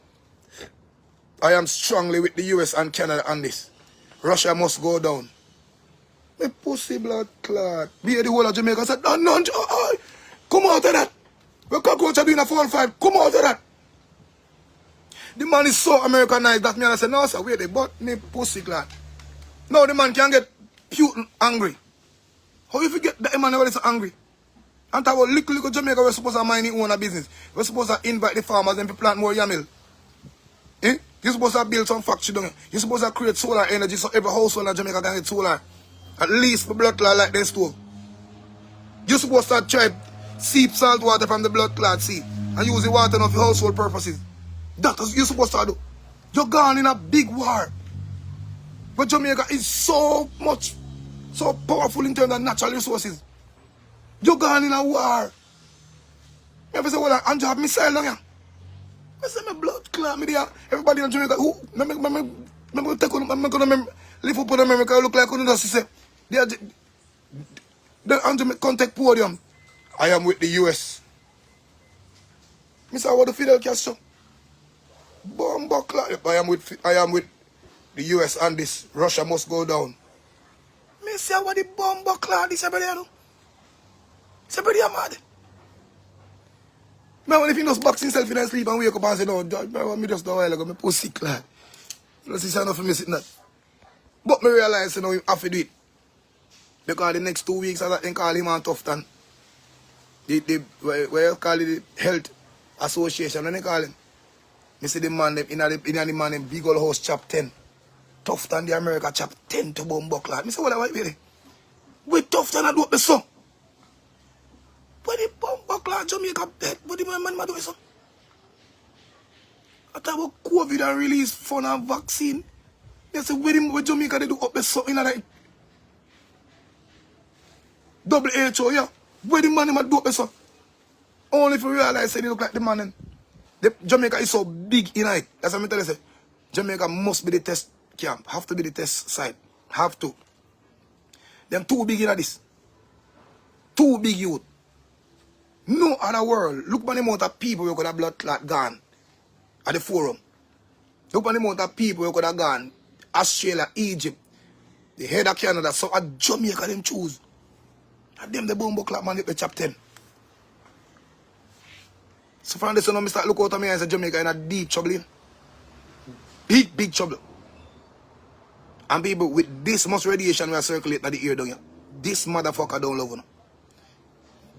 I am strongly with the US and Canada on this. Russia must go down. Me pussy blood clot. Be the whole of Jamaica said, no, come out of that. We cockroach are doing a 4-5. Come out of that. The man is so Americanized that me and I said, no sir, wait, but me pussy clot. No, the man can get Putin angry. How you forget that Emmanuel is angry? And talk about little Jamaica, we're supposed to mind own a business. We're supposed to invite the farmers and to plant more yamil. Eh? You're supposed to build some factory down here. You're supposed to create solar energy so every household in Jamaica can get solar. At least for blood clot like this stove. You're supposed to try seep salt water from the blood clot sea and use the water for household purposes. That's what you're supposed to do. You're gone in a big war. But Jamaica is so powerful in terms of natural resources. You're gone in a war. If I say, well, Andrew have missile down here. I say, my blood clot me there. Everybody in Jamaica, who? I'm going to live up in America, look like you say. The Andrew contact podium. I am with the US. Mr. What the Fidel Castro? Bomba clot. I am with the US and this. Russia must go down. Me say what the bomba clot this everybody do. Everybody are mad. Man, when if he just box himself in his sleep and wake up and say, no, me just a while ago, me pussy clot. You know, see, enough for me sitting that. But me realize, you know, you have to do it. Because the next 2 weeks, I think call him on Tufton. Where you call it the Health Association, when they call him. You see the man, in the man, in Big Old House, chap 10. Tufton, the America, chap 10 to bomb buckler. I say, what are you with Tufton, I do up the song. But the bomb buckler, Jamaica, dead. But the man, do so. I talk about COVID and release fund and vaccine. They say, with Jamaica, they do up the song in that. WHO, yeah. Where the man do up the song. Only if you realize they look like the man. Jamaica is so big in it. That's what I'm telling you. Jamaica must be the test camp. Have to be the test site. Have to. Them too big in this. Too big youth. No other world. Look at the amount of people who could have blood clot gone at the forum. Look at the amount of people who could have gone. Australia, Egypt, the head of Canada. So at Jamaica them choose. And them the bomb clot man the chap 10. So from this one, I start look out at me and say Jamaica in a deep trouble. Big trouble. And people with this much radiation we are circulating at the ear down here. This motherfucker don't love you.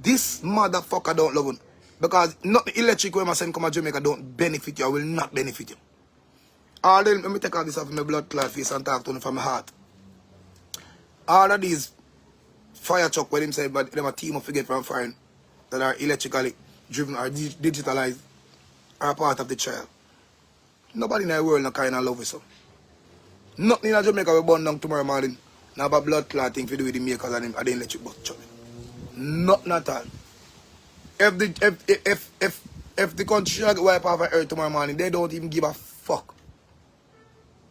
This motherfucker don't love you. Because not the electric way I send come to Jamaica don't benefit you or will not benefit you. All them, let me take all this off my blood clot face and talk to them from my heart. All of these fire truck where them say, but them a team of forget from foreign that are electrically driven or digitalized are part of the trial. Nobody in the world no kind of love with so. Nothing in Jamaica will burn down tomorrow morning. Now have a blood clot thing to do with the makers and the electric bus truck. Nothing at all. If the country should wipe off the earth tomorrow morning, they don't even give a fuck.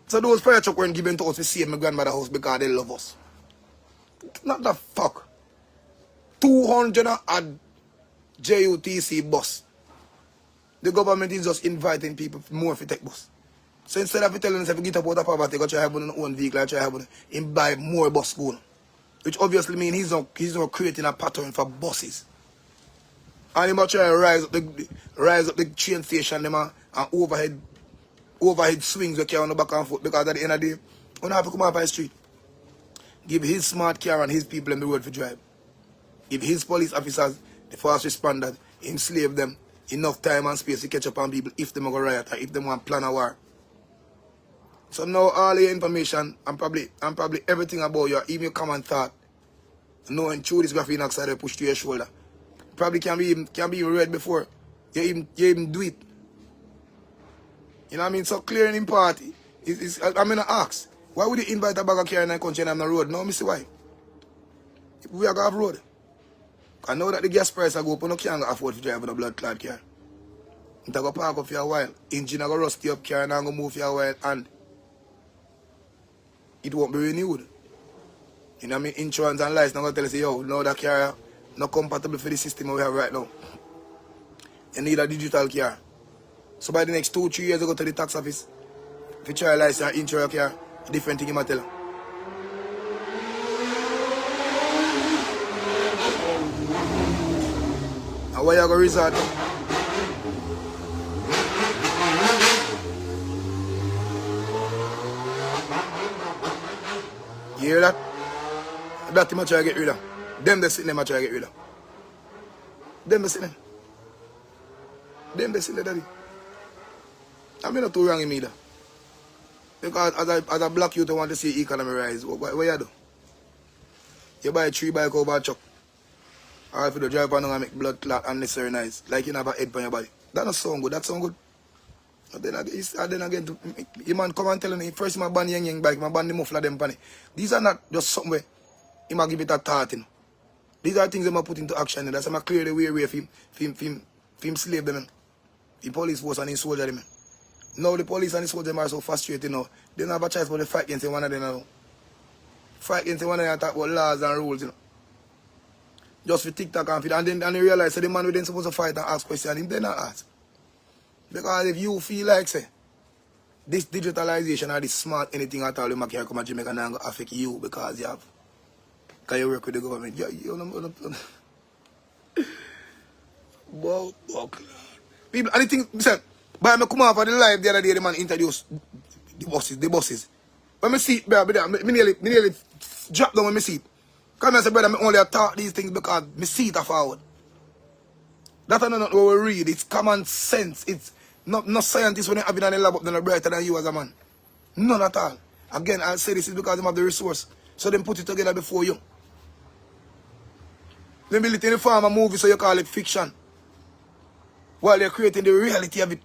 So those fire truck weren't given to us to save my grandmother's house because they love us. Not the fuck. 200 and JUTC bus. The government is just inviting people more to take bus. So instead of telling us if you get up out of poverty, go try to have your own vehicle, try to have buy more bus school. Which obviously means he's not creating a pattern for buses. And he must try to rise up the train station them and overhead swings that carry on the back and forth, because at the end of the day, you don't have to come up on the street. Give his smart car and his people on the road for drive. Give his police officers, the first responders, enslave them enough time and space to catch up on people if they go riot or if they want to plan a war. So now all your information and probably everything about you, even your common thought, knowing through this graphene oxide they push to your shoulder, probably can be even read before you even do it. You know what I mean? So clearing in party I mean, I ask, why would you invite a bag of car in the country and on the road? No, I see why. We are going to have road. I know that the gas price I go up, you can't afford to drive with a blood clot car. You go park up for a while, engine go rusty up car and I go move for a while and it won't be renewed. You know what I mean? Insurance and license I'm going to tell you, yo, no, that car not compatible for the system we have right now. You need a digital car. So by the next 2-3 years you go to the tax office. If you try a license and insure your car, different thing you might tell you. And where you going to resort to? You hear that? That thing I try to get rid of. Them they sitting there I try to get rid of. Them they sitting there. Them they sitting there, daddy. I'm not too wrong in me either. Because as a black youth I want to see economy rise. What you do? You buy 3 bike over a truck. Or if you drive on and make blood clot unnecessary nice. Like you have a head on your body. That don't sound good. That sound good. And then again, the man come and tell me, first my ban yang bike, my ban the muffler them pan. These are not just something where he might give it a thought. You know. These are things that I put into action. That's why I clear the way for him slave them. The police force and the soldier them. Now the police and the soldiers are so frustrated now. They don't have a choice but to fight against one of them now. Fight against one of them and talk about laws and rules, you know. Just for TikTok and feed. And then they realize that the man who then supposed to fight and ask questions, him then not ask. Because if you feel like, say, this digitalization or this smart anything at all, you can come to Jamaica and going to affect you because you have, because you work with the government. Wow, okay. People, and the thing, listen, but I come off of the live the other day, the man introduced the buses. When I see it, brother, I nearly drop down when I see it. Because I say, brother, I only talk these things because I see it forward. That's not what we read. It's common sense. It's not scientists when they have it on the lab up, they're brighter than you as a man. None at all. Again, I'll say this is because they have the resource. So they put it together before you. They build it in the form of movie, so you call it fiction. While they're creating the reality of it.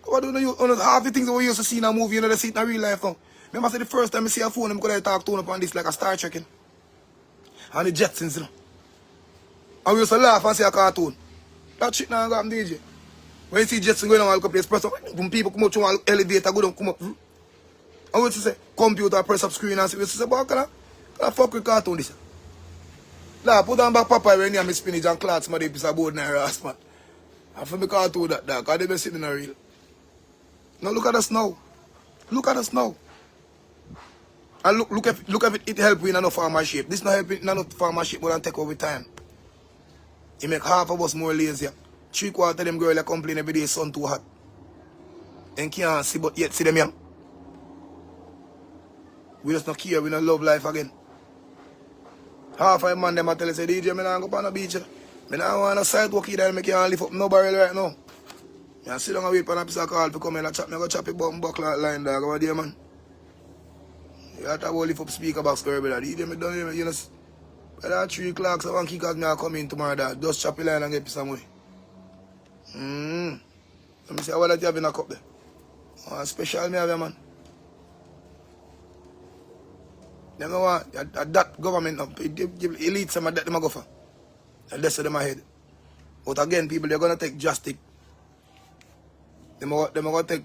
What do you know? Half the things that we used to see in a movie, you know, they see it in real life now. Remember, say the first time I see a phone, I'm going to talk to them upon this like a Star Trek. And the Jetsons, you know. And we used to laugh and see a cartoon. That shit now got DJ. When you see Jetson going on a couple of press up, when people come up to an elevator, go down, come up. And we used to say, computer, press up screen and see. We used to say, but can I fuck with cartoon this? Nah, put on back Popeye when you have my spinach and clots, my piece of board in her ass, man. And for me cartoon that, because they been sitting in a real. Now look at us now. Look at us now. And look if it help in enough farmer shape. This not helping in enough farmer shape, but take over time. It make half of us more lazy. 3/4 of them girls complain every day sun too hot. And can't see but yet see them young. We just not care, we don't love life again. Half of man them tell us, say, DJ, I don't go on the beach. I don't want a sidewalk either, I can't lift up no barrel right now. I sit down and wait for a piece of call to come in and chop me. I go chop it button buckler line dog over there, man. You have to lift up speaker box for everybody. You me done, you know. By that 3 o'clock, so one kick out me I come in tomorrow dog. Just chop it line and get piece of money. Let me see what that you have in a cup there. Oh, special me have here, man. Them know what that government elite some of that them go for. And that's them ahead. But again, people they're gonna take drastic. Them gonna take.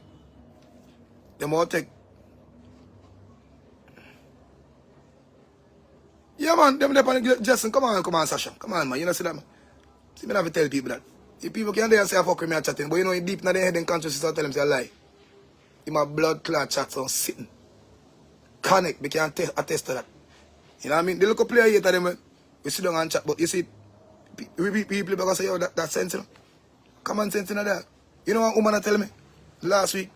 Yeah man, them Justin, come on, Sasha. Come on man, you know see that man. See me have to tell people that. If people can there and say I fuck with me and chatting, but you know deep in their head and conscious tell them say a lie. In my blood clot chat on sitting. Connect, we can attest to that. You know what I mean? The local player here to them, we sit down and chat, but you see, people because say, yo, that sense, you know? Common sense in that. You know what woman tell me? Last week,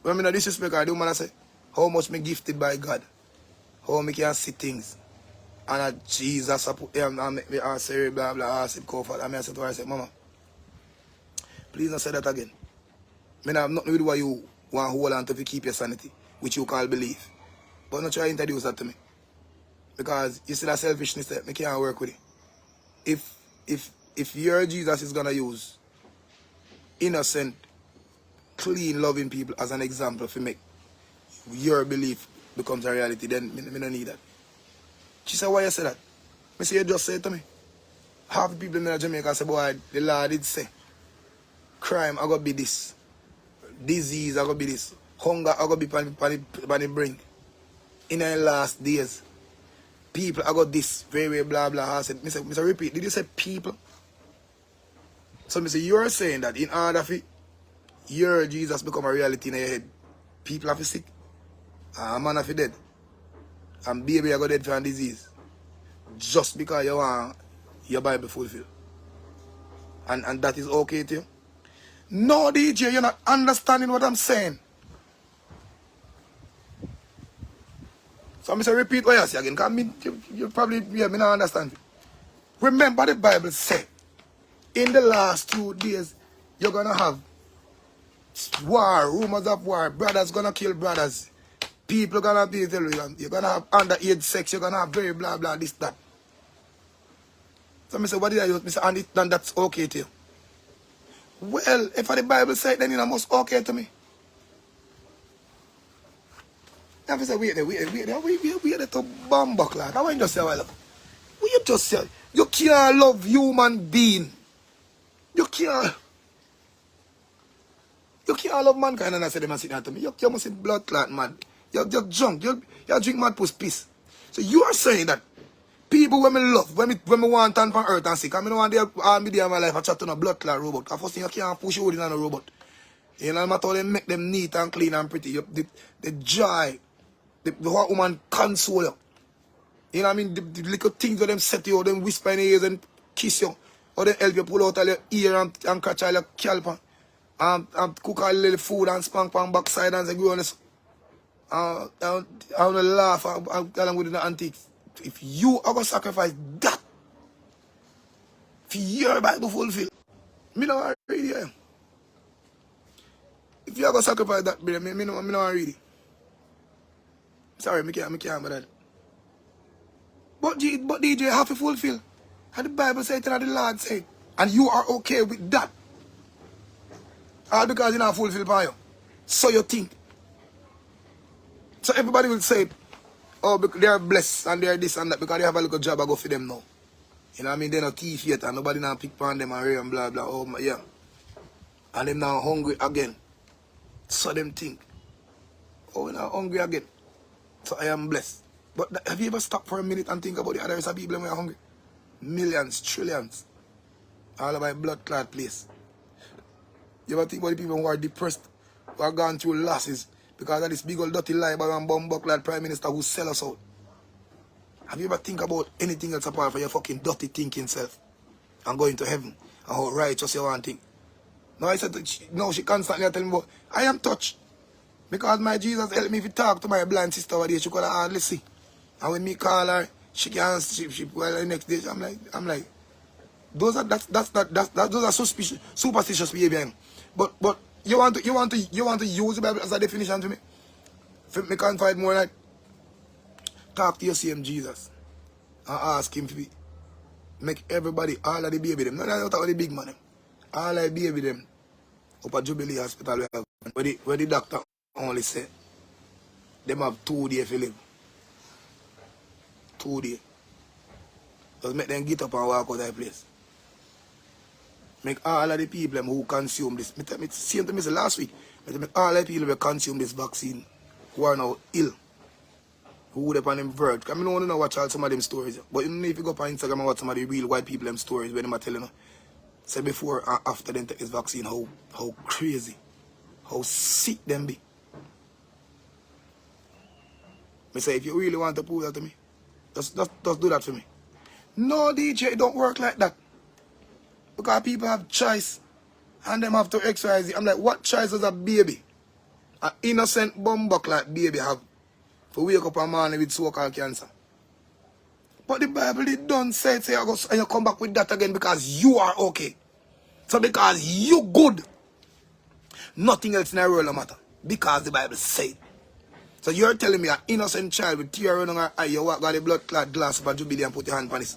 when I mean disrespect her, the woman say, how much me gifted by God. How me can see things. And Jesus, I put him and make me answer, blah, blah, ask him, comfort. And I said to her, I said, Mama, please don't say that again. I have nothing to do with what you want to hold on to keep your sanity, which you call belief. But not try to introduce that to me. Because you see that selfishness that I can't work with it. If your Jesus is gonna use innocent, clean, loving people as an example for make your belief becomes a reality, then I don't need that. She said, why you say that? I say, you just say it to me. Half the people in Jamaica say, boy, the Lord did say, crime I gotta be this. Disease I gotta be this. Hunger I gotta be on the brink. In the last days. People I got this. Very blah blah. I said, Mr. Repeat, did you say people? So I say, you're saying that in order for your Jesus become a reality in your head, people have to sick. A man have to dead. And baby I got dead from disease. Just because you want your Bible fulfilled. And that is okay to you? No, DJ, you're not understanding what I'm saying. So I'm going to repeat what you say again, because you probably me not understand. Remember the Bible said, in the last 2 days, you're going to have war, rumors of war, brothers going to kill brothers, people going to be, you're going to have underage sex, you're going to have very blah blah, this, that. So I say, what did I use? I say, and that's okay to you. Well, if the Bible said, then it must okay to me. I say, wait to bomb buck lad. I want you to say, well, you just say, you can't love human being. You can't love mankind, and I say, them and sit down to me. You must be blood clot, man. You're drunk. You drink mad puss piss. So you are saying that people when me love, when me want to turn from earth and sick, I mean, I want to all me day of my life, I chat on a blood clot robot. Because first thing, you can't push you in on a robot. You know, no matter how they make them neat and clean and pretty. The joy, the what woman console you. You know what I mean? The little things that them set you, them whisper in your ears and kiss you. Or they help you pull out all your ear and catch all your scalp. And cook all little food and spank on backside and say, go on this. I want to laugh along with the antiques. If you are going to sacrifice that for your Bible fulfill, me don't read it. If you are going to sacrifice that, me don't read it. Sorry, me can't but that. But DJ have to fulfill. And the Bible said it and the Lord said. And you are okay with that. All because you not fulfill by you. So you think. So everybody will say, oh, they are blessed and they are this and that because they have a little job I go for them now. You know what I mean? They're not thief yet and nobody now pick on them and blah blah. Oh my, yeah. And them now hungry again. So them think, oh, we're now hungry again. So I am blessed. But have you ever stopped for a minute and think about the other people when you're hungry? Millions, trillions. All of my blood clot place. You ever think about the people who are depressed, who are gone through losses because of this big old dirty lie by one bumbuck prime minister who sell us out? Have you ever think about anything else apart from your fucking dirty thinking self and going to heaven and how righteous you want to think? No, I said, no, she constantly telling me, I am touched. Because my Jesus helped me to talk to my blind sister over there. She could hardly see. And when me call her, she can't, well, the next day, I'm like, Those are suspicious, superstitious behavior. But you want to use the Bible as a definition to me? If me can't find more like talk to your same Jesus and ask him to be make everybody, all of the baby them, not talk about the big man them, all of the baby them up at Jubilee Hospital where the doctor only said them have 2 days to live. 2 days. Just make them get up and walk out of the place. Make all of the people who consume this. Same to me last week. Make all of the people who consume this vaccine who are now ill. Who would have on them verge. I don't want to know watch all some of them stories. But you know if you go up on Instagram and watch some of the real white people them stories where they are telling you. Say before and after them take this vaccine, how crazy. How sick them be. I say if you really want to prove that to me, just do that for me. No, DJ, it don't work like that. Because people have choice and them have to exercise it. I'm like, what choice does a baby, an innocent bumbuck like baby have to wake up a morning with so-called cancer? But the Bible it don't say it, and you come back with that again because you are okay. So because you good, nothing else in the world matter. Because the Bible said. So you're telling me an innocent child with tear running her eye, you walk got the blood clot glass of a Jubilee and put your hand on it.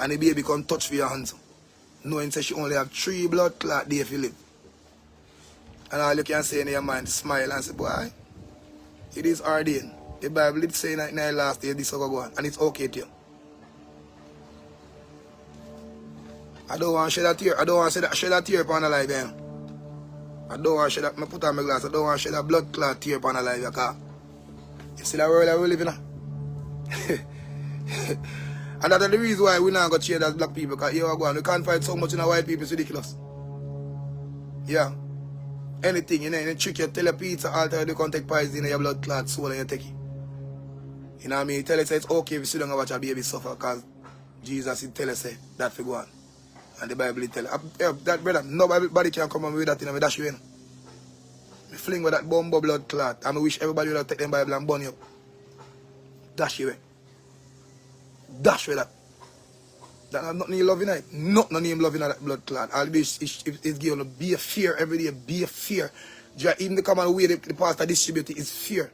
And the baby come touch for your hands. Knowing that she only have 3 blood clot there if you live. And all you can say in your mind, smile and say, boy, it is ordained. The Bible did say in the last day this will go on. And it's okay to you. I don't want to shed a tear. I don't want to shed a tear upon a life. I don't want to shed a, I put on my glass. I don't want to shed a blood clot tear upon a life. Because you see the world that we live in. And that's the reason why we not got cheered as black people. Because here we go on. We can't fight so much in our white people. It's ridiculous. Yeah. Anything, you know, you trick you, tell your pizza alter, you can't take poison in your blood clot soul and you take it. You know what I mean? You tell you say it's okay if you sit down and watch a baby suffer because Jesus tell you say that for go on. And the Bible tell you. That brother, nobody can come on with that, you know, I dash you in. I fling with that bumbo blood clot. And I wish everybody would take them Bible and burn you up. Dash you in. Dash with that. That have nothing in love in it. Nothing in love in that blood clot. All this is given be a fear every day. Be a fear. Even the common way the pastor distribute it is fear.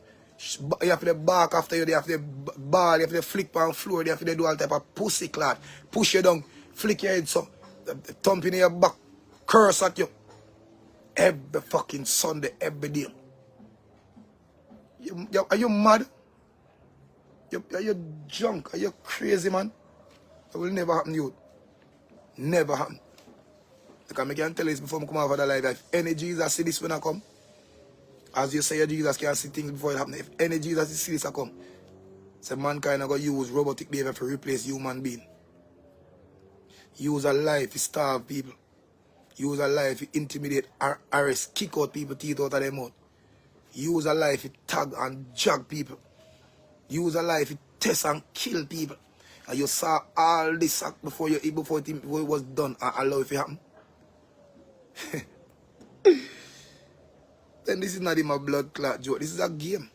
You have to bark after you, they have to ball, you have to flick on the floor, they have to do all type of pussy clot. Push you down, flick your head so, thump in your back, curse at you. Every fucking Sunday, every day. Are you mad? Are you drunk? Are you crazy, man? It will never happen to you. Never happen. Because I can tell you this before I come out of the life. If any Jesus see this when I come, as you say, Jesus can see things before it happens. If any Jesus see this I come, say mankind are going to use robotic behavior to replace human being. Use a life to starve people. Use a life to intimidate, arrest, kick out people, teeth out of their mouth. Use a life to tag and jag people. Use a life to test and kill people. And you saw all this before it was done and allow it to happen. Then this is not even a blood clot joke. This is a game.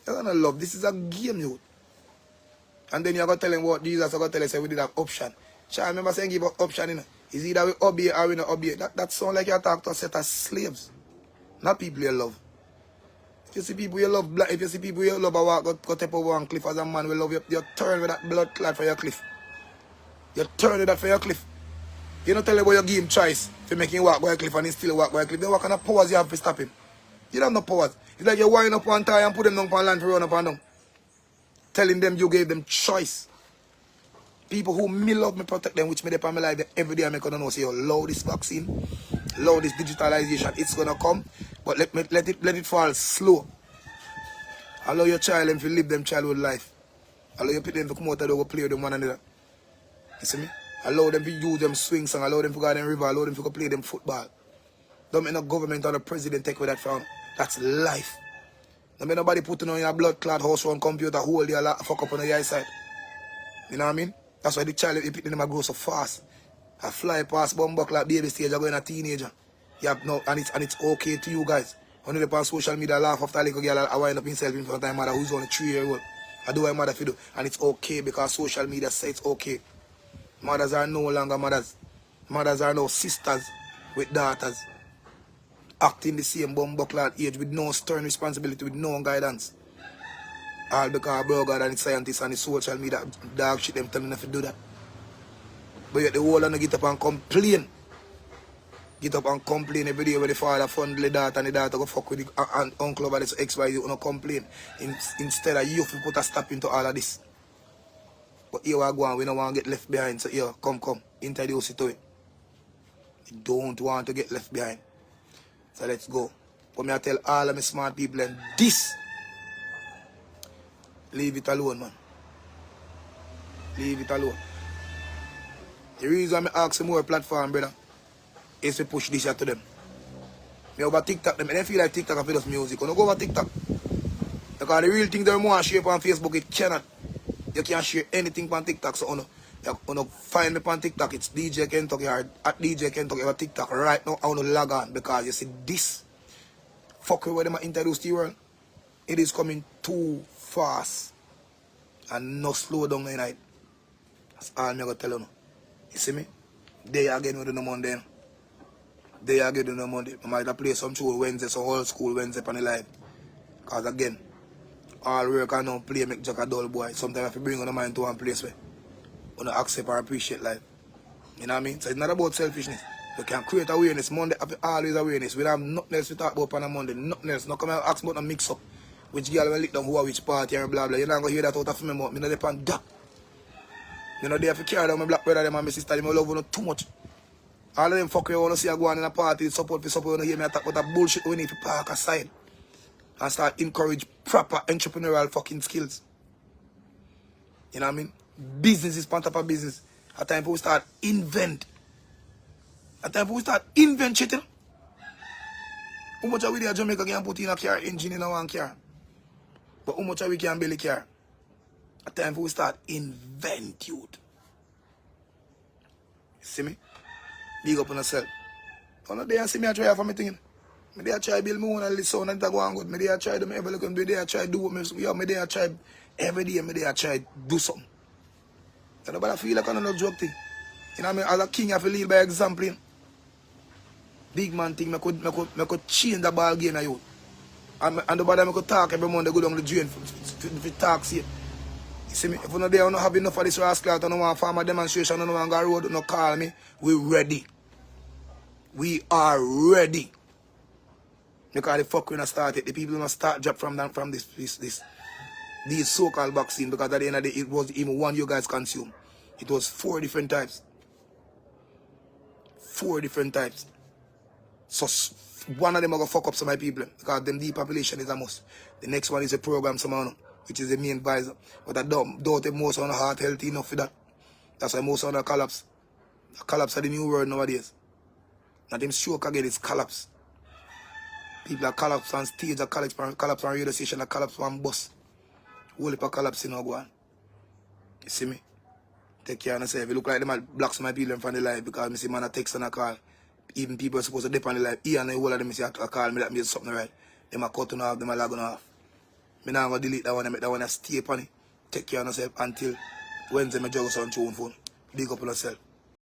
You're gonna love. This is a game, you. And then you're gonna tell him what Jesus are gonna tell us we did have option. Shall I remember saying give us option, you know? Is either we obey or we not obey. That sounds like you talk to a set of slaves. Not people you love. If you see people you love, if you see people you love, go step over one cliff as a man will love you, you turn with that blood clot for your cliff. You turn with that for your cliff. You don't tell him about you give him choice to make him walk by a cliff and he still walk by a cliff. Then what kind of powers you have to stop him? You don't have no powers. It's like you wind up one time and put them down on land to run up and down. Telling them you gave them choice. People who me love me protect them, which me depend on my life every day I make know say, allow this vaccine, allow this digitalization, it's gonna come, but let it fall slow. Allow your child them to live them childhood life. Allow your people to come out and go play with them one another. You see me? Allow them to use them swing song, allow them to go to the river, allow them to go play them football. Don't make no government or the president take with that from. That's life. Don't make nobody putting on your blood clot house on computer, hold your fuck up on the eyesight. You know what I mean? That's why the child, you pick them grow so fast. I fly past bumbuck like baby stage, I go in a teenager. You have no, and it's okay to you guys. When you on social media, laugh after a little girl, I wind up himself in front of my mother who's only 3 years old. I do what my mother do. And it's okay because social media says it's okay. Mothers are no longer mothers. Mothers are now sisters with daughters. Acting the same bumbuckler age with no stern responsibility, with no guidance. All because bro God and the scientists and the social media dog shit them telling them to do that. But yet the whole of them get up and complain. Get up and complain every day when the father fondle the daughter and the daughter go fuck with the uncle over this XY, you don't complain. Instead of you put a stop into all of this. But here we go on, we don't want to get left behind. So here, come, introduce it to it. You don't want to get left behind. So let's go. But me I tell all of my smart people and this. Leave it alone, man. Leave it alone. The reason I ask more platform, brother, is to push this out to them. Me over TikTok, them, and I feel like TikTok have just music. When I go over TikTok, because the real thing they want to share on Facebook, it cannot. You can't share anything on TikTok. So you find me on TikTok, it's DJ Kentucky or at DJ Kentucky or TikTok right now. I want to log on because you see this fucker where they might introduce to you world. It is coming too fast and no slow down the night. That's all I'm going to tell you. You see me? They again with the Monday. They again with the Monday. I might play some show Wednesday, some old school Wednesday on the live. Because again, all work and now play make Jack a dull boy. Sometimes I have to bring on the mind to one place where you don't accept or appreciate life. You know what I mean? So it's not about selfishness. You can create awareness. Monday have always awareness. We don't have nothing else to talk about on a Monday. Nothing else. No come and ask about a mix up. Which girl will lick down who are which party and blah blah. You're not going to hear that out of me mouth. I'm not depend that. You know, they have to carry down my black brother them and my sister. They love you too much. All of them fuck you want to see you go on in a party, support for support. You hear me attack with that bullshit we need to park aside. And start encourage proper entrepreneurial fucking skills. You know what I mean? Business is part of a business. At time we start invent. At time we start invent shit. You know? How much of we there Jamaica can put in a car engine in a one car? But how much of we can build a car? At time we start invent youth. You see me? Big up on yourself. You know, they see me I try for me thing. Me they try build my own little sound and that go on good. Me they try do me every look and me they try do what me yeah, me they try every day me they try do something. You know, but I feel like I'm not joke thing. You know what I mean? As a king I have to lead by example. You know? Big man thing, I could change the ball game of you. And the bother I could talk every Monday, go down the drain for talks here. You see me? If you're not there, you don't have enough of this rascal, you don't want to farm a demonstration, you don't want to go road, you don't call me. We're ready. We are ready. Because the fuck when I started, the people must start drop from these so-called vaccine, because at the end of the day, it wasn't even one you guys consume. It was 4 different types. 4 different types. So one of them are going to fuck up some of my people, because them depopulation is a must. The next one is a program somehow, which is the main advisor. But I don't think most of them are heart healthy enough for that. That's why most of them collapse. The collapse of the new world nowadays. Not them stroke again, it's collapse. People are collapse on stage, they collapse on radio station, they collapse on bus. Whole heap of collapse in go on. You see me? Take care of yourself. You look like them blocks some of my people from the live because I see man a text and a call. Even people are supposed to dip on the live. Here and the whole of them say a call me that means something right. Them are cutting off, them are logging off. Me now going to delete that one and make that one stay upon it. Take care of yourself until Wednesday I juggle some tune phone. Big up on yourself.